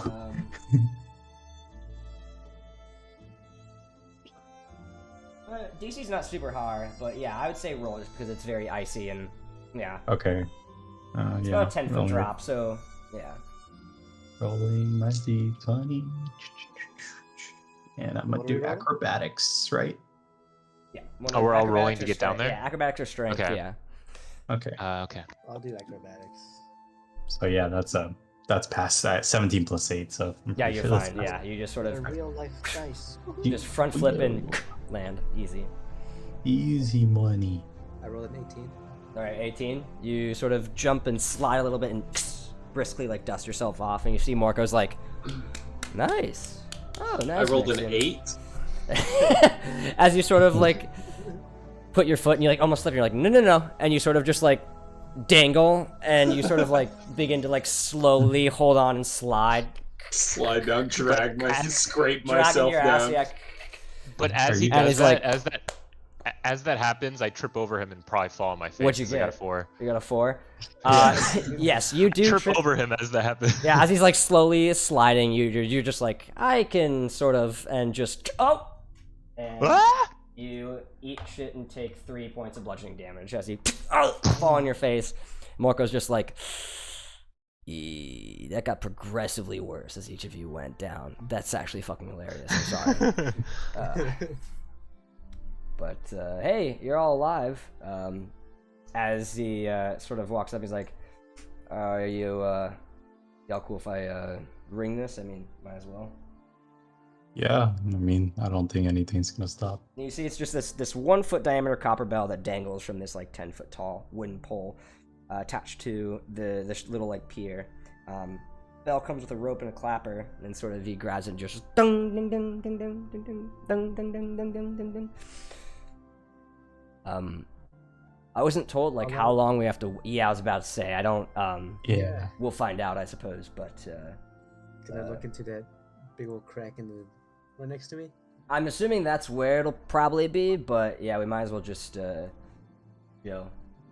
DC's not super hard, but yeah, I would say roll just because it's very icy and yeah, Okay. it's Yeah. about a 10-foot rolling- drop, so yeah. Rolling my d20. And I'm gonna What are we do rolling? acrobatics, right? Yeah. Oh, we're all rolling Acrobatics to or get down strength. there? Yeah, acrobatics or strength, Okay. yeah. Okay. Okay. I'll do acrobatics. So yeah, that's past that 17 plus 8. So I'm Yeah, pretty you're sure that's fine. past- Yeah, you just sort A of real life dice. just front flip and land. Easy. Easy money. I rolled an 18. Alright, 18. You sort of jump and slide a little bit and briskly like dust yourself off, and you see Marco's like, nice. Oh, nice. I rolled an Mexican." 8. As you sort of like put your foot and you like almost slip, and you're like, no, and you sort of just like dangle, and you sort of like begin to like slowly hold on and slide, Slide down, scrape dragging myself your down. ass. Yeah. But Are as he you- And does he's that, like- as that happens, I trip over him and probably fall on my face. What'd you 'cause I got a get? 4. You got a 4. Yes, you do. Trip over him as that happens. Yeah, as he's like slowly sliding, you're just like, I can sort of, and just and Ah! you eat shit and take 3 points of bludgeoning damage as you fall on your face. Morko's just like, that got progressively worse as each of you went down. That's actually fucking hilarious. I'm sorry. But hey, you're all alive. As he sort of walks up, he's like, "Are you y'all cool if I ring this? I mean, might as well." Yeah, I mean, I don't think anything's gonna stop. And you see, it's just this 1 foot diameter copper bell that dangles from this like 10-foot tall wooden pole attached to this little like pier. Bell comes with a rope and a clapper, and sort of he grabs it and just ding ding ding ding ding ding ding ding ding ding ding ding ding ding. I wasn't told like how long we have to. Yeah, I was about to say I don't. Yeah. We'll find out, I suppose. But Can I look into that big old crack in the right next to me? I'm assuming that's where it'll probably be. But yeah, we might as well just and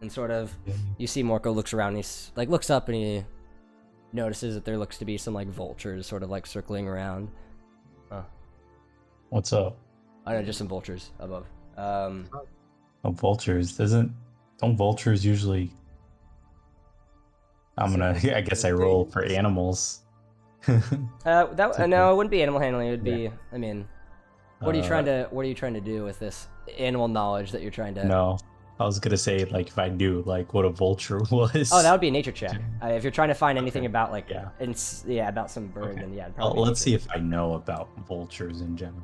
sort of. You see, Morko looks around. And he's like looks up and he notices that there looks to be some like vultures sort of like circling around. What's up? I don't know, just some vultures above. Oh, vultures. Don't vultures usually? I guess I roll for animals. No, it okay. wouldn't be animal handling. It would be. I mean, what are you trying to do with this animal knowledge that you're trying to? No, I was gonna say like if I knew like what a vulture was. Oh, that would be a nature check. If you're trying to find anything about like Yeah. about some bird, Okay. then yeah. it'd Well, probably be let's see nature. if I know about vultures in general.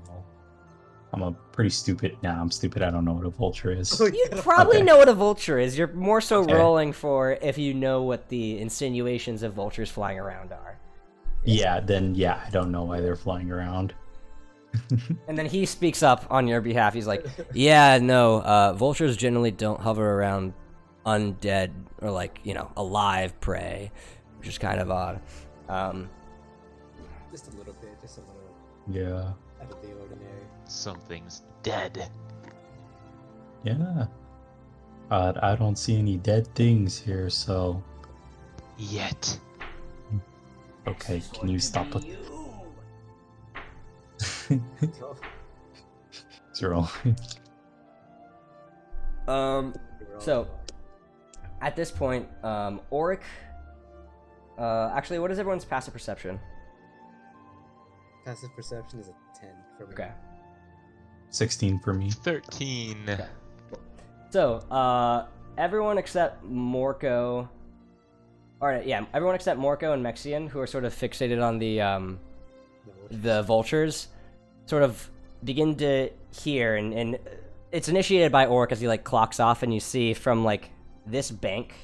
I'm a pretty stupid. Nah, I'm stupid. I don't know what a vulture is. You probably Okay. know what a vulture is. You're more so Okay. rolling for if you know what the insinuations of vultures flying around are. Yeah, then I don't know why they're flying around. And then he speaks up on your behalf. He's like, "Yeah, no, vultures generally don't hover around undead or like alive prey, which is kind of odd." Just a little bit, just a little Yeah. out of the ordinary. Something's dead. Yeah. I don't see any dead things here, so Yet. okay. Can you stop with Oh, zero? So at this point, Auric. Actually, what is everyone's passive perception? passive perception is a 10 for me. Okay. 16 for me. 13. Okay. So, everyone except Morko. Alright, yeah, everyone except Morko and Mexian, who are sort of fixated on the vultures, sort of begin to hear, and it's initiated by Orc as he like clocks off, and you see from like this bank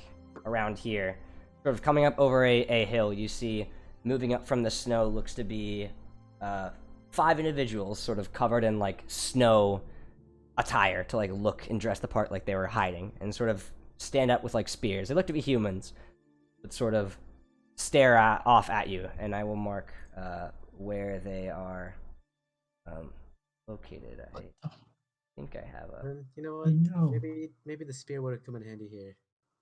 around here, sort of coming up over a hill, you see moving up from the snow looks to be 5 individuals sort of covered in like snow attire to like look and dress the part like they were hiding, and sort of stand up with like spears. They look to be humans, but sort of stare off at you, and I will mark where they are located. I think I have a... You know what? No. Maybe the spear would have come in handy here.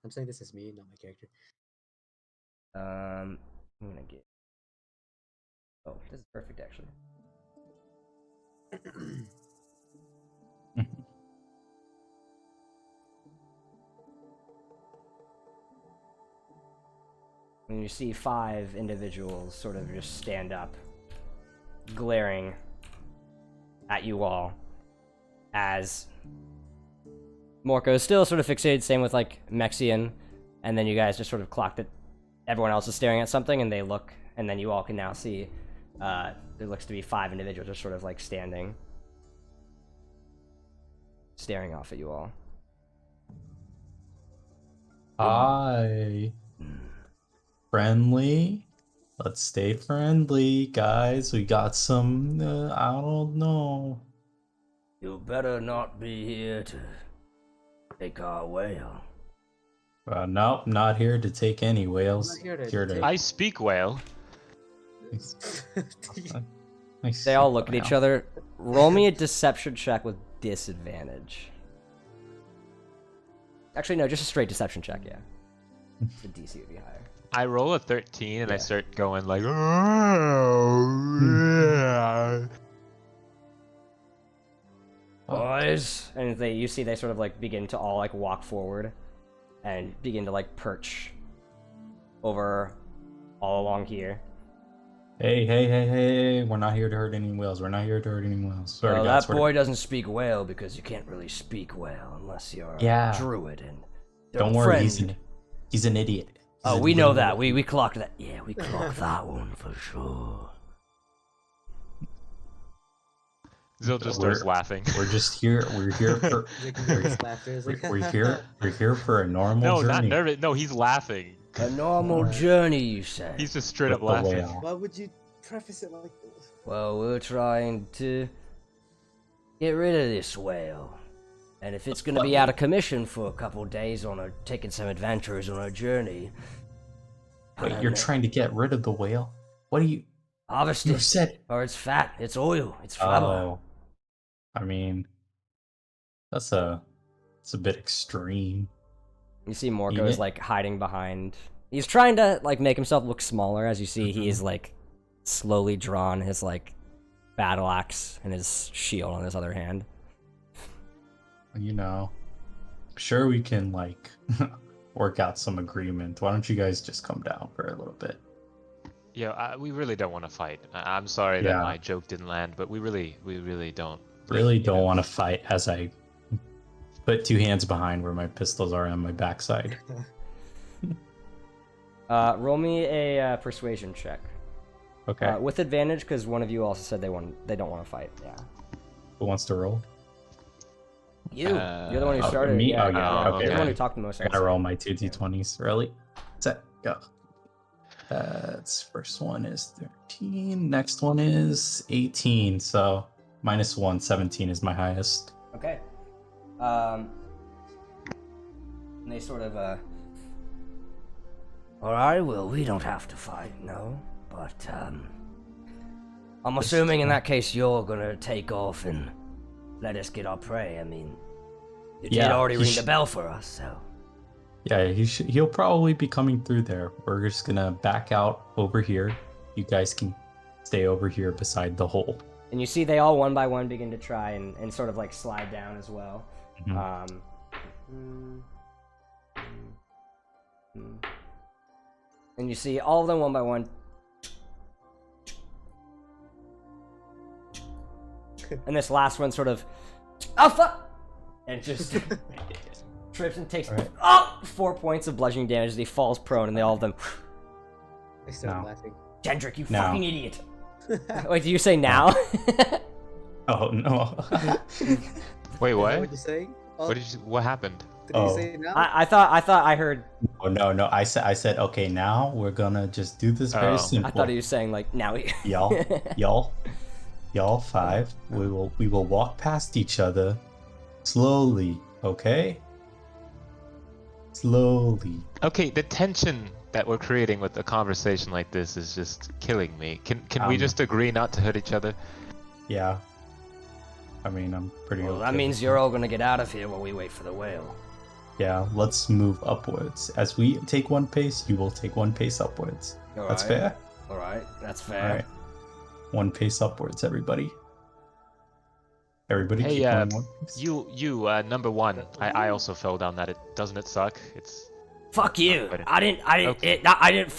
I'm saying this is me, not my character. I'm gonna get... Oh, this is perfect, actually. When you see 5 individuals sort of just stand up, glaring at you all, as Morco is still sort of fixated, same with like Mexian, and then you guys just sort of clock that everyone else is staring at something, and they look, and then you all can now see there looks to be 5 individuals just sort of like staring off at you all. Hi. Friendly? Let's stay friendly, guys. We got some, I don't know. You better not be here to take our whale. Nope, not here to take any whales. I'm not here to Here to... take- I speak whale. They all look at each other. Roll me a deception check with disadvantage. Actually, no, just a straight deception check, yeah. The DC would be higher. I roll a 13 and I Yeah. start going like, oh, yeah. Boys! And you see they sort of like begin to all like walk forward and begin to like perch over all along here. Hey, we're not here to hurt any whales. We're not here to hurt any whales. Sorry, Well, guys, that boy doesn't speak whale because you can't really speak whale unless you're Yeah. a druid and Don't worry, he's an idiot. He's Oh, a we know little- that. We clocked that. Yeah, we clocked that one for sure. Zil just starts laughing. We're just here. We're here for. His laughter is like, We're here. We're here for a normal No, journey. not nervous. No, he's laughing. A normal journey, you say? He's just straight up With the laughing. whale. Why would you preface it like this? Well, we're trying to get rid of this whale. And if it's gonna be out of commission for a couple days taking some adventures on a journey... Wait, you're trying to get rid of the whale? What do you? Harvest You it, said. or it's fat, it's oil, it's flabber. Oh, I mean, it's a bit extreme. You see Morco Yeah. is like hiding behind... He's trying to like make himself look smaller, as you see he is like slowly drawn his like battle axe and his shield on his other hand. You know, I'm sure we can like work out some agreement. Why don't you guys just come down for a little bit? Yeah, we really don't want to fight. I'm sorry Yeah. that my joke didn't land, but we really don't. Really don't want to fight as I put 2 hands behind where my pistols are on my backside. Roll me a persuasion check. Okay. With advantage, because one of you also said they don't want to fight. Yeah. Who wants to roll? You're the one who Oh, started. me? Yeah, Oh, yeah, okay, You're the one right. who talked the most. I gotta roll my 2 d20s. Really? Set, go. That's first one is 13. Next one is 18. So -1, 17 is my highest. Okay. And they sort of Alright, well, we don't have to fight, no. But I'm assuming in that case you're gonna take off and let us get our prey. I mean, you did Yeah, already he ring the sh- bell for us, so. Yeah, he'll probably be coming through there. We're just gonna back out over here. You guys can stay over here beside the hole. And you see they all one by one begin to try and sort of like slide down as well. Mhm. And you see all of them one by one. And this last one sort of, oh fuck! And just trips and takes 4 points of bludgeoning damage as he falls prone, and they all of them, I start No. laughing. Gendrick, you No. fucking idiot! Wait, do you say now? Oh no. Wait, Is that what? what you say? Oh, What happened? did Oh. you say now? I thought I heard. Oh no, I said okay. Now we're gonna just do this very Oh. simple. I thought he was saying like now. Y'all 5. We will walk past each other slowly. Okay. Slowly. Okay, the tension that we're creating with a conversation like this is just killing me. Can we just agree not to hurt each other? Yeah. I mean, I'm pretty. Well, okay that means with you're it. all gonna get out of here while we wait for the whale. Yeah. Let's move upwards. As we take 1 pace, you will take 1 pace upwards. That's fair. All right, that's fair. All right. 1 pace upwards, everybody. Everybody, Hey, keep going 1 pace. you, number 1. I also fell down that. Doesn't it suck? It's. Fuck you! But it- I didn't Okay. I didn't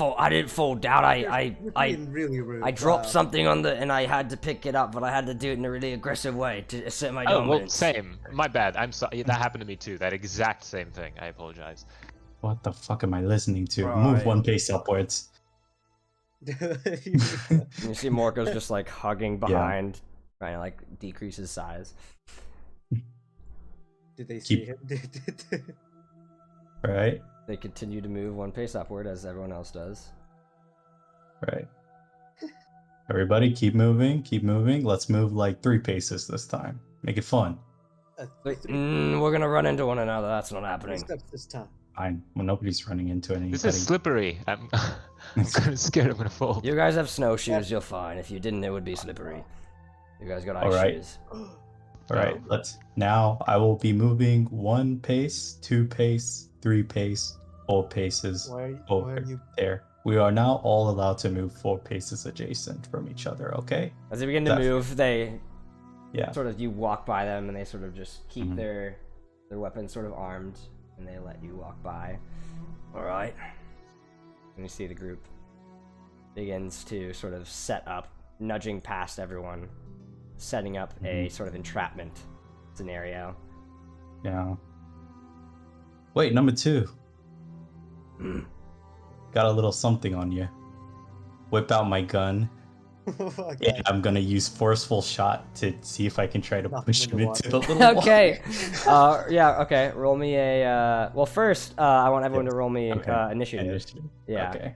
fall down. You're being really rude. I dropped Wow. something on the and I had to pick it up, but I had to do it in a really aggressive way to assert my Oh well, dominance. same. My bad. I'm sorry. That happened to me too. That exact same thing. I apologize. What the fuck am I listening to? Right. Move 1 pace upwards. And you see Morko's just like hugging behind, trying to like decrease his size. Did they see Keep- him? Right. They continue to move 1 pace upward as everyone else does. Right. Everybody, keep moving. Keep moving. Let's move like 3 paces this time. Make it fun. Like, Three we're gonna run into one another. That's not happening. steps this time. Fine. Well, nobody's running into anybody. This is slippery. I'm kind of scared I'm gonna fall. You guys have snowshoes. You're fine. If you didn't, it would be slippery. You guys got ice All right. shoes. All right. Let's. Now I will be moving 1 pace, 2 pace, 3 pace, 4 paces Why over are you? there. We are now all allowed to move 4 paces adjacent from each other. Okay. As they begin to That's- move, they Yeah. sort of you walk by them, and they sort of just keep Mhm. their weapons sort of armed, and they let you walk by. All right. And you see the group begins to sort of set up, nudging past everyone, setting up a sort of entrapment scenario. Yeah. Wait, number 2. Got a little something on you. Whip out my gun, Okay. and I'm gonna use forceful shot to see if I can try to Knock him push in him the into the water. little Okay. Yeah. Okay. Roll me a. Well, first, I want everyone to roll me Okay. initiative. Initiative. Yeah. Okay.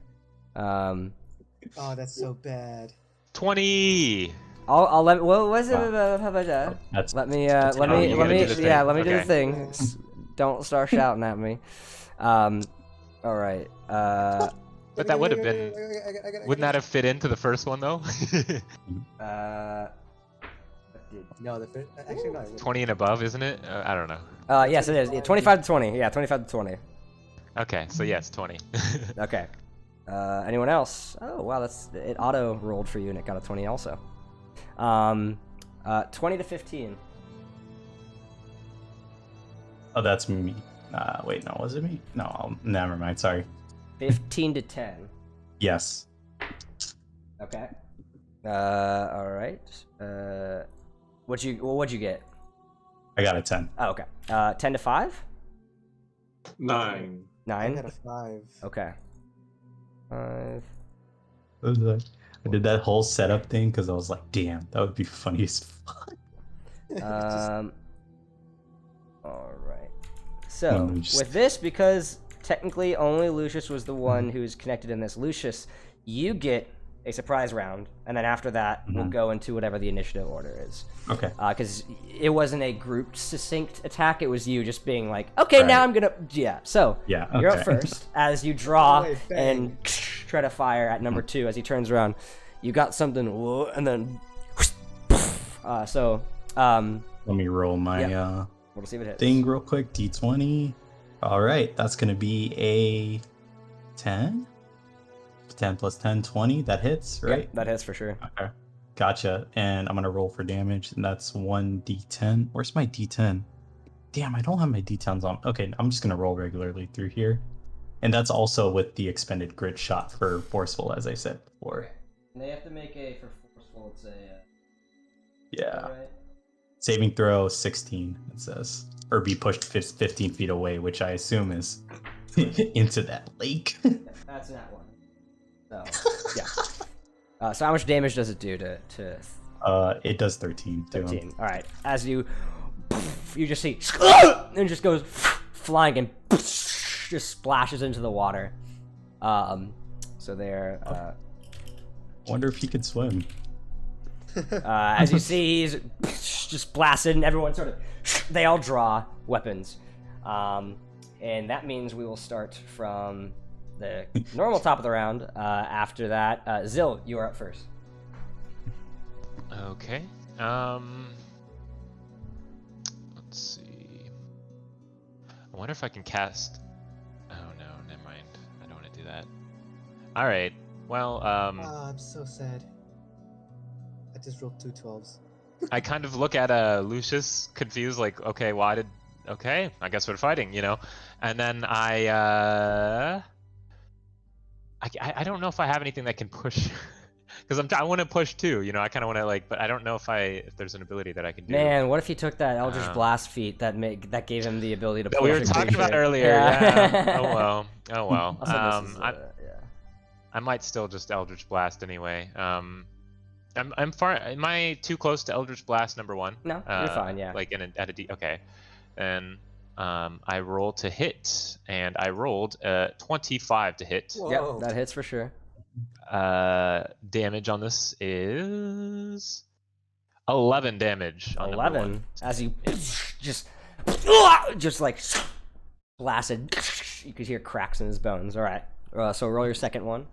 Oh, that's so bad. 20. I'll let. What was it? Wow. How about that? That's Let me. Oh, Let me. you Let gotta me. do the Yeah. thing. Let me do the Okay. thing. Don't start shouting at me. All right. But that would have been. Wouldn't that have fit into the first one though? No, actually no. it wouldn't. 20 and above, isn't it? I don't know. Yes, it is. Yeah, 25 to 20. Yeah, 25 to 20. Okay, so yes, 20. Okay. Anyone else? Oh wow, it auto rolled for you and it got a 20 also. 20 to 15. Oh, that's me. Wait, no, was it me? No, never mind. Sorry. 15 to 10. Yes. Okay. All right. What'd you get? I got a 10. Oh, okay. 10 to 5. 9. I 9. got a 5. Okay. 5. I was like, I did that whole setup thing because I was like, damn, that would be funny as fuck. All right. So Let me just- with this, because technically only Lucius was the one who's connected in this, Lucius, you get a surprise round, and then after that, we'll go into whatever the initiative order is. Okay. Because it wasn't a grouped, succinct attack. It was you just being like, okay, Right. now I'm gonna, yeah. So Yeah. you're up okay. first as you draw Wait, bang. and try to fire at number 2 as he turns around. You got something, whoa, and then Let me roll my we'll see if it hits. thing real quick. D20. All right, that's gonna be a 10. 10 plus 10, 20. That hits, right? Yep, that hits for sure. Okay. Gotcha. And I'm gonna roll for damage, and that's 1d10. Where's my d10? Damn, I don't have my d10s on. Okay, I'm just gonna roll regularly through here. And that's also with the expended grit shot for forceful, as I said before. They have to make a for forceful. It's a Yeah. right? Saving throw 16, it says. Or be pushed 15 feet away, which I assume is into that lake. That's that one. So yeah. So how much damage does it do to It does 13 to him. 13? All right. As you you just see, and just goes flying and just splashes into the water. So there. Wonder if he could swim. As you see, he's just blasted, and everyone sort of, they all draw weapons. And that means we will start from the normal top of the round. After that, Zill, you are up first. Okay. Let's see. I wonder if I can cast. Oh no, never mind. I don't want to do that. All right. Well, I'm so sad. I just rolled 2 12s. I kind of look at Lucius, confused, like, okay, why did? Okay, I guess we're fighting, you know. And then I don't know if I have anything that can push. Because I want to push too, you know. I kind of want to but I don't know if there's an ability that I can do. Man, what if he took that Eldritch Blast feat that gave him the ability to push? That we were talking about earlier. Yeah. Oh well. I might still just Eldritch Blast anyway. I'm far. Am I too close to Eldritch Blast number 1? No, you're fine. Yeah. Like at a D. Okay. And I roll to hit, and I rolled 25 to hit. Whoa. Yep, that hits for sure. Damage on this is 11 damage. On 11. As you just like blasted, you could hear cracks in his bones. All right. So roll your second one.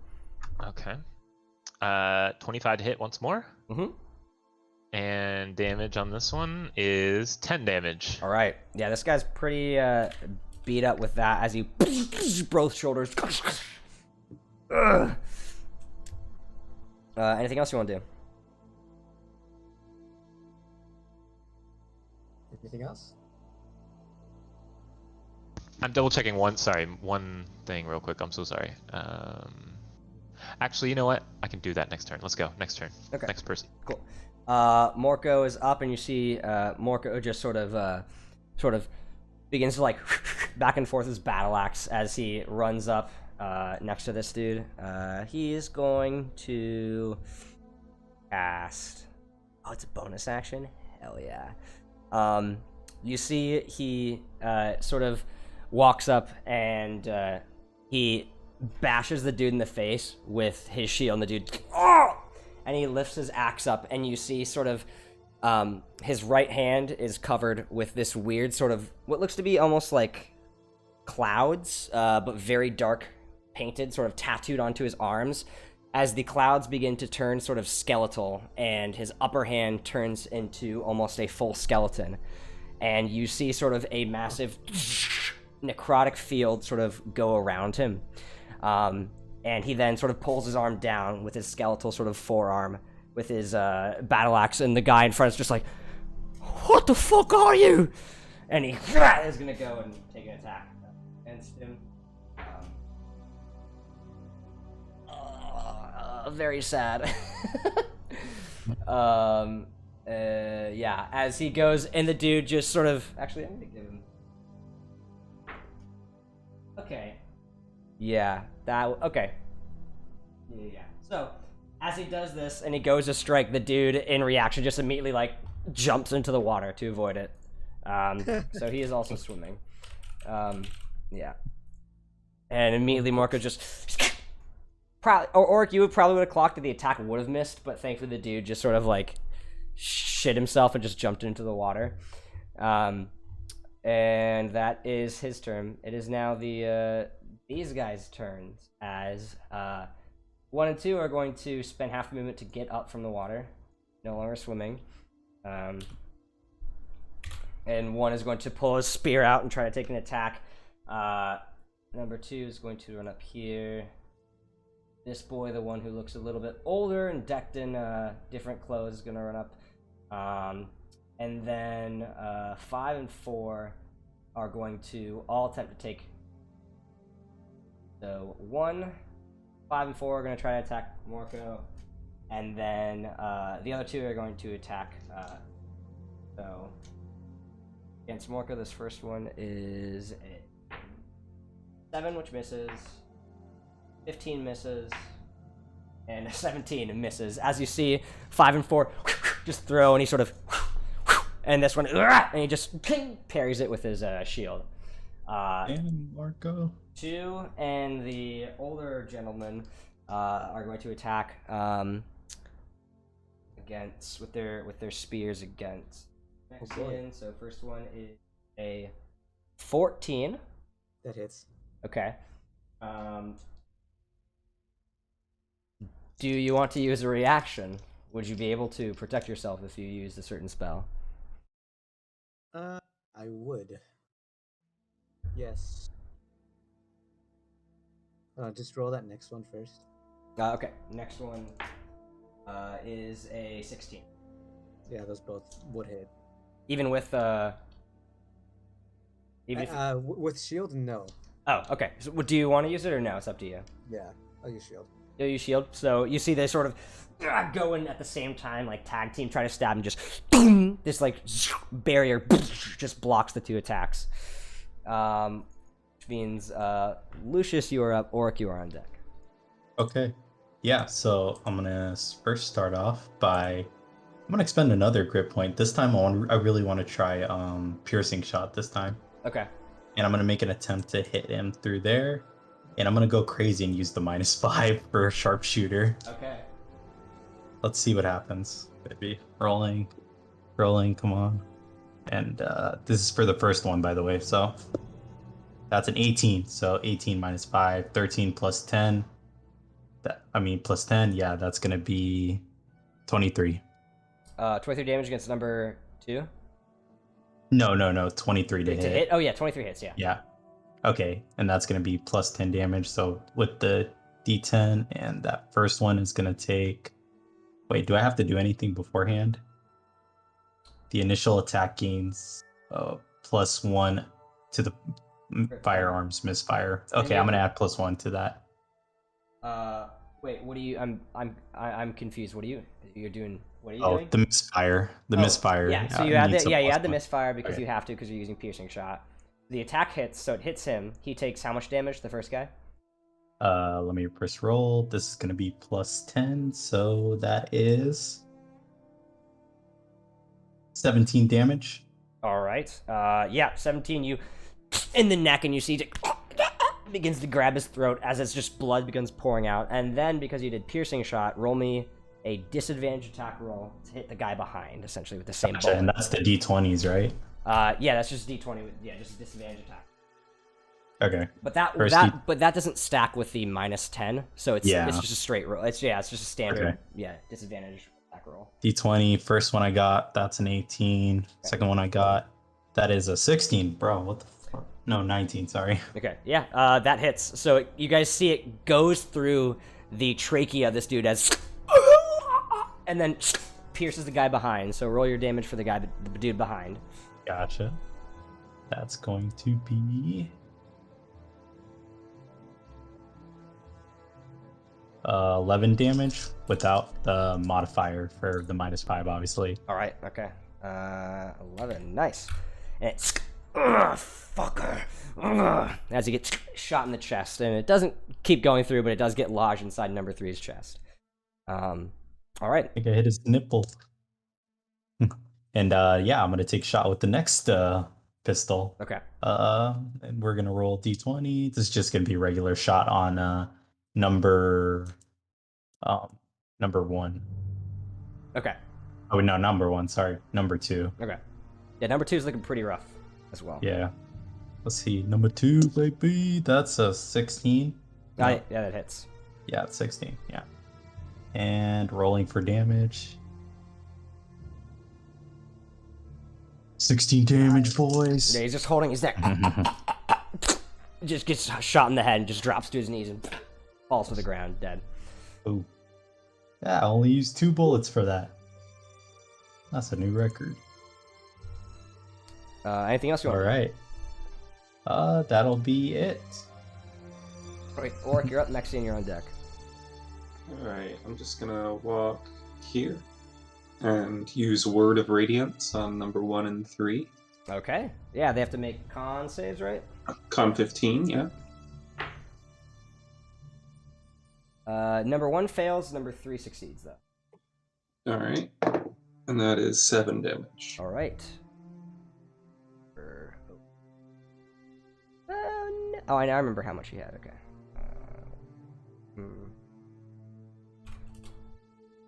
Okay. 25 to hit once more. Mm-hmm. And damage on this one is 10 damage. All right. Yeah, this guy's pretty beat up with that. As you both shoulders. Anything else you want to do? Anything else? I'm double checking one thing real quick. I'm so sorry. Actually, you know what? I can do that next turn. Let's go. Next turn. Okay. Next person. Cool. Morco is up, and you see Morco just sort of begins to back and forth his battle axe as he runs up next to this dude. He is going to cast. Oh, it's a bonus action. Hell yeah. You see he sort of walks up and he bashes the dude in the face with his shield, and the dude, and he lifts his axe up, and you see sort of his right hand is covered with this weird sort of what looks to be almost like clouds, but very dark painted, sort of tattooed onto his arms, as the clouds begin to turn sort of skeletal, and his upper hand turns into almost a full skeleton, and you see sort of a massive necrotic field sort of go around him. And he then sort of pulls his arm down with his skeletal sort of forearm with his battle axe, and the guy in front is just like, "What the fuck are you?" And he is gonna go and take an attack against him. Very sad. Yeah, as he goes, and the dude just sort of, actually, I'm gonna give him. Okay. Yeah, okay. Yeah. So, as he does this and he goes to strike, the dude in reaction just immediately jumps into the water to avoid it. So he is also swimming. Yeah. And immediately Morco just Oric, you would probably have clocked that the attack would have missed, but thankfully the dude just sort of shit himself and just jumped into the water. And that is his turn. It is now these guys' turns, as 1 and 2 are going to spend half a movement to get up from the water, no longer swimming. And 1 is going to pull his spear out and try to take an attack. Number 2 is going to run up here. This boy, the one who looks a little bit older and decked in different clothes, is going to run up. And then 5 and 4 are going to all attempt to take. So 1, 5, and 4 are going to try to attack Morco, and then the other 2 are going to attack. So against Morco, this first one is a 7, which misses. 15 misses, and 17 misses. As you see, 5 and 4 just throw, and he sort of And this one, and he just parries it with his shield. And Marco. 2 and the older gentleman are going to attack against with their spears against Mexican. So first one is a 14. That hits. Okay. Do you want to use a reaction? Would you be able to protect yourself if you used a certain spell? I would. Yes. Just roll that next one first. Okay. Next one is a 16. Yeah, those both would hit. Even with even if... with shield, no. Oh, okay. So, do you want to use it or no? It's up to you. Yeah, I'll use shield. You'll use shield. So you see they sort of go in at the same time, like tag team, try to stab, and just boom, this like barrier just blocks the 2 attacks. Which means Lucius, you are up. Oric, you are on deck. Okay. Yeah, so I'm gonna first start off by I'm gonna expend another grit point. This time I really want to try piercing shot this time. Okay. And I'm gonna make an attempt to hit him through there. And I'm gonna go crazy and use the -5 for a sharpshooter. Okay. Let's see what happens. Baby. Rolling, come on. And this is for the first one, by the way. So that's an 18. So 18 -5, 13 plus 10. Plus 10. Yeah, that's gonna be 23. 23 damage against number 2. No. 23 to To hit. hit? Oh yeah, 23 hits. Yeah. Yeah. Okay, and that's gonna be plus 10 damage. So with the D10, and that first one is gonna take. Wait, do I have to do anything beforehand? The initial attack gains +1 to the firearms misfire. Okay, I'm gonna add +1 to that. Wait, what do you? I'm confused. What are you? You're doing? What are you Oh, doing? the misfire. The misfire. Yeah. So you add needs the a you add the +1. misfire because Okay. you have to because you're using piercing shot. The attack hits, so it hits him. He takes how much damage? The first guy. Let me first roll. This is gonna be +10, so that is 17 damage. All right. Yeah, 17. You in the neck, and you see it begins to grab his throat as it's just blood begins pouring out. And then because you did piercing shot, roll me a disadvantage attack roll to hit the guy behind, essentially with the same Gotcha, bullet. and that's the D20s, right? Yeah, that's just D20. Just a disadvantage attack. Okay. But that First that doesn't stack with the -10, so it's just a straight roll. It's just a standard disadvantage attack roll. D20, first one I got, that's an 18. Second one I got, that is a 16. Bro, what the fuck? No, 19, sorry. Okay, yeah, that hits. So you guys see it goes through the trachea of this dude as, and then pierces the guy behind. So roll your damage for the dude behind. Gotcha. That's going to be 11 damage without the modifier for the -5, obviously. All right, okay. 11, nice. And it's fucker. As he gets shot in the chest, and it doesn't keep going through, but it does get lodged inside number 3's chest. All right. I think I hit his nipple. And yeah, I'm gonna take a shot with the next pistol. Okay. And we're gonna roll D20. This is just gonna be a regular shot on number 1. Okay. Oh no, number 1. Sorry, number 2. Okay. Yeah, number 2 is looking pretty rough as well. Yeah. Let's see, number 2, baby. That's a 16. No. Yeah, that hits. Yeah, it's 16. Yeah. And rolling for damage. 16 damage, boys. Yeah, he's just holding his neck. Just gets shot in the head and just drops to his knees and falls to the ground, dead. Ooh. Yeah, I only used 2 bullets for that. That's a new record. Anything else you want? All right. That'll be it. Wait, Oric, you're up next and you're on deck. Alright, I'm just gonna walk here and use Word of Radiance on number 1 and 3. Okay. Yeah, they have to make con saves, right? Con 15, yeah. Number 1 fails, number 3 succeeds, though. Alright. And that is 7 damage. All right. Oh, I remember how much he had. Okay.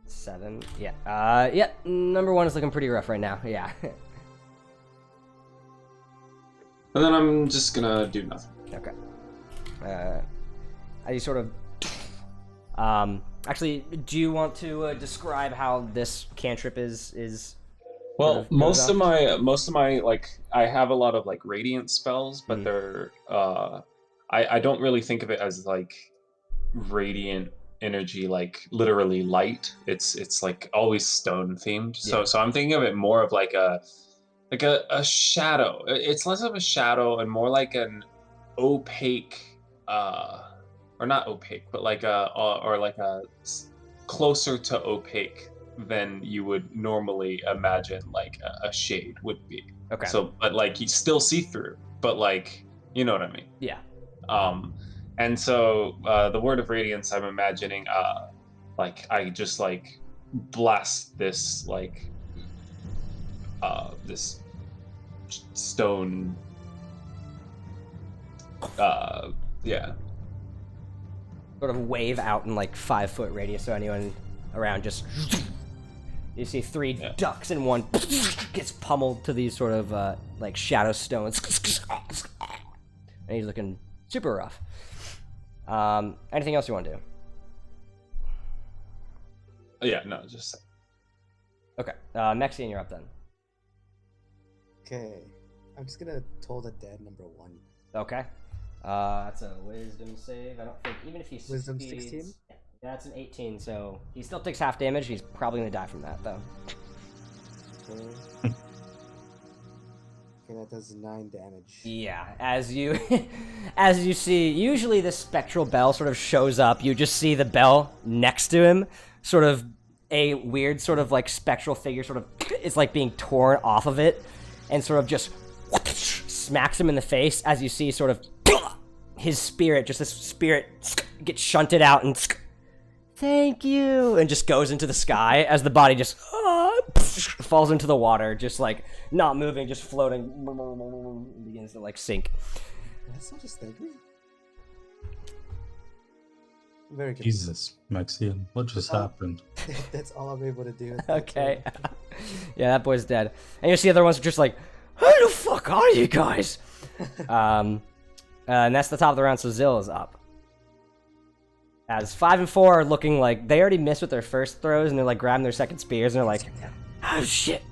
7. Yeah. Yeah. Number 1 is looking pretty rough right now. Yeah. And then I'm just gonna do nothing. Okay. I sort of. Actually, do you want to describe how this cantrip is? Well, most of my like, I have a lot of like radiant spells, but they're I don't really think of it as like radiant energy, like literally light. It's like always stone themed. Yeah. So I'm thinking of it more of like a shadow. It's less of a shadow and more like an opaque or not opaque, but like closer to opaque than you would normally imagine like a shade would be. Okay. So, but like you still see through, but like, you know what I mean? Yeah. And so the word of radiance, I'm imagining like I just like blast this like this stone yeah. Sort of wave out in like 5-foot radius, so anyone around just. You see 3 ducks and one gets pummeled to these sort of like shadow stones, and he's looking super rough. Anything else you want to do? Yeah, no, just Okay, Mexian, you're up then. Okay. I'm just gonna toll the dead number 1. Okay. That's a wisdom save. I don't think even if he Wisdom succeeds- 16? Yeah, that's an 18, so he still takes half damage. He's probably gonna die from that though. Okay. Okay, that does 9 damage. Yeah, as you as you see, usually this spectral bell sort of shows up. You just see the bell next to him, sort of a weird sort of like spectral figure sort of is like being torn off of it and sort of just smacks him in the face as you see sort of his spirit, just this spirit gets shunted out and thank you, and just goes into the sky as the body just falls into the water, just like not moving, just floating, and begins to like sink. That's not just thank me. Very good. Jesus, Mexian, what just happened? That's all I'm able to do. Okay. Yeah, that boy's dead. And you see the other ones just like, who the fuck are you guys? And that's the top of the round, so Zill is up. As 5 and 4 are looking like they already missed with their first throws, and they're like grabbing their second spears, and they're like, oh shit.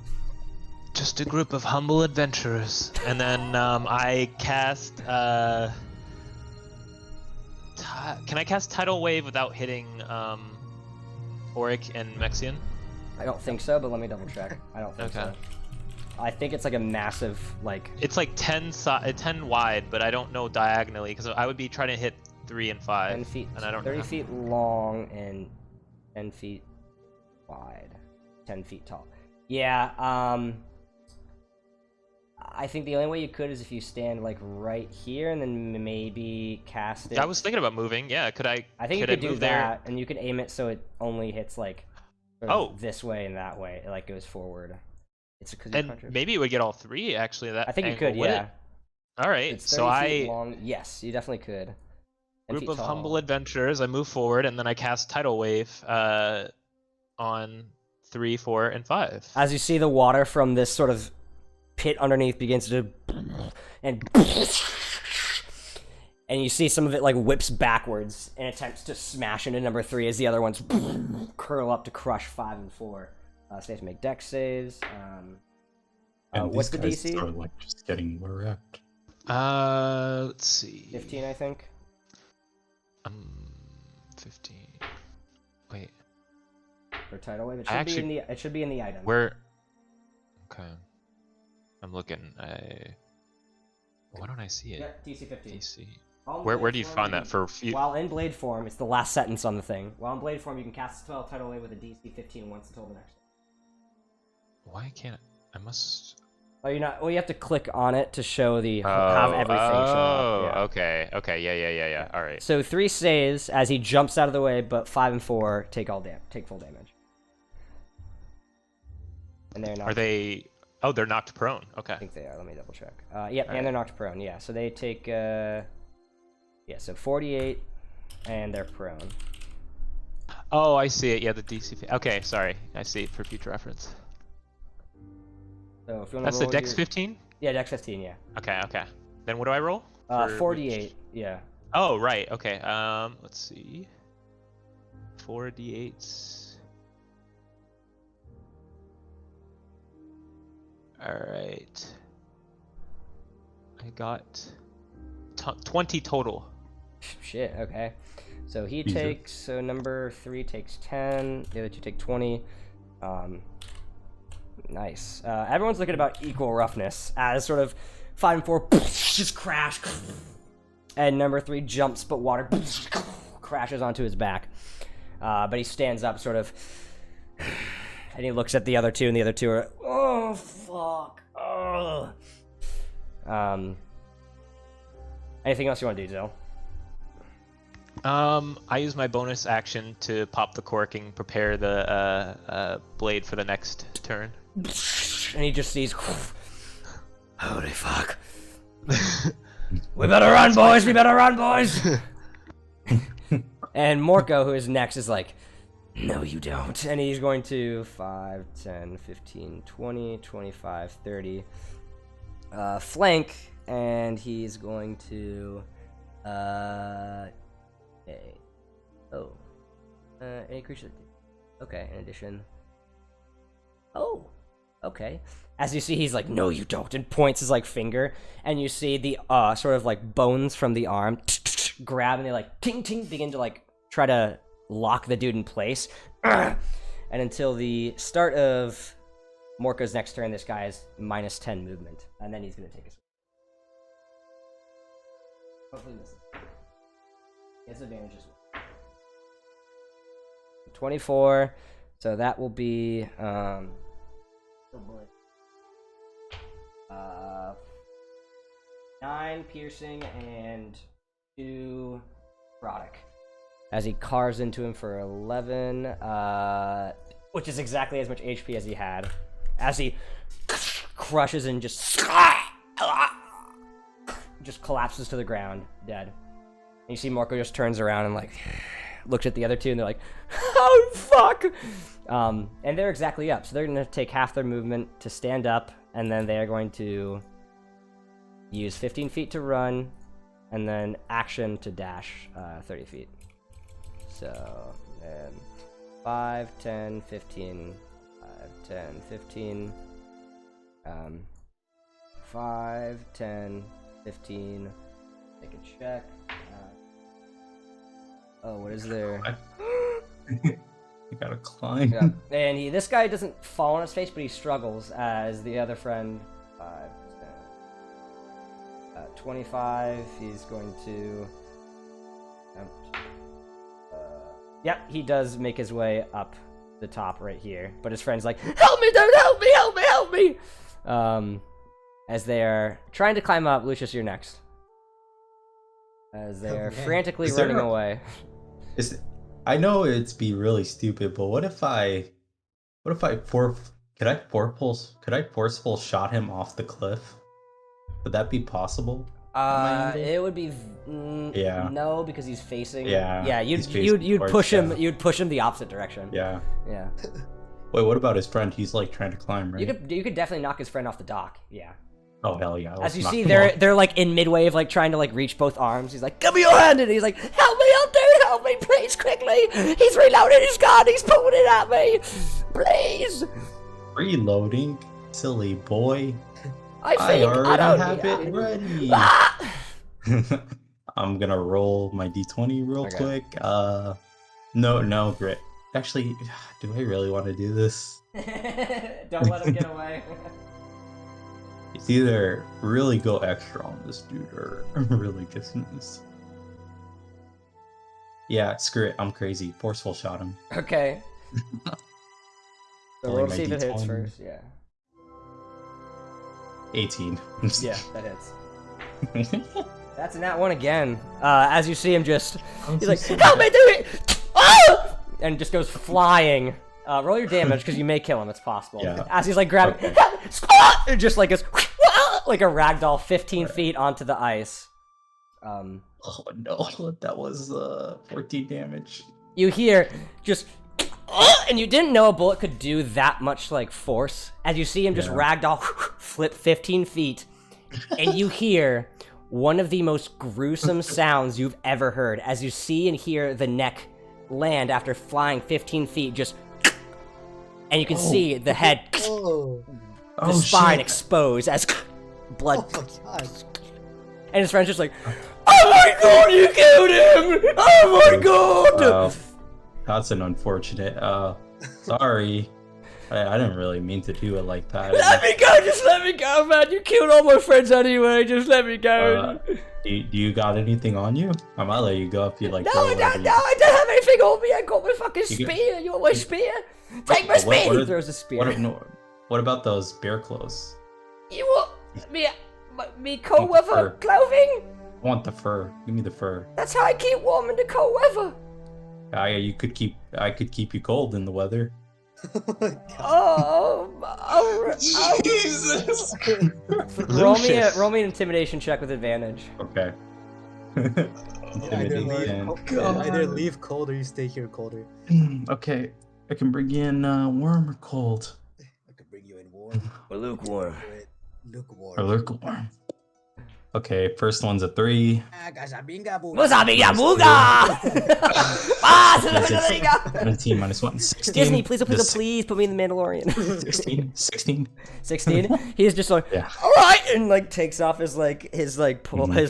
Just a group of humble adventurers. And then I cast. Can I cast Tidal Wave without hitting Auric and Mexian? I don't think so, but let me double check. I don't think so. I think it's like a massive, like... It's like 10 wide, but I don't know diagonally, because I would be trying to hit 3 and 5. 10 feet, and I don't 30 know. feet long and 10 feet wide. 10 feet tall. Yeah, I think the only way you could is if you stand, like, right here and then maybe cast it. I was thinking about moving, yeah. Could I I think you could do move that, there? and you could aim it so it only hits, like, sort of this way and that way. It, like, goes forward. It's because And maybe it would get all 3, actually. That I think you angle, could, would yeah. it? All right, It's so 30 feet long. Yes, you definitely could. 10 Group feet of tall. humble adventurers. I move forward, and then I cast Tidal Wave on 3, 4, and 5. As you see the water from this sort of pit underneath begins to... And you see some of it like whips backwards and attempts to smash into number 3 as the other ones curl up to crush 5 and 4. So they have to make dex saves. And what's these the guys DC? are like just getting wrecked. Let's see. 15, I think. 15. Wait, For tidal wave, I actually- it should be in the item. where? Okay, I'm looking. Why don't I see it? Yeah, DC 15. DC. While in Where blade do you form, find that for? While in blade form, it's the last sentence on the thing. While in blade form, you can cast a spell tidal wave with a DC 15 once until the next. Why can't I must? Oh, you're not. Well, you have to click on it to show the have everything show up. Yeah. Okay. Yeah. All right. So 3 saves as he jumps out of the way, but 5 and 4 take full damage. And they're knocked. Are they? Oh, they're knocked prone. Okay. I think they are. Let me double check. Yep, and they're knocked prone. Yeah, so they take. So 48, and they're prone. Oh, I see it. Yeah, the DC. Okay, sorry. I see it for future reference. So if you want That's to the Dex 15. Yeah, Dex 15. Yeah. Okay. Okay. Then what do I roll? 48. Which... Yeah. Oh, right. Okay. Let's see. 4d8s. All right. I got 20 total. Shit. Okay. So he Jesus. takes. So number 3 takes 10. The other 2 take 20. Nice. Everyone's looking about equal roughness as sort of 5 and 4 just crash, and number 3 jumps, but water crashes onto his back. But he stands up, sort of, and he looks at the other two, and the other two are, oh fuck. Oh. Anything else you want to do, Zill? I use my bonus action to pop the corking, prepare the blade for the next turn. And he just sees, holy fuck. We better run, boys! We better run, boys! And Morko, who is next, is like, no, you don't. And he's going to 5, 10, 15, 20, 25, 30. Flank, and he's going to... any creature... Okay, in addition... Oh, okay. As you see, he's like, no, you don't, and points his, like, finger, and you see the, sort of, like, bones from the arm grab, and they, like, ting-ting, begin to, like, try to lock the dude in place. And until the start of Morko's next turn, this guy is minus 10 movement, and then he's gonna take a swing. Hopefully misses. He has advantages. 24, so that will be, oh boy. 9 piercing and 2 necrotic. As he carves into him for 11, which is exactly as much HP as he had. As he crushes and just collapses to the ground, dead. And you see Morko just turns around and like looks at the other two, and they're like, "Oh fuck!" And they're exactly up, so they're gonna take half their movement to stand up, and then they are going to use 15 feet to run, and then action to dash 30 feet. So, 5, 10, 15, 5, 10, 15, 5, 10, 15, take a check. What is there? You gotta climb. Yeah. And this guy doesn't fall on his face, but he struggles as the other friend, 5, 10, 25, he's going to... Yep, he does make his way up the top right here, but his friend's like, help me, dude, help me, help me, help me! As they are trying to climb up, Lucius, you're next. As they are frantically running away. I know it'd be really stupid, but what if I could I forceful shot him off the cliff? Would that be possible? It would be yeah. No, because he's facing. Yeah. You'd push him. You'd push him the opposite direction. Yeah. Yeah. Wait, what about his friend? He's like trying to climb, right? You could definitely knock his friend off the dock. Yeah. Oh hell yeah! As you see, they're like in midway of like trying to like reach both arms. He's like, "Give me your hand!" And he's like, "Help me out there! Help me, please, quickly! He's reloading his gun. He's pulling it at me, please!" Reloading, silly boy. I already have it ready. I'm gonna roll my d20 real quick. No, Grit. Actually, do I really want to do this? Don't let him get away. It's either really go extra on this dude or really dismiss. Yeah, screw it. I'm crazy. Forceful shot him. Okay. So Rolling we'll see if it hits D20. first. Yeah. 18. Yeah, that hits. That's in that one again. As you see him just, he's like, "Help me, dude!" Ah! And just goes flying Roll your damage because you may kill him. It's possible. Yeah. As he's like grabbing, Okay. and just like goes like a ragdoll 15 feet onto the ice. Oh no, that was 14 damage. You hear just, and you didn't know a bullet could do that much like force. As you see him just ragdoll flip 15 feet, and you hear one of the most gruesome sounds you've ever heard. As you see and hear the neck land after flying 15 feet, just, and you can see the head, Oh, the spine shit. exposed as blood. oh my god. And his friend's just like, oh my god, you killed him! Oh my god! That's an unfortunate. Sorry. I didn't really mean to do it like that. Let me go, just let me go, man. You killed all my friends anyway, just let me go. Do you got anything on you? I might let you go if you like. No, throw I whatever don't, you- no, I don't have anything on me. I got my fucking You got- spear. You want my spear? Take my What- spear! what He are- throws a spear. What about those bear clothes? You want me cold weather Fur. clothing? I want the fur. Give me the fur. That's how I keep warm in the cold weather. I could keep you cold in the weather. Jesus. Roll me an intimidation check with advantage. Okay. Either Intimidation. either leave cold or you stay here colder. Okay. I can bring you in warm or cold. I could bring you in warm. Or lukewarm. Lukewarm. Or lukewarm. Okay, first one's a 3. Wasabi booga! Ah, 17 minus 1. 16. Disney, please, The please put me in the Mandalorian. 16. 16. He's just like, Yeah. all right, and like takes off his his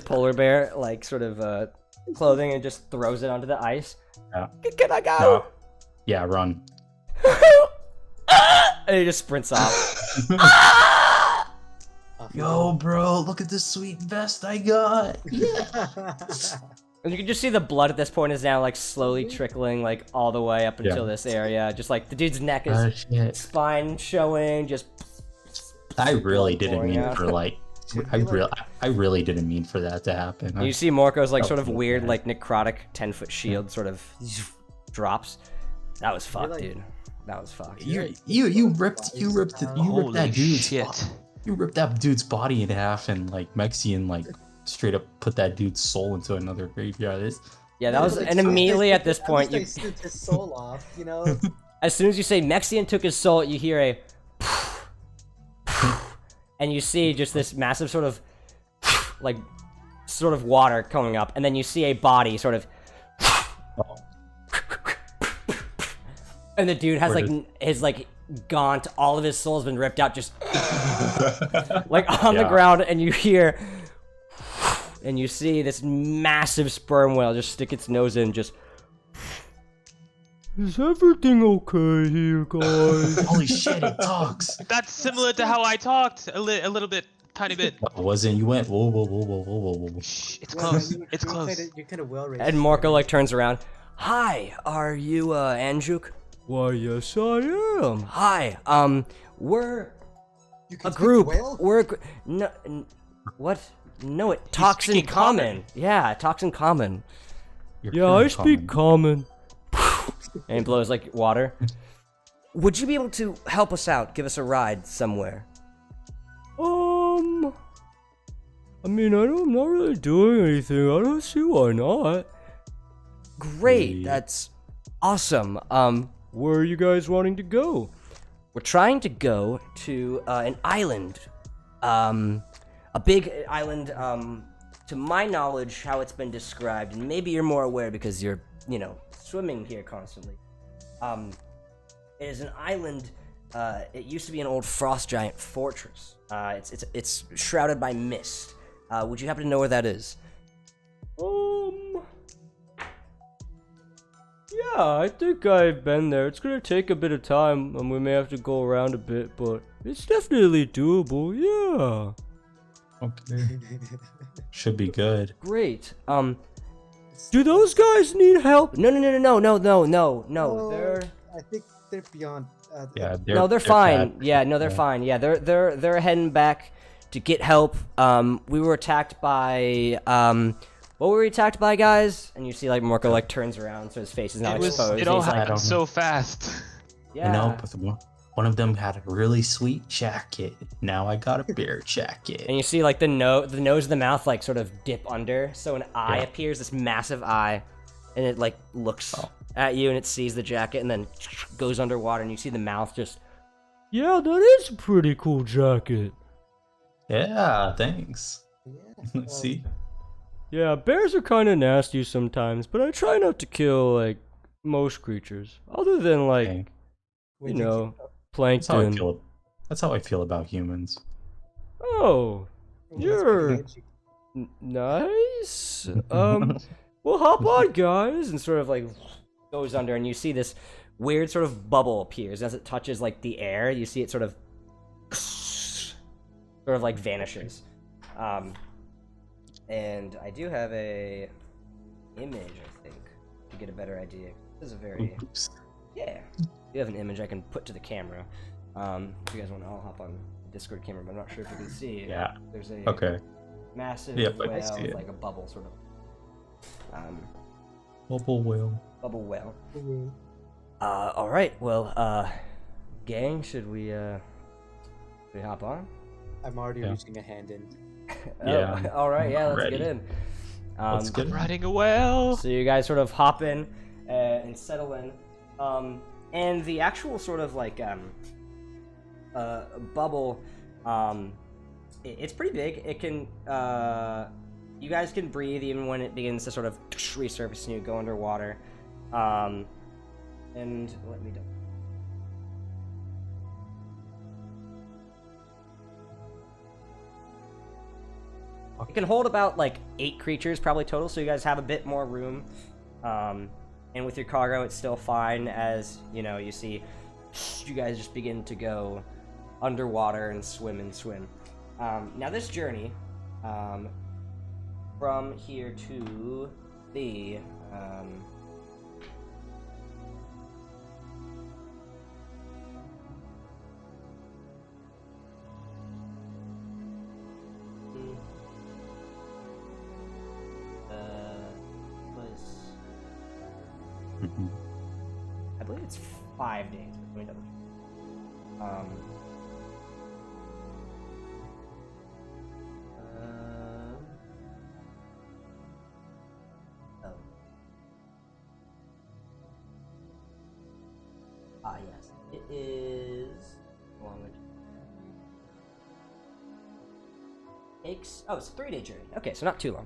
polar bear like sort of clothing and just throws it onto the ice. Yeah. Can I go? No. Yeah, run. And he just sprints off. Yo, bro, look at this sweet vest I got. And you can just see the blood at this point is now like slowly trickling like all the way up until this area. Just like the dude's neck is Oh, shit. spine showing. Just I really didn't pouring mean out. for like. I really didn't mean for that to happen. And you see Morko's like Oh, sort of yeah. weird like necrotic 10-foot shield sort of drops. That was fucked, like- dude. That was fucked. You ripped Holy that dude's shit. You ripped that dude's body in half and like Mexian like straight up put that dude's soul into another graveyard. Yeah, that was, and immediately at this point, you you, snipped his soul off, you know. as soon as you say Mexian took his soul, you hear a, and you see just this massive sort of, like, sort of water coming up, and then you see a body sort of, and the dude has Where like his like gaunt, all of his soul's been ripped out, just like on the Yeah. ground, and you hear, and you see this massive sperm whale just stick its nose in, just. Is everything okay here, guys? Holy shit, it talks. That's similar to how I talked a little bit, tiny bit. Wasn't you went whoa whoa whoa whoa whoa whoa whoa. Shh, it's close. It's You're close. You're kind of well raised. And Morko like turns around. Hi, are you Anjuk? Why, yes I am. Hi, we're You a can speak group. whale? We're what? No, it talks in speaking common. common. Yeah, it talks in common. You're Yeah, I very speak common. common. And he blows like water. Would you be able to help us out? Give us a ride somewhere? I mean, I'm not really doing anything. I don't see why not. Great, Yeah. that's awesome. Where are you guys wanting to go? We're trying to go to an island. A big island, to my knowledge, how it's been described, and maybe you're more aware because you're, swimming here constantly. It is an island. It used to be an old frost giant fortress. It's shrouded by mist. Would you happen to know where that is? Yeah, I think I've been there. It's gonna take a bit of time, and we may have to go around a bit, but it's definitely doable. Yeah. Okay. Should be good. Great. Do those guys need help? No. Oh, They're I think they're beyond. Yeah, they're fine. bad. Yeah, no, they're fine. Yeah, they're heading back to get help. We were attacked by what were we attacked by, guys? And you see like Morko like turns around, so his face is not exposed. It all He's like, happened so fast. Yeah. You know, but one of them had a really sweet jacket. Now I got a bear jacket. And you see like the nose and the mouth like sort of dip under, so an eye Yeah. appears, this massive eye, and it like looks at you and it sees the jacket and then goes underwater, and you see the mouth just. Yeah, that is a pretty cool jacket. Yeah, thanks. Yeah. See? Yeah, bears are kind of nasty sometimes, but I try not to kill like most creatures, other than like Okay. When you know That's how I plankton. feel. That's how I feel about humans. Oh, you're nice. Well, hop on, guys, and sort of like goes under, and you see this weird sort of bubble appears as it touches like the air. You see it sort of like vanishes. And I do have a image, I think, to get a better idea. This is a very Oops. yeah. You have an image I can put to the camera. If you guys want to all hop on the Discord camera, but I'm not sure if you can see. Yeah. There's a Okay. massive Yep, I can whale see with it. like a bubble sort of Bubble whale. bubble whale. Mhm. All right. Well, gang, should we hop on? I'm already Yeah. reaching a hand in. Yeah, all right. Yeah. Let's ready. get in. Let's get in. Riding a whale. So you guys sort of hop in and settle in, and the actual sort of like bubble, it's pretty big. It can you guys can breathe even when it begins to sort of resurface and you go underwater. And let me. It can hold about like 8 creatures probably total, so you guys have a bit more room. And with your cargo, it's still fine, as you know, you see you guys just begin to go underwater and swim and swim. Now this journey from here to the was Mhm. I believe it's 5 days. Let me double check. Oh. Yes. It is. It's a 3-day journey. Okay, so not too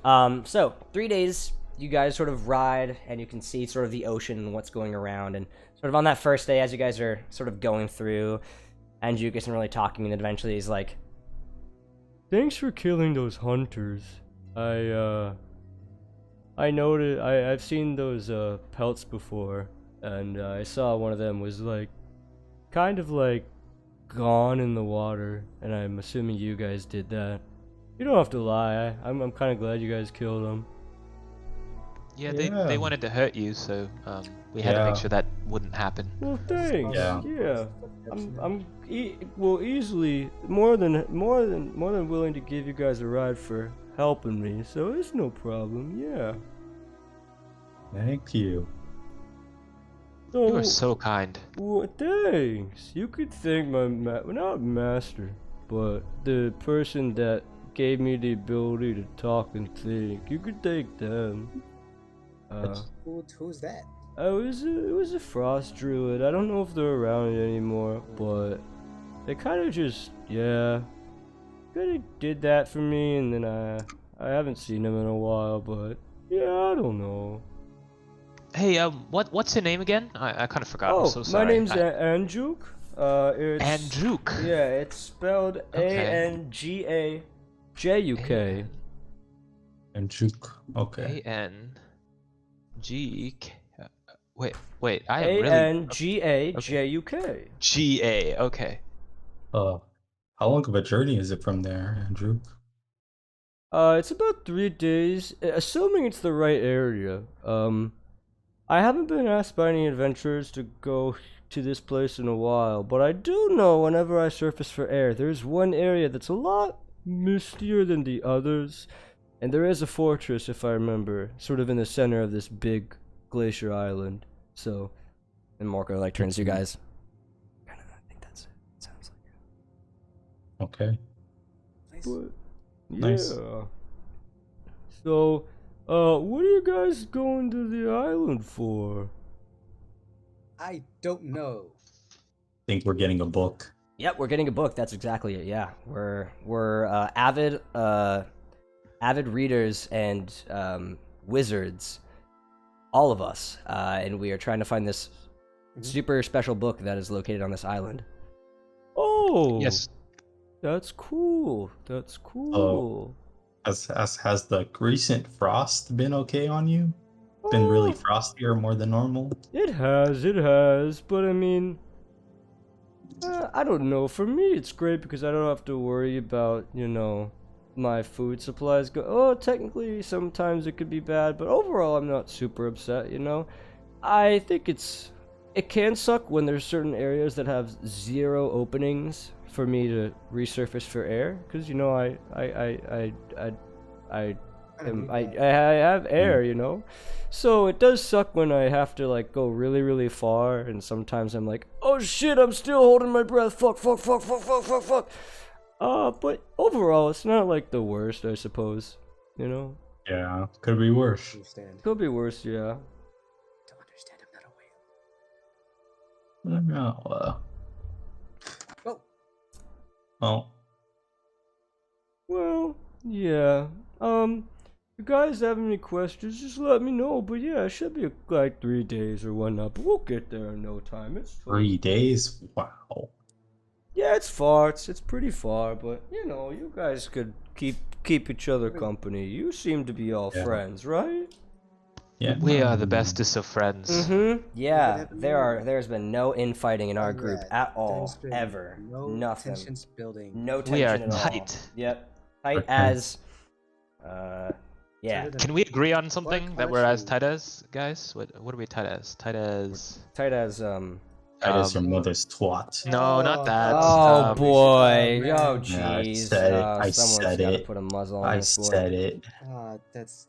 long. So 3 days, you guys sort of ride, and you can see sort of the ocean and what's going around. And sort of on that first day, as you guys are sort of going through, Andrew isn't really talking, and eventually he's like, "Thanks for killing those hunters. I noted. I've seen those pelts before, and I saw one of them was like, kind of like." Gone in the water, and I'm assuming you guys did that. You don't have to lie. I'm kind of glad you guys killed them. Yeah, Yeah. they wanted to hurt you, so we had to Yeah. make sure that wouldn't happen. Well, thanks. Yeah. Yeah. I'm easily more than willing to give you guys a ride for helping me. So it's no problem. Yeah. Thank you. So, You are so kind. well, thanks. You could thank my not master, but the person that gave me the ability to talk and think. You could thank them. Who's that? It was a frost druid. I don't know if they're around anymore, but they kind of just kind of did that for me, and then I haven't seen them in a while, but yeah, I don't know. Hey, what's your name again? I kind of forgot. I'm so My sorry. name's Andjuk. It's Andjuk. Yeah, it's spelled Okay. Angajuk. And Juke. Okay. A-N-G... Wait, I am really... Angajuk. G-A, okay. How long of a journey is it from there, Andrew? It's about 3 days, assuming it's the right area. I haven't been asked by any adventurers to go to this place in a while, but I do know whenever I surface for air, there's one area that's a lot mistier than the others, and there is a fortress, if I remember, sort of in the center of this big glacier island. So, And Morko like turns to you guys. I think that's it. Sounds like it. Okay. Nice. But, Nice. yeah. So, what are you guys going to the island for? I don't know. Think we're getting a book. Yep, we're getting a book. That's exactly it. Yeah, we're avid readers and wizards, all of us, and we are trying to find this super special book that is located on this island. Oh, Yes. that's cool. That's cool. Has the recent frost been okay on you? Been really Oh, frosty or more than normal? It has, but I mean, I don't know. For me, it's great because I don't have to worry about, my food supplies technically, sometimes it could be bad, but overall, I'm not super upset, I think it can suck when there's certain areas that have zero openings for me to resurface for air, because, I have air, so it does suck when I have to like go really, really far, and sometimes I'm like, oh shit, I'm still holding my breath. Fuck. But overall, it's not like the worst, I suppose. Yeah, could be worse. Understand. Could be worse, yeah. Don't understand. I'm not a whale. No. Oh, Well, Well, yeah. If you guys have any questions, just let me know. But yeah, it should be like 3 days or whatnot. But we'll get there in no time. It's fine. 3 days? Wow. Yeah, it's far. It's pretty far, but you guys could keep each other company. You seem to be all Yeah. friends, right? Yeah. We are the bestest of friends. Mm-hmm. Yeah, Whatever. there's been no infighting in our group Alright, at all, there's been ever. No Nothing. tensions building. No tension We are at all. tight. Yep. Tight Okay. as yeah. Tighter than Can we agree on something that we're as shoe. tight as, guys? What are we tight as? Tight as... Tight as That is your Um, mother's twat. No, not that. Oh Um, boy. man. Oh Yeah, I jeez. said it. I Someone's said gotta it. put a muzzle on I this boy. said it. That's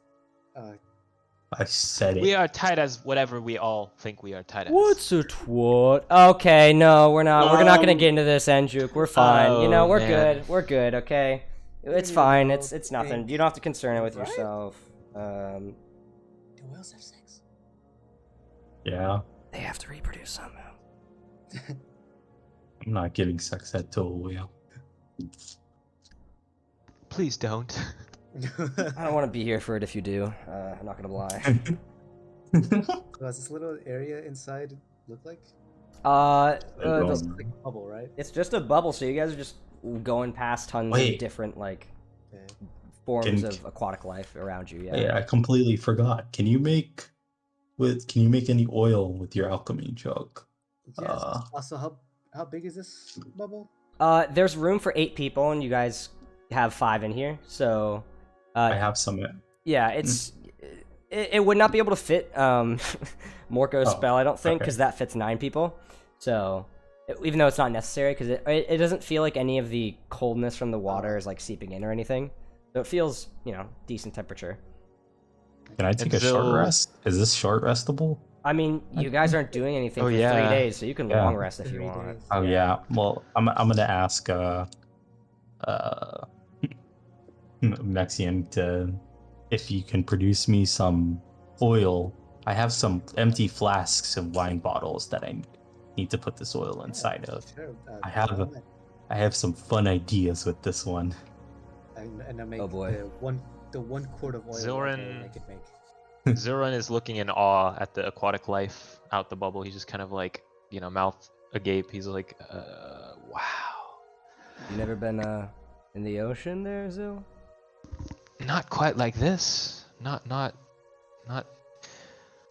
I said We it. are tight as whatever we all think we are tight as. What's a twat? Okay, no, we're not. We're not gonna get into this, Enjuk. We're fine. Oh, we're man. good. We're good. Okay, it's You fine. know, It's nothing. think- You don't have to concern it with Right? yourself. do whales have sex? Yeah. They have to reproduce somehow. I'm not giving sex ed to a whale. Please don't. I don't want to be here for it if you do. I'm not gonna lie. What does this little area inside look like? It's like a bubble, right? It's just a bubble, so you guys are just going past tons of Wait. different like Okay. forms Can- of aquatic life around you. Hey, I completely forgot. Can you make any oil with your alchemy jug? Yes. Also, how big is this bubble? There's room for 8 people, and you guys have 5 in here, so I have some. yeah, it would not be able to fit Morko's Oh, spell, I don't think, okay. because that fits 9 people. So even though it's not necessary, because it doesn't feel like any of the coldness from the water is like seeping in or anything, so it feels decent temperature. Can I take And a short so- rest? Is this short restable? I mean, you guys aren't doing anything Oh, for 3 yeah. days, so you can Yeah. long rest if you 3 want. days. Oh yeah. Well, I'm gonna ask Mexian if you can produce me some oil. I have some empty flasks and wine bottles that I need to put this oil inside of. Sure, I have some fun ideas with this one. and I make Oh, boy. the one quart of oil Zoran- I could make. Zoran is looking in awe at the aquatic life out the bubble. He's just kind of like, mouth agape. He's like, wow. You never been in the ocean there, Zil? Not quite like this. Not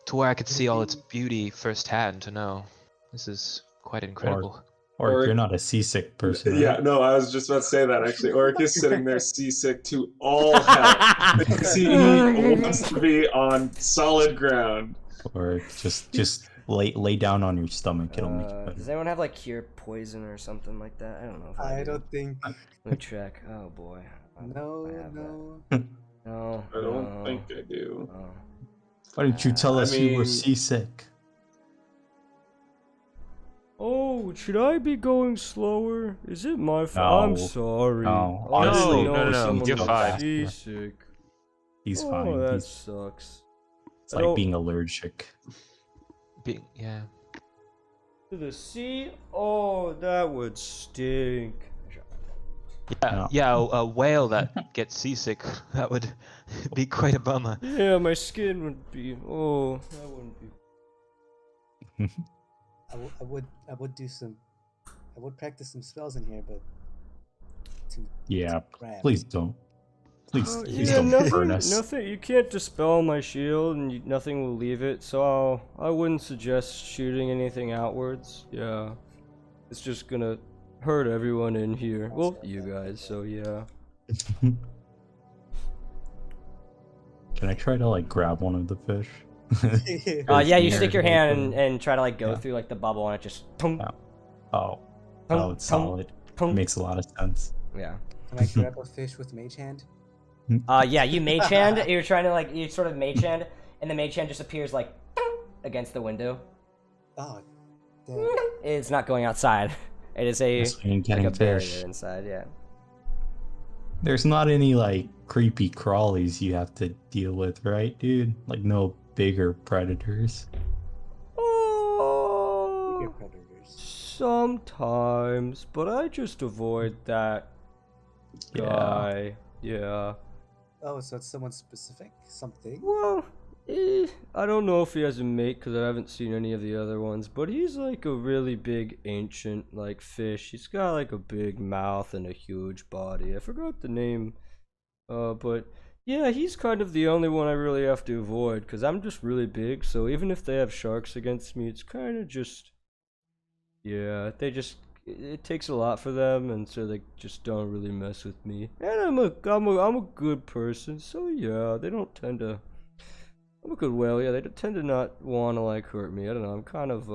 to where I could see all its beauty firsthand to know. This is quite incredible. Or if you're not a seasick person. right? Yeah, no, I was just about to say that actually. Oric is sitting there seasick to all hell. Because he wants to be on solid ground. Or just lay down on your stomach. It'll make you Does better. anyone have like cure poison or something like that? I don't know if I I do. don't think. Let me check. Oh boy. No, I have no. No. I don't no, think I do. no. Why didn't you tell I us you were mean- seasick? Oh, should I be going slower? Is it my fault? I'm No. sorry. No, Oh, honestly, no, someone you're was fine. seasick. He's Oh, fine. that He's, sucks. it's I like don't- being allergic. Yeah. To the sea? Oh, that would stink. Yeah, a whale that gets seasick, that would be quite a bummer. Yeah, my skin would be. Oh, that wouldn't be. I would do some. I would practice some spells in here, but. Yeah, Crap. please don't. Please, Oh, please yeah, don't burn us. nothing. You can't dispel my shield, and nothing will leave it. So I wouldn't suggest shooting anything outwards. Yeah, it's just gonna hurt everyone in here. Well, you guys. So yeah. Can I try to like grab one of the fish? Yeah, you It's stick your near, hand like, and try to like go Yeah. through like the bubble, and it just. Tunk, Oh, tunk, oh, it's tunk, solid. tunk. Makes a lot of sense. Yeah. Can I grab a fish with mage hand? Yeah, you mage hand. You're trying to like you sort of mage hand, and the mage hand just appears like against the window. Oh, damn. It's not going outside. It is a That's why you're like getting a barrier fish. inside. Yeah. There's not any like creepy crawlies you have to deal with, right, dude? Like no bigger predators. Oh, Bigger predators. sometimes, but I just avoid that guy. Yeah. Oh, so it's someone specific? Something? Well, I don't know if he has a mate because I haven't seen any of the other ones, but he's like a really big ancient like fish. He's got like a big mouth and a huge body. I forgot the name. But yeah, he's kind of the only one I really have to avoid because I'm just really big. So even if they have sharks against me, it's kind of just, yeah, it takes a lot for them, and so they just don't really mess with me. And I'm a good person, so yeah, they don't tend to. I'm a good whale, yeah. They tend to not want to like hurt me. I don't know. I'm kind of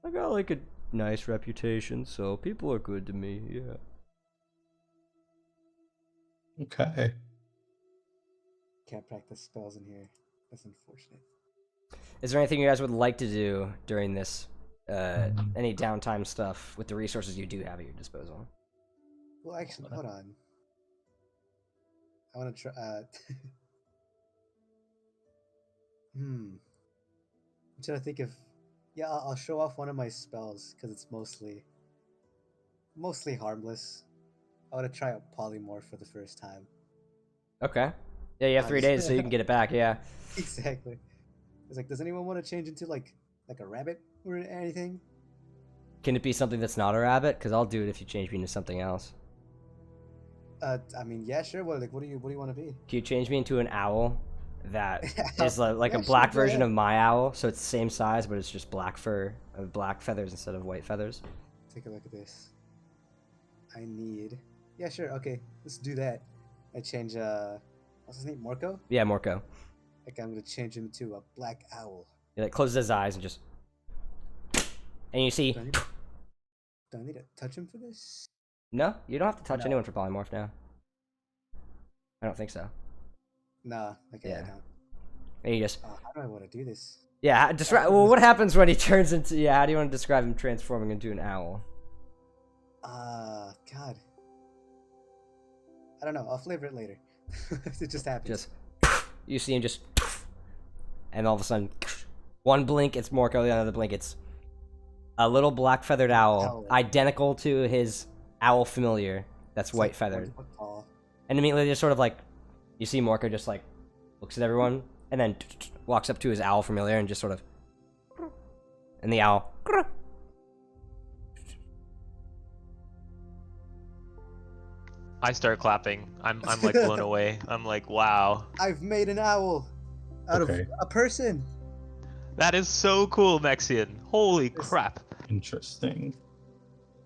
I got like a nice reputation, so people are good to me. Yeah. Okay. Can't practice spells in here. That's unfortunate. Is there anything you guys would like to do during this? Any downtime stuff with the resources you do have at your disposal? Well, actually, hold on. I want to try. I'm trying to think of. Yeah, I'll show off one of my spells because it's mostly harmless. I want to try a polymorph for the first time. Okay. Yeah, you have 3 days, so you can get it back. Yeah. Exactly. It's like, does anyone want to change into like a rabbit or anything? Can it be something that's not a rabbit? Because I'll do it if you change me into something else. I mean, yeah, sure. What do you want to be? Can you change me into an owl that is like Yeah, a black sure, go version ahead. of my owl? So it's the same size, but it's just black fur, black feathers instead of white feathers. Take a look at this. I need. Yeah, sure. Okay, let's do that. I change. What's his name? Morco. Yeah, Morco. Like I'm gonna change him to a black owl. He like closes his eyes and just. And you see. Do I need to touch him for this? No, you don't have to touch No. anyone for polymorph now. I don't think so. Nah. Okay, I Yeah. don't. And you just. Oh, how do I want to do this? Yeah, describe. Well, what happens when he turns into? Yeah, how do you want to describe him transforming into an owl? God. I don't know. I'll flavor it later. It just happens. Just. You see him just. And all of a sudden, one blink it's Morco, the other blink it's a little black feathered owl, Owl. identical to his owl familiar. That's It's white like feathered. 1 foot tall. And immediately just sort of like, you see Morco just like looks at everyone and then walks up to his owl familiar and just sort of. And the owl. I start clapping. I'm like blown away. I'm like, wow. I've made an owl out Okay. of a person. That is so cool, Mexian. Holy crap. Interesting.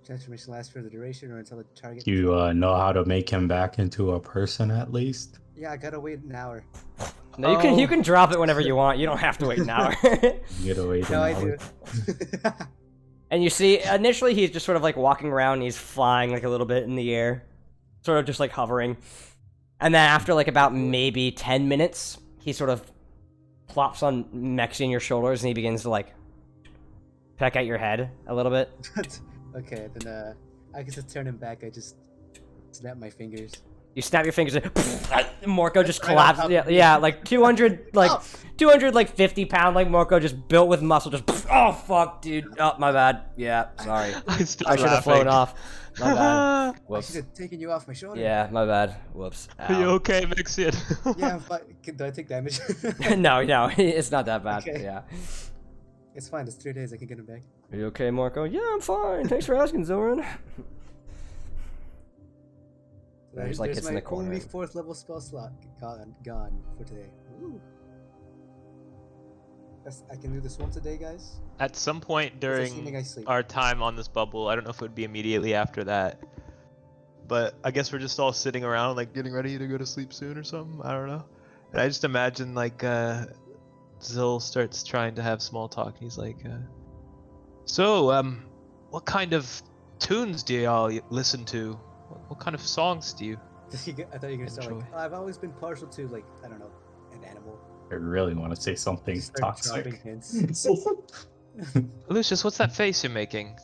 Transformation lasts for the duration or until the target. You know how to make him back into a person at least? Yeah, I gotta wait an hour. No, you can drop it whenever you want. You don't have to wait an hour. You gotta wait No, an I hour. do. And you see, initially he's just sort of like walking around, and he's flying like a little bit in the air, sort of just like hovering. And then after like about maybe 10 minutes, he sort of plops on Mexi in your shoulders and he begins to like peck at your head a little bit. Okay, then I can just turn him back. I just snap my fingers. You snap your fingers and Morco just Right on collapses. top Yeah, of me. yeah, like 200, like Oh. 200, like 50 pound, like Morco just built with muscle. Just oh fuck, dude. Oh my bad. Yeah, sorry. I'm still I should have flown laughing. off. My bad. I should Whoops. have taken you off my shoulder. Yeah, my bad. Whoops. Are you Ow. okay, Mixian? Yeah, but do I take damage? no, it's not that bad. Okay. Yeah. It's fine. It's 3 days. I can get him back. Are you okay, Morco? Yeah, I'm fine. Thanks for asking, Zoran. He's like There's it's in my the corner. only 4th level spell slot gone for today. Ooh. I can do this once a day, guys. At some point assuming during I sleep. our time on this bubble, I don't know if it would be immediately after that, but I guess we're just all sitting around like getting ready to go to sleep soon or something. I don't know. And I just imagine like Zil starts trying to have small talk. He's like, what kind of tunes do y'all listen to? What kind of songs do you? I thought you were gonna start like, Enjoy. I've always been partial to like, I don't know, an animal. I really want to say something Just start dropping toxic. hints. Lucius, what's that face you're making?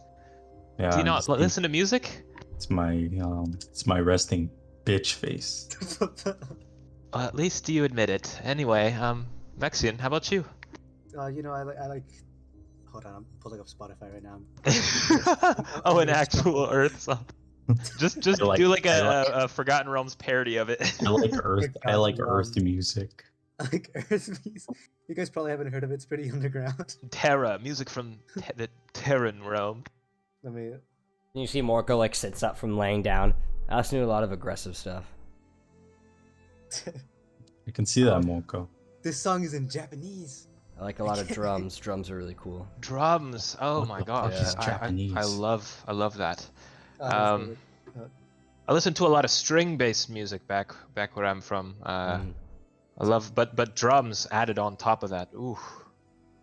Yeah, Do you I'm not just- listen to music? It's my resting bitch face. Well, at least you admit it. Anyway, Mexian, how about you? You know, I like. Hold on, I'm pulling up Spotify right now. Oh, an actual Earth song. Just I like- do like I like- a Forgotten Realms parody of it. I like Earth. I like God, Earth music. I like Earth music. You guys probably haven't heard of it. It's pretty underground. Terra, music from the Terran realm. Let me. You see Morco like sits up from laying down. I also knew a lot of aggressive stuff. I can see that, Moko. This song is in Japanese. I like a lot of drums. Drums are really cool. Drums. Oh What my the gosh. fuck is I Japanese? love that. That's Um, good. I listen to a lot of string-based music back where I'm from. Mm, I love, but drums added on top of that. Ooh,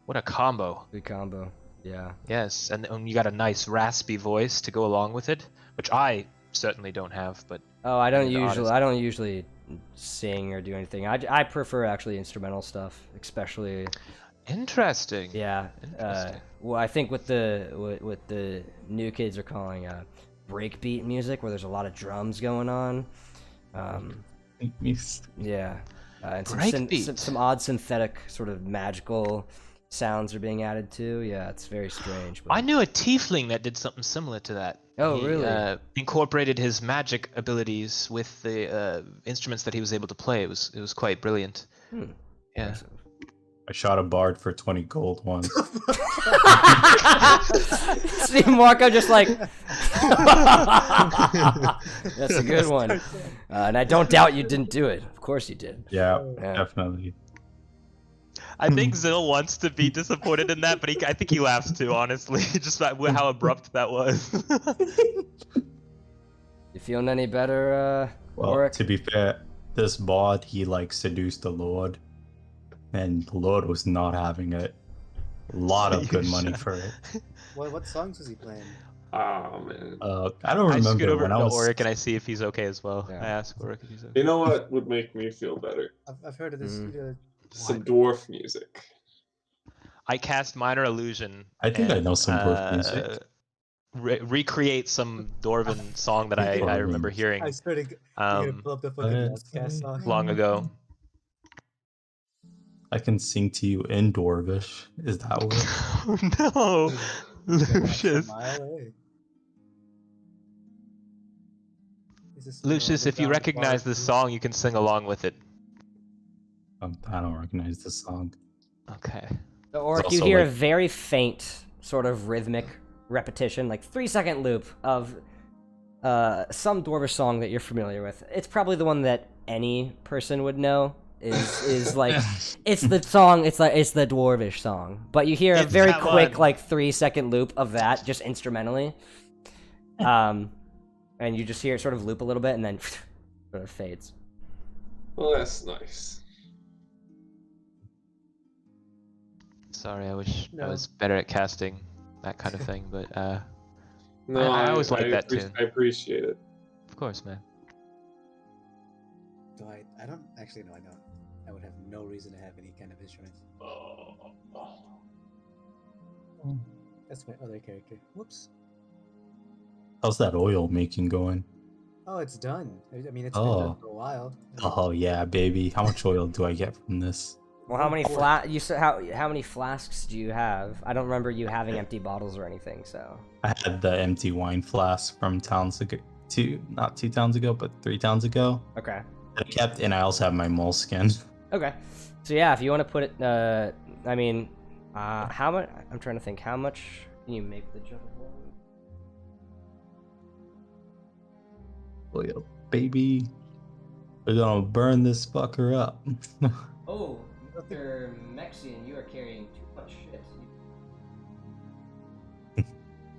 what a combo! good combo. Yeah. Yes, and you got a nice raspy voice to go along with it, which I certainly don't have. But Oh, I don't Being the usually. oddest. I don't usually sing or do anything. I prefer actually instrumental stuff, especially. interesting. Yeah. Interesting. Well, I think what the new kids are calling breakbeat music, where there's a lot of drums going on. Yeah. And Breakbeat. some odd synthetic sort of magical sounds are being added too. Yeah, it's very strange. But... I knew a tiefling that did something similar to that. Oh, He, really? Incorporated his magic abilities with the instruments that he was able to play. It was quite brilliant. Hmm. Yeah. Impressive. I shot a bard for 20 gold once. See Marco just like that's a good one, and I don't doubt you didn't do it. Of course you did. Yeah, Yeah. definitely. I think Zil wants to be disappointed in that, but I think he laughs too, honestly, just about how abrupt that was. You feeling any better, Well, Oric? to be fair, this bard, he like seduced the Lord, and the Lord was not having it. A lot of You good money shut- for it. What songs was he playing? Oh man. I don't I scoot remember over when to I was. Oric and I see if he's okay as well. Yeah. I ask Oric if he's okay. You know what would make me feel better? I've heard of this. Mhm. Some dwarf music. I cast Minor Illusion. I think I and, know some dwarf music. Recreate some Dwarven song that I remember Dwarven. hearing I swear to God, you're gonna um, pull up the fucking Loudcast song. long ago. I can sing to you in Dwarvish. Is that what? Oh no, Lucius. Lucius, if you recognize this song, you can sing along with it. I don't recognize this song. Okay. So, Oric, It's you also hear a like- very faint sort of rhythmic repetition, like 3-second loop of some Dwarvish song that you're familiar with. It's probably the one that any person would know. Is like it's the song. It's the Dwarvish song, but you hear a It's very that quick one. like 3-second loop of that just instrumentally, and you just hear it sort of loop a little bit and then sort of fades. Well, that's nice. Sorry, I wish I No. was better at casting that kind of thing, but No, I always like that tune. I appreciate it. of course, man. Do I don't actually know. I don't. I would have no reason to have any kind of instruments. That's my other character. Whoops. How's that oil making going? Oh, it's done. I mean, it's been done Oh. for a while. Oh yeah, baby. How much oil do I get from this? Well, how many quart. you said how many flasks do you have? I don't remember you having empty bottles or anything. So I had the empty wine flask from towns ago, not 2 towns ago, but 3 towns ago. okay, I kept, and I also have my moleskin. okay. So yeah, if you want to put it, I mean, how much? I'm trying to think. How much can you make the jug of oil? Oil, baby. We're gonna burn this fucker up. Oh, Mr. Mexian, you are carrying too much shit.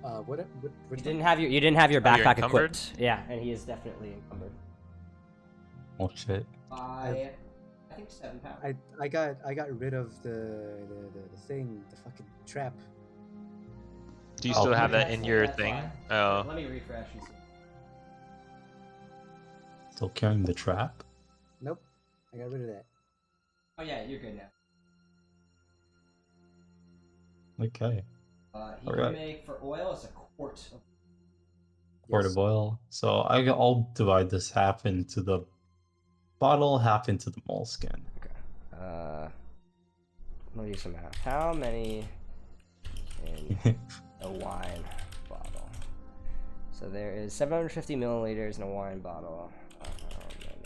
What? You Which didn't one? have your Oh, you're backpack encumbered? equipped. Yeah, and he is definitely encumbered Oh shit. by I think 7 pounds. I got rid of the thing, the fucking trap. Do you Oh, still have that that's- in your that's thing? why. Oh. Let me refresh and see. Still carrying the trap? Nope, I got rid of that. Oh yeah, you're good now. Okay. He Alright. can make for oil. It's a quart of Quart of oil. So I'll divide this half into the bottle, half into the moleskin. Let me do some math. How many in a wine bottle? So there is 750 milliliters in a wine bottle. How many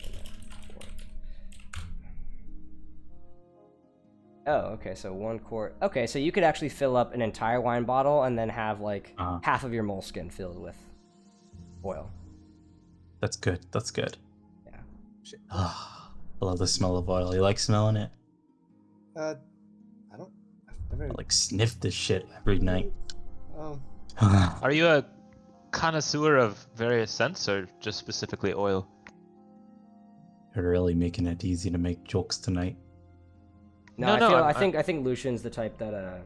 in a quart? Oh, okay. So 1 quart. Okay, so you could actually fill up an entire wine bottle and then have like half of your moleskin filled with oil. That's good. That's good. Yeah. Shit. I love the smell of oil. You like smelling it? I don't. I've never. I like sniff this shit every night. Oh, Are you a connoisseur of various scents or just specifically oil? You're really making it easy to make jokes tonight. No, No, I I'm- think Lucian's the type that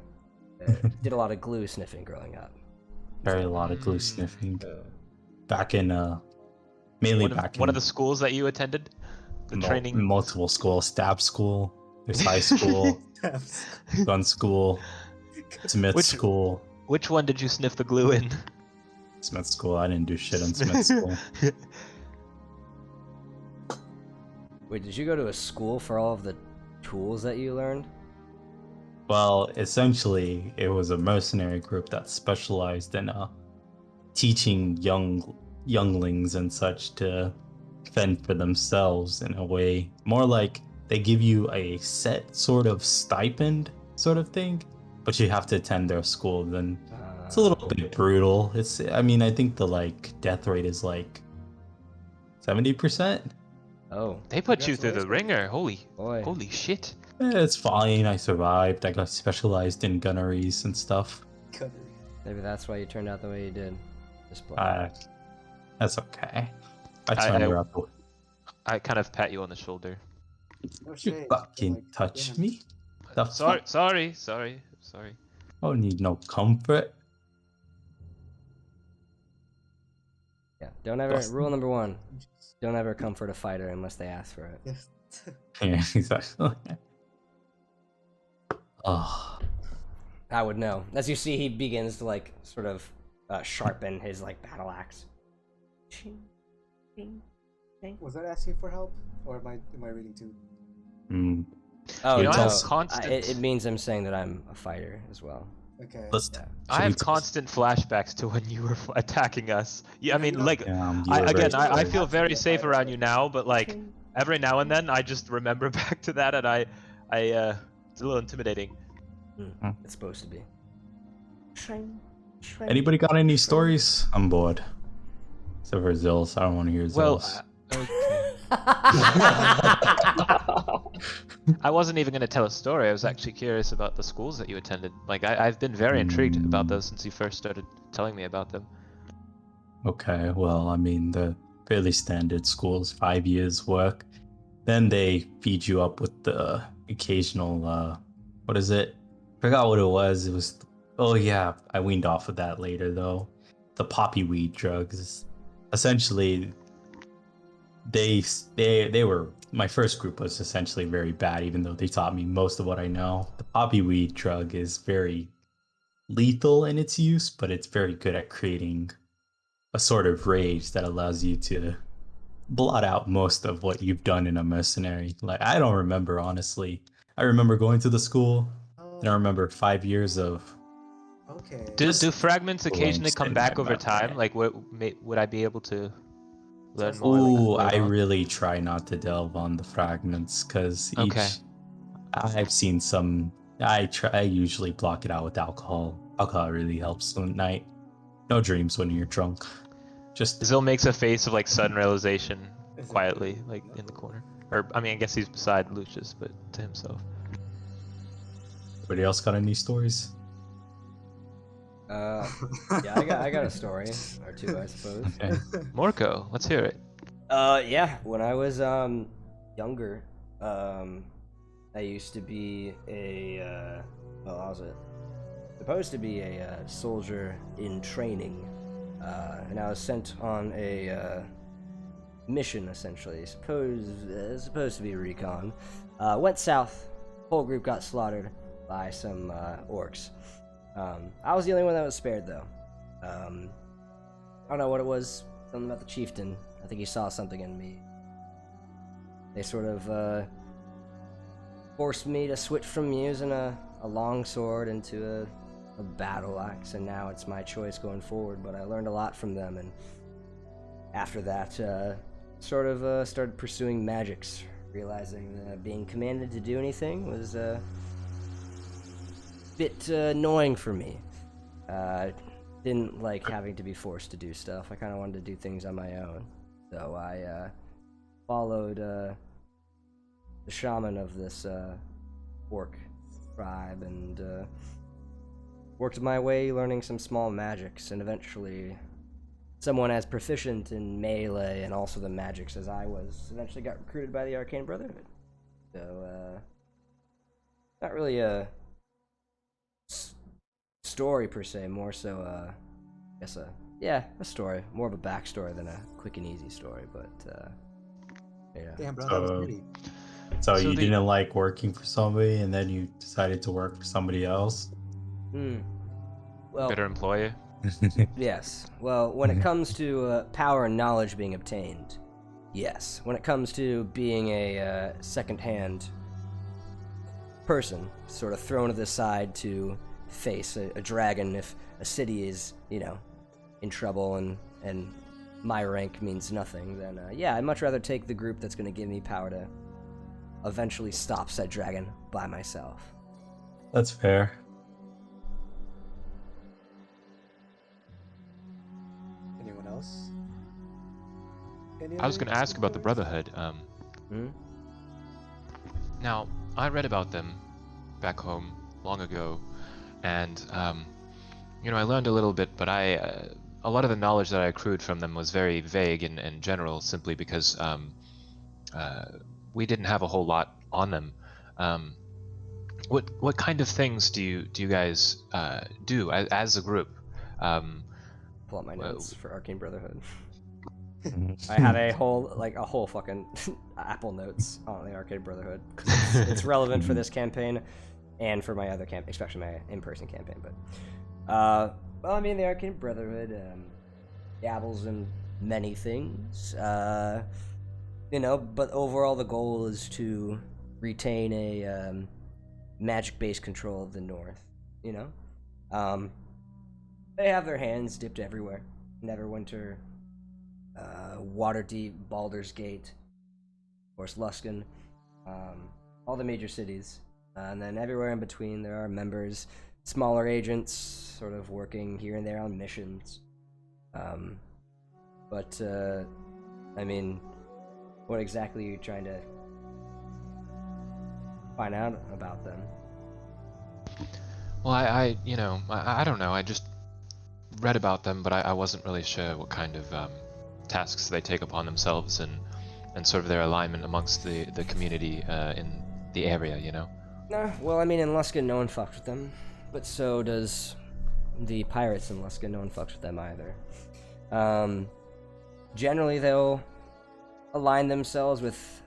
did a lot of glue sniffing growing up. Very a lot of glue Mm. sniffing. Back in mainly back One in of the schools that you attended? The training? multiple schools, stab school, there's high school, gun school, Smith Which- school. Which one did you sniff the glue in? Smith school. I didn't do shit in Smith school. Wait, did you go to a school for all of the tools that you learned? Well, essentially, it was a mercenary group that specialized in teaching younglings and such to fend for themselves in a way. More like they give you a set sort of stipend sort of thing, but you have to attend their school. Then it's a little bit brutal. I mean, I think the death rate is 70%. Oh, They put you through the Congratulations. ringer. boy. Holy shit. It's fine. I survived. I got specialized in gunneries and stuff. Maybe that's why you turned out the way you did. Just play. That's okay. I I- turned I- her up. I kind of pat you on the shoulder. No You shade. fucking Like, touch damn. me? The Sorry, fuck? sorry. I don't need no comfort. Yeah. Don't ever. Busted. Rule number 1: don't ever comfort a fighter unless they ask for it. Yes. Yeah, exactly. Oh, I would know. As you see, he begins to sort of sharpen his battle axe. Was that asking for help, or am I reading too? mm. Oh, You know, I no. have constant- It means I'm saying that I'm a fighter as well. Okay. Let's. Yeah. I have constant flashbacks to when you were attacking us. Yeah, I mean, Yeah. I feel very safe around you now, but every now and then I just remember back to that, and it's a little intimidating. It's supposed to be. Anybody got any stories? I'm bored. Except for Zills. I don't want to hear Well, Zills. I wasn't even going to tell a story. I was actually curious about the schools that you attended. I've been very intrigued about those since you first started telling me about them. Okay, well, I mean, the fairly standard schools, 5 years work. Then they feed you up with the occasional, what is it? Forgot what it was. It was, oh yeah, I weaned off of that later though. The poppy weed drugs. Essentially, they were, my first group was essentially very bad, even though they taught me most of what I know. The poppy weed drug is very lethal in its use, but it's very good at creating a sort of rage that allows you to blot out most of what you've done in a mercenary. Like, I don't remember, honestly. I remember going to the school, and I Oh, remember 5 years of okay. Do fragments occasionally glimpse come in back my over time? memory. Like, would I be able to learn Sounds more? like- Like, Ooh, later I on? really try not to delve on the fragments because Okay. I've seen some. I usually block it out with alcohol. Alcohol really helps at night. No dreams when you're drunk. Just Zil makes a face of like sudden realization Is it- quietly, like in the corner. Or I mean, I guess he's beside Lucius, but to himself. anybody else got any stories? Yeah, I got a story or two, I suppose. Okay. Morco, let's hear it. Yeah, when I was younger, I used to be a well, I was supposed to be a soldier in training, and I was sent on a mission essentially. Supposed to be recon. Went south. Whole group got slaughtered by some orcs. I was the only one that was spared though. I don't know what it was. Something about the chieftain. I think he saw something in me. They sort of forced me to switch from using a long sword into a battle axe, and now it's my choice going forward. But I learned a lot from them, and after that, sort of started pursuing magics, realizing that being commanded to do anything was a bit annoying for me. Didn't like having to be forced to do stuff. I kind of wanted to do things on my own. So I followed the shaman of this orc tribe and worked my way learning some small magics, and eventually someone as proficient in melee and also the magics as I was eventually got recruited by the Arcane Brotherhood. So not really a story per se, more so I guess a story, more of a backstory than a quick and easy story, but yeah. Damn, bro, that was So- pretty. So, So you the- didn't like working for somebody, and then you decided to work for somebody else. Well, Better employer. yes. Well, when it comes to power and knowledge being obtained, yes. When it comes to being a second-hand person, sort of thrown to the side to face a dragon if a city is, in trouble and my rank means nothing, then yeah, I'd much rather take the group that's going to give me power to eventually stop said dragon by myself. That's fair. Anyone else? Any I was other going to ask about the stories? Brotherhood. Hmm? Now, I read about them back home long ago, and I learned a little bit, but a lot of the knowledge that I accrued from them was very vague and general, simply because we didn't have a whole lot on them. What kind of things do you guys do as a group? Pull up my Whoa. notes for Arcane Brotherhood. I have a whole fucking Apple Notes on the Arcade Brotherhood. 'Cause it's relevant for this campaign and for my other campaign, especially my in-person campaign. But, well, I mean, the Arcade Brotherhood dabbles in many things. But overall the goal is to retain a magic-based control of the North. They have their hands dipped everywhere. Neverwinter, Waterdeep, Baldur's Gate, of course Luskan, all the major cities, and then everywhere in between there are members, smaller agents, sort of working here and there on missions. But I mean, what exactly are you trying to find out about them? Well, I don't know. I just read about them, but I wasn't really sure what kind of tasks they take upon themselves and sort of their alignment amongst the community in the area, Nah, well, I mean, in Luskan, no one fucks with them, but so does the pirates in Luskan. No one fucks with them either. Generally, they'll align themselves with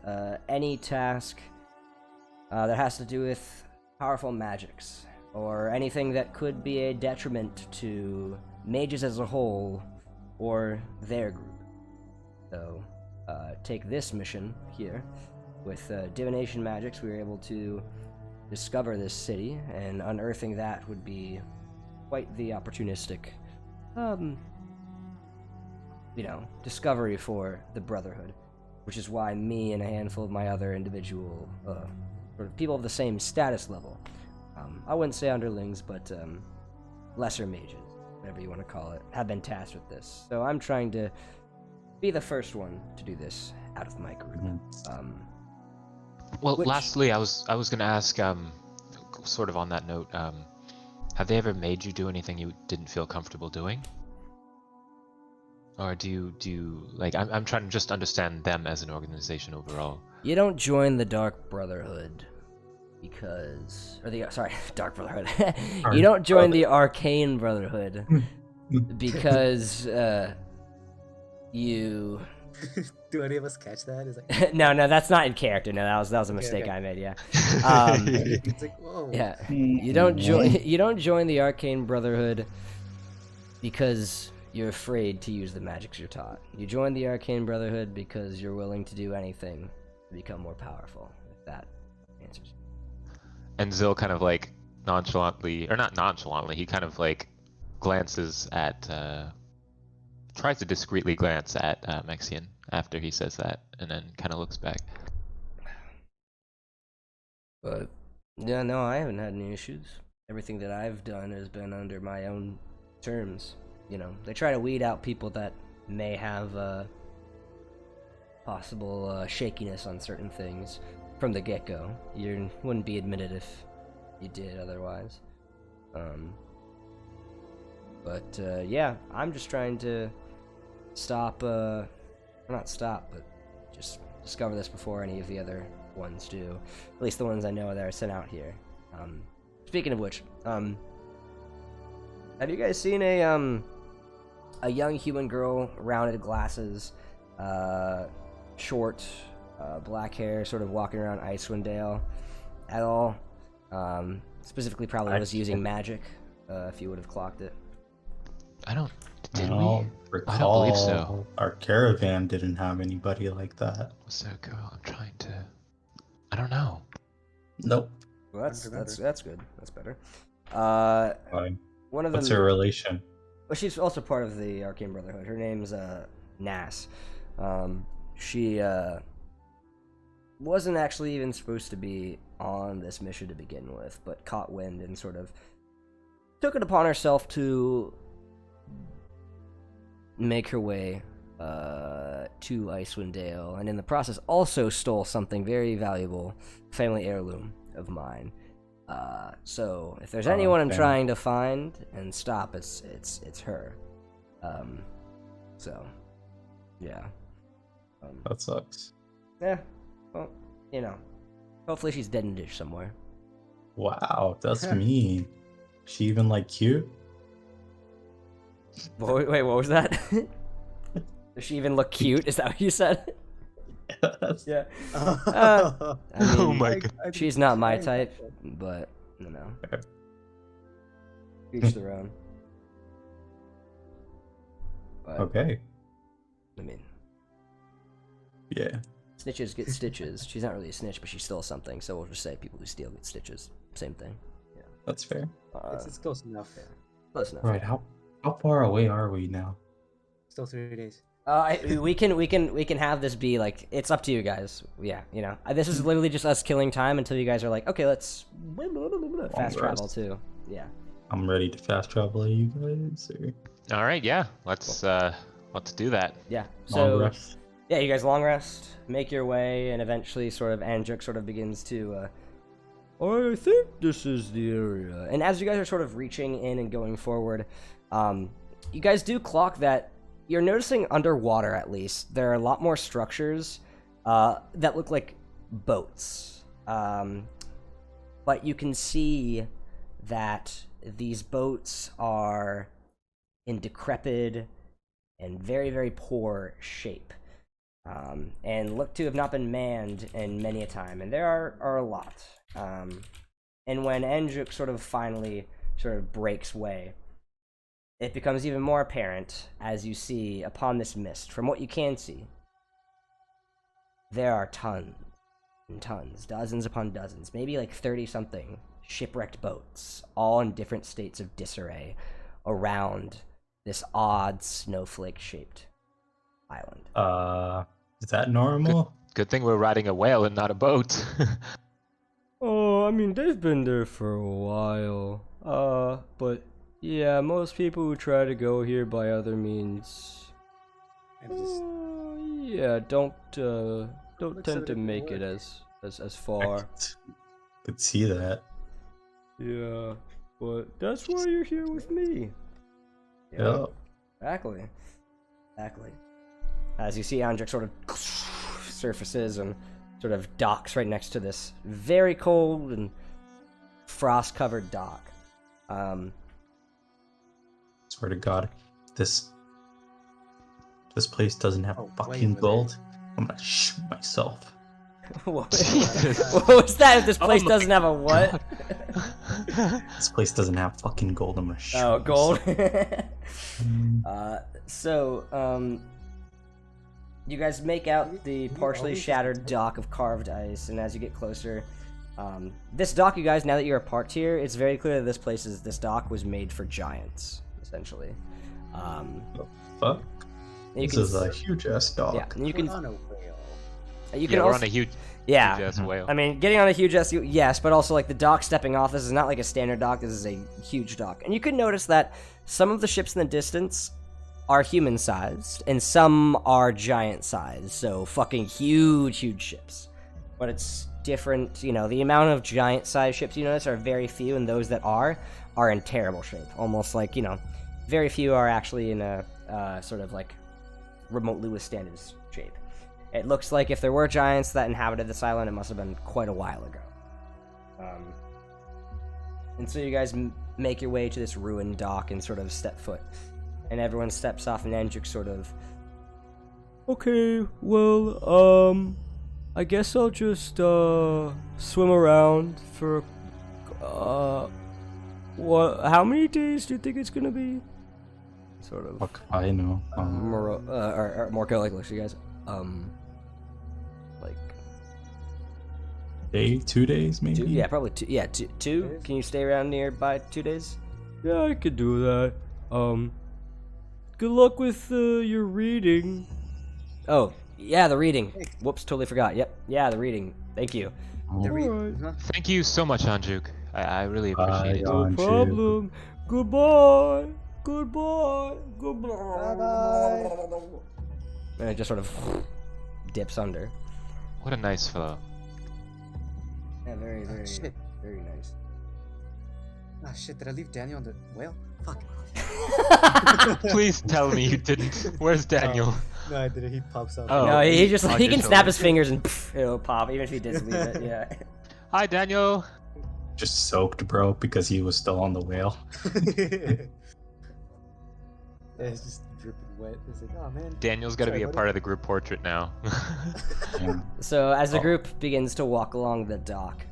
any task that has to do with powerful magics or anything that could be a detriment to mages as a whole or their group. So, take this mission here. With divination magics, we were able to discover this city, and unearthing that would be quite the opportunistic, discovery for the Brotherhood, which is why me and a handful of my other individual, sort of people of the same status level, I wouldn't say underlings, but lesser mages, whatever you want to call it, have been tasked with this. So I'm trying to be the first one to do this out of my group. Well, lastly, I was going to ask, sort of on that note, have they ever made you do anything you didn't feel comfortable doing? Or do you like? I'm trying to just understand them as an organization overall. You don't join the Dark Brotherhood because, Dark Brotherhood. You don't join the Arcane Brotherhood because you. Do any of us catch that? Is like no, that's not in character. No, that was a mistake okay. I made. Yeah. it's like whoa. Yeah. You don't join the Arcane Brotherhood because you're afraid to use the magics you're taught. You join the Arcane Brotherhood because you're willing to do anything to become more powerful. If that answers. And Zil kind of like nonchalantly, or not nonchalantly, he kind of like glances at, tries to discreetly glance at Mexian after he says that, and then kind of looks back. But yeah, no, I haven't had any issues. Everything that I've done has been under my own terms. You know, they try to weed out people that may have possible shakiness on certain things from the get-go. You wouldn't be admitted if you did otherwise. Yeah, I'm just trying to not stop, but just discover this before any of the other ones do. At least the ones I know that are sent out here. Speaking of which, have you guys seen a young human girl, rounded glasses, short, black hair, sort of walking around Icewind Dale at all? Specifically, probably was using magic, if you would have clocked it. Did I we? recall I don't believe so. Our caravan didn't have anybody like that. What's that girl? I'm trying to. I don't know. Nope. Well, that's good. That's better. Fine. One of them. What's her relation? Well, she's also part of the Arcane Brotherhood. Her name's Nas. She wasn't actually even supposed to be on this mission to begin with, but caught wind and sort of took it upon herself to make her way to Icewind Dale, and in the process also stole something very valuable, family heirloom of mine. So if there's anyone I'm trying to find and stop, it's her. So yeah. That sucks. Yeah. Well, you know, hopefully she's dead in a dish somewhere. Wow, that's mean. She even like cute? Wait, what was that? Does she even look cute? Is that what you said? Yeah. I mean, Oh my god. she's not my type, but you know, each their own. But, Okay. I mean, Yeah. snitches get stitches. She's not really a snitch, but she's still something. So we'll just say people who steal get stitches. Same thing. Yeah. That's fair. it's close enough. Close enough. Right, how far away are we now? Still 3 days. We can have this be like, it's up to you guys. Yeah, you know, this is literally just us killing time until you guys are like, okay, let's fast travel too. Yeah. I'm ready to fast travel you guys. Or... All right, yeah. Let's do that. Yeah. Long So rest? yeah, you guys long rest, make your way, and eventually sort of Andrik sort of begins to I think this is the area. And as you guys are sort of reaching in and going forward, you guys do clock that you're noticing underwater, at least, there are a lot more structures that look like boats. But you can see that these boats are in decrepit and very, very poor shape. And look to have not been manned in many a time. And there are a lot. And when Endrick sort of finally sort of breaks way, it becomes even more apparent as you see upon this mist, from what you can see, there are tons and tons, dozens upon dozens, maybe like 30-something shipwrecked boats, all in different states of disarray around this odd snowflake-shaped island. Is that normal? Good thing we're riding a whale and not a boat. Oh, I mean, they've been there for a while. But yeah, most people who try to go here by other means, And just yeah, don't Looks tend at to it make it work. as I far. could see that. Yeah, but that's why you're here with me. Yeah. Exactly. As you see, Andrik sort of surfaces and sort of docks right next to this very cold and frost-covered dock. Swear to God, this place doesn't have Oh, way fucking over gold. I'm gonna shoot myself. what Jesus. was that? If this place my doesn't have a what? This place doesn't have fucking gold. I'm gonna shoot Oh, gold. myself. So, you guys make out the You partially always shattered just- dock of carved ice, and as you get closer, this dock, you guys, now that you're parked here, it's very clear that this dock was made for giants, essentially. Fuck. You This can is a huge ass dog. yeah, and you We're can on a whale. you can Yeah, we're also on a huge yeah. ass whale. I mean, getting on a huge SU, yes, but also like the dock stepping off. This is not like a standard dock. This is a huge dock, and you can notice that some of the ships in the distance are human-sized, and some are giant-sized. So fucking huge ships. But it's different. You know, the amount of giant-sized ships you notice are very few, and those that are in terrible shape. Almost like very few are actually in a sort of like remotely withstanding shape. It looks like if there were giants that inhabited this island, it must have been quite a while ago. And so you guys make your way to this ruined dock and sort of step foot. And everyone steps off, and Andrik sort of... Okay, well, I guess I'll just, swim around for, how many days do you think it's gonna be? Sort of. Fuck, I know. Morco, like, looks at you guys. Like... Day, 2 days, maybe? yeah, probably two. Yeah, two. Can you stay around nearby 2 days? Yeah, I could do that. Good luck with your reading. Oh, yeah, the reading. Whoops, totally forgot. Yep, yeah, the reading. Thank you. The re- Alright. huh? Thank you so much, Anjuk. I really appreciate it. Bye. No Aren't you? problem. Goodbye. Goodbye. Bye-bye. And it just sort of dips under. What a nice fellow. Yeah, very, Ah, shit. very nice. Ah, shit, did I leave Daniel on the whale? Fuck. Please tell me you didn't. Where's Daniel? No, I didn't. He pops up. Oh. No, he just On he your can snap shoulder. his fingers and it'll pop, even if he did leave it. Yeah. Hi, Daniel. Just soaked, bro, because he was still on the whale. Yeah, it's just dripping wet. It's like, oh man. Daniel's got to Sorry, be a buddy. part of the group portrait now. Yeah. So as the Oh. group begins to walk along the dock,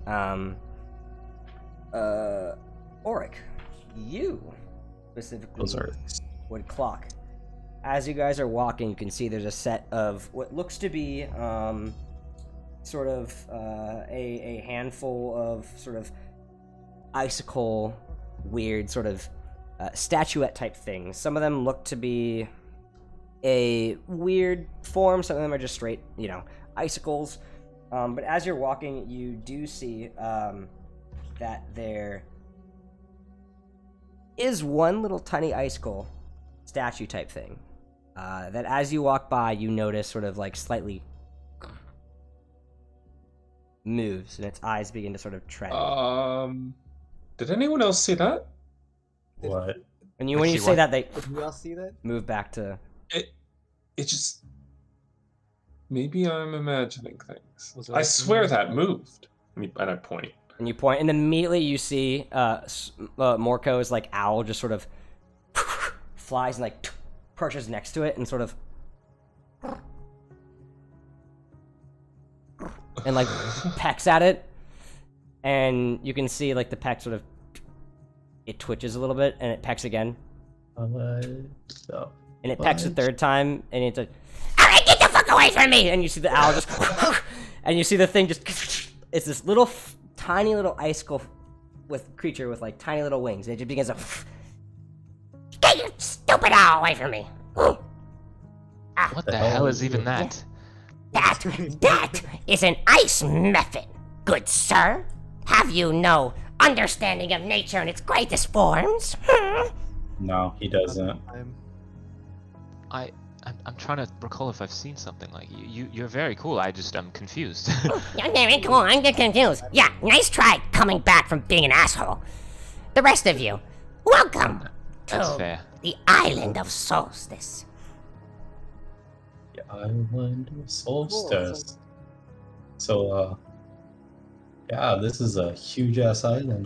Auric, you specifically Those are would clock. As you guys are walking, you can see there's a set of what looks to be sort of a handful of sort of icicle, weird sort of statuette type things. Some of them look to be a weird form. Some of them are just straight, icicles. But as you're walking, you do see that there is one little tiny icicle statue type thing that as you walk by, you notice sort of like slightly moves, and its eyes begin to sort of tread. Did anyone else see that? what? when you see say what? that, they Did we all see that? move back to... It just maybe I'm imagining things. Was I it- swear that moved. And I point. And you point, and immediately you see Morco's like owl just sort of flies and like perches next to it and sort of and like pecks at it, and you can see like the peck sort of it twitches a little bit, and it pecks again, and it pecks a third time, and it's like, all right, get the fuck away from me! And you see the owl just, and you see the thing just, it's this little tiny little icicle with creature with like tiny little wings, and it just begins to, get your stupid owl away from me! What the hell is even that? That is an ice method, good sir. Have you no understanding of nature in its greatest forms? No, he doesn't. I'm trying to recall if I've seen something like you're very cool. I'm confused. You're very cool. I'm getting confused. Yeah, nice try coming back from being an asshole. The rest of you, welcome That's to fair. the island of Solstice. The island of Solstice. So, yeah, this is a huge ass island.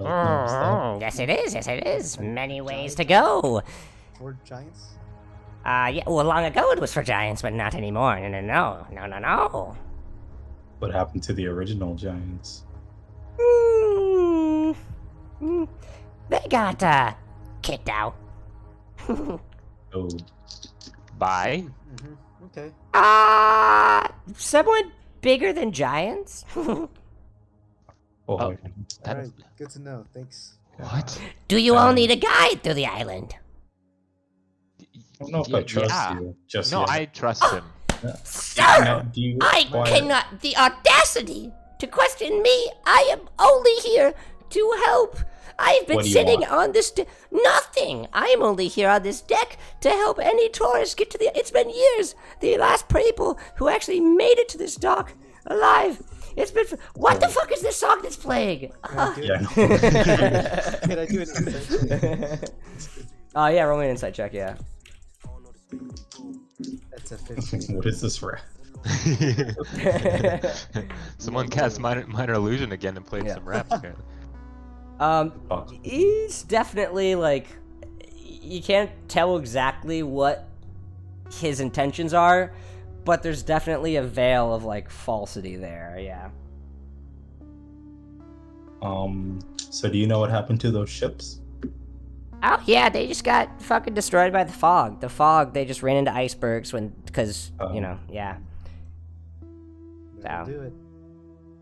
Yes, it is. Yes, it is. Many ways to go. For giants? Yeah. Well, long ago it was for giants, but not anymore. No. What happened to the original giants? They got kicked out. Oh, Bye. Okay. Somewhat bigger than giants. boy. Alright, good to know. Thanks. What? Do you all need a guide through the island? I don't know if I trust Yeah. you. Just No, yet. I trust him. Sir! Do you I why- cannot. The audacity to question me. I am only here to help. I've been What do you sitting want? on this. Nothing. I'm only here on this deck to help any tourists get to the. It's been years. The last people who actually made it to this dock alive. It's been. What the fuck is this song that's playing? Yeah, no. Can I do an insight check? Yeah, roll me an insight check, yeah. That's a 15. What is this rap? Someone cast minor illusion again and played Yeah. some raps here. He's definitely like, you can't tell exactly what his intentions are, but there's definitely a veil of like falsity there, yeah. So do you know what happened to those ships? Oh yeah, they just got fucking destroyed by the fog. The fog, they just ran into icebergs because yeah. That'll So. do it.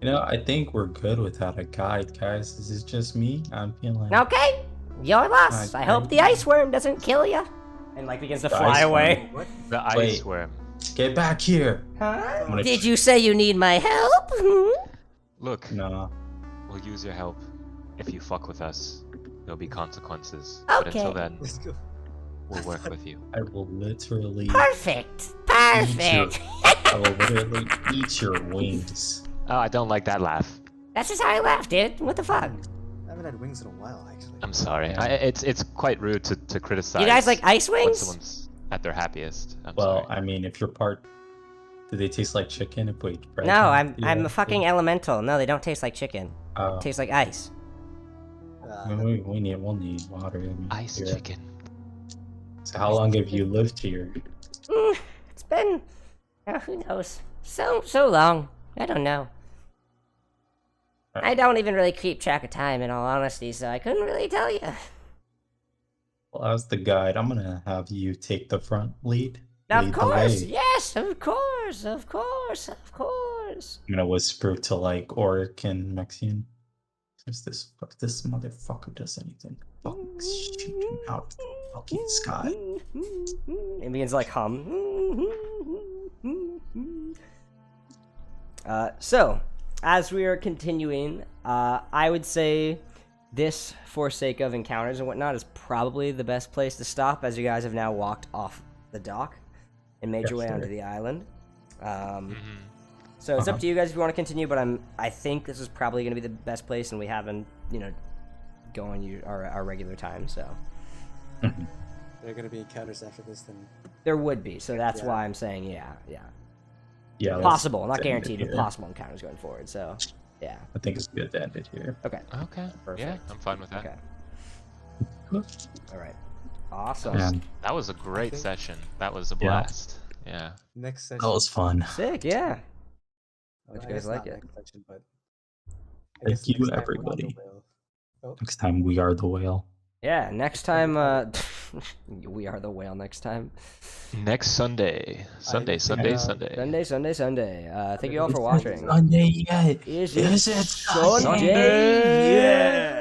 You know, I think we're good without a guide, guys. This is just me. I'm feeling. Okay, your loss. I hope the ice worm doesn't kill you. And like begins to The fly ice away. What? The ice Wait. worm. Get back here. Huh? I'm gonna Did you say you need my help? Look, No. we'll use your help. If you fuck with us, there'll be consequences. But until Okay. then, Let's go. we'll work with you. I will literally. Perfect. Perfect. I will literally eat your wings. Oh, I don't like that laugh. That's just how I laugh, dude. What the fuck? I haven't had wings in a while, actually. I'm sorry. It's quite rude to criticize. You guys like ice when wings? someone's at their happiest. I'm Well, sorry. I mean, if you're part, do they taste like chicken? If we bread No, them? I'm Yeah. a fucking elemental. No, they don't taste like chicken. Oh, Taste like ice. I mean, we'll need water. I mean, Ice here. chicken. So how long have you lived here? It's been, who knows? So long. I don't know. I don't even really keep track of time, in all honesty, so I couldn't really tell you. Well, as the guide, I'm gonna have you take the front lead. Of lead the course, way. yes, of course, of course, of course. I'm gonna whisper to like Oric and Mexian. If this motherfucker does anything, fucking shoot him out the fucking sky. It begins to like hum. So, as we are continuing, I would say this, for sake of encounters and whatnot, is probably the best place to stop, as you guys have now walked off the dock and made your way sure. onto the island. Mm-hmm. So it's up to you guys if you want to continue, but I think this is probably going to be the best place, and we haven't, go on our regular time, so. There are gonna be encounters after this, then. There would be, so that's Yeah. why I'm saying yeah. Yeah, let's Possible, not end it guaranteed, but here. possible encounters going forward, so, yeah. I think it's good to end it here. Okay, Okay. Yeah, Perfect. I'm fine with that. okay. Alright. Awesome. Man, That was a great think- session. That was a Yeah. blast. Yeah. Next session. that was fun. Sick, yeah. Well, How'd you I guys guess like not it? next session, but I guess Thank you, next time we're on the everybody. whale. Oh, Next time we are the whale. Yeah, next time, we are the whale next time. Next Sunday. Sunday. Thank you all for Is it watching. Sunday yet? Is Is it it Sunday? Sunday? Yeah!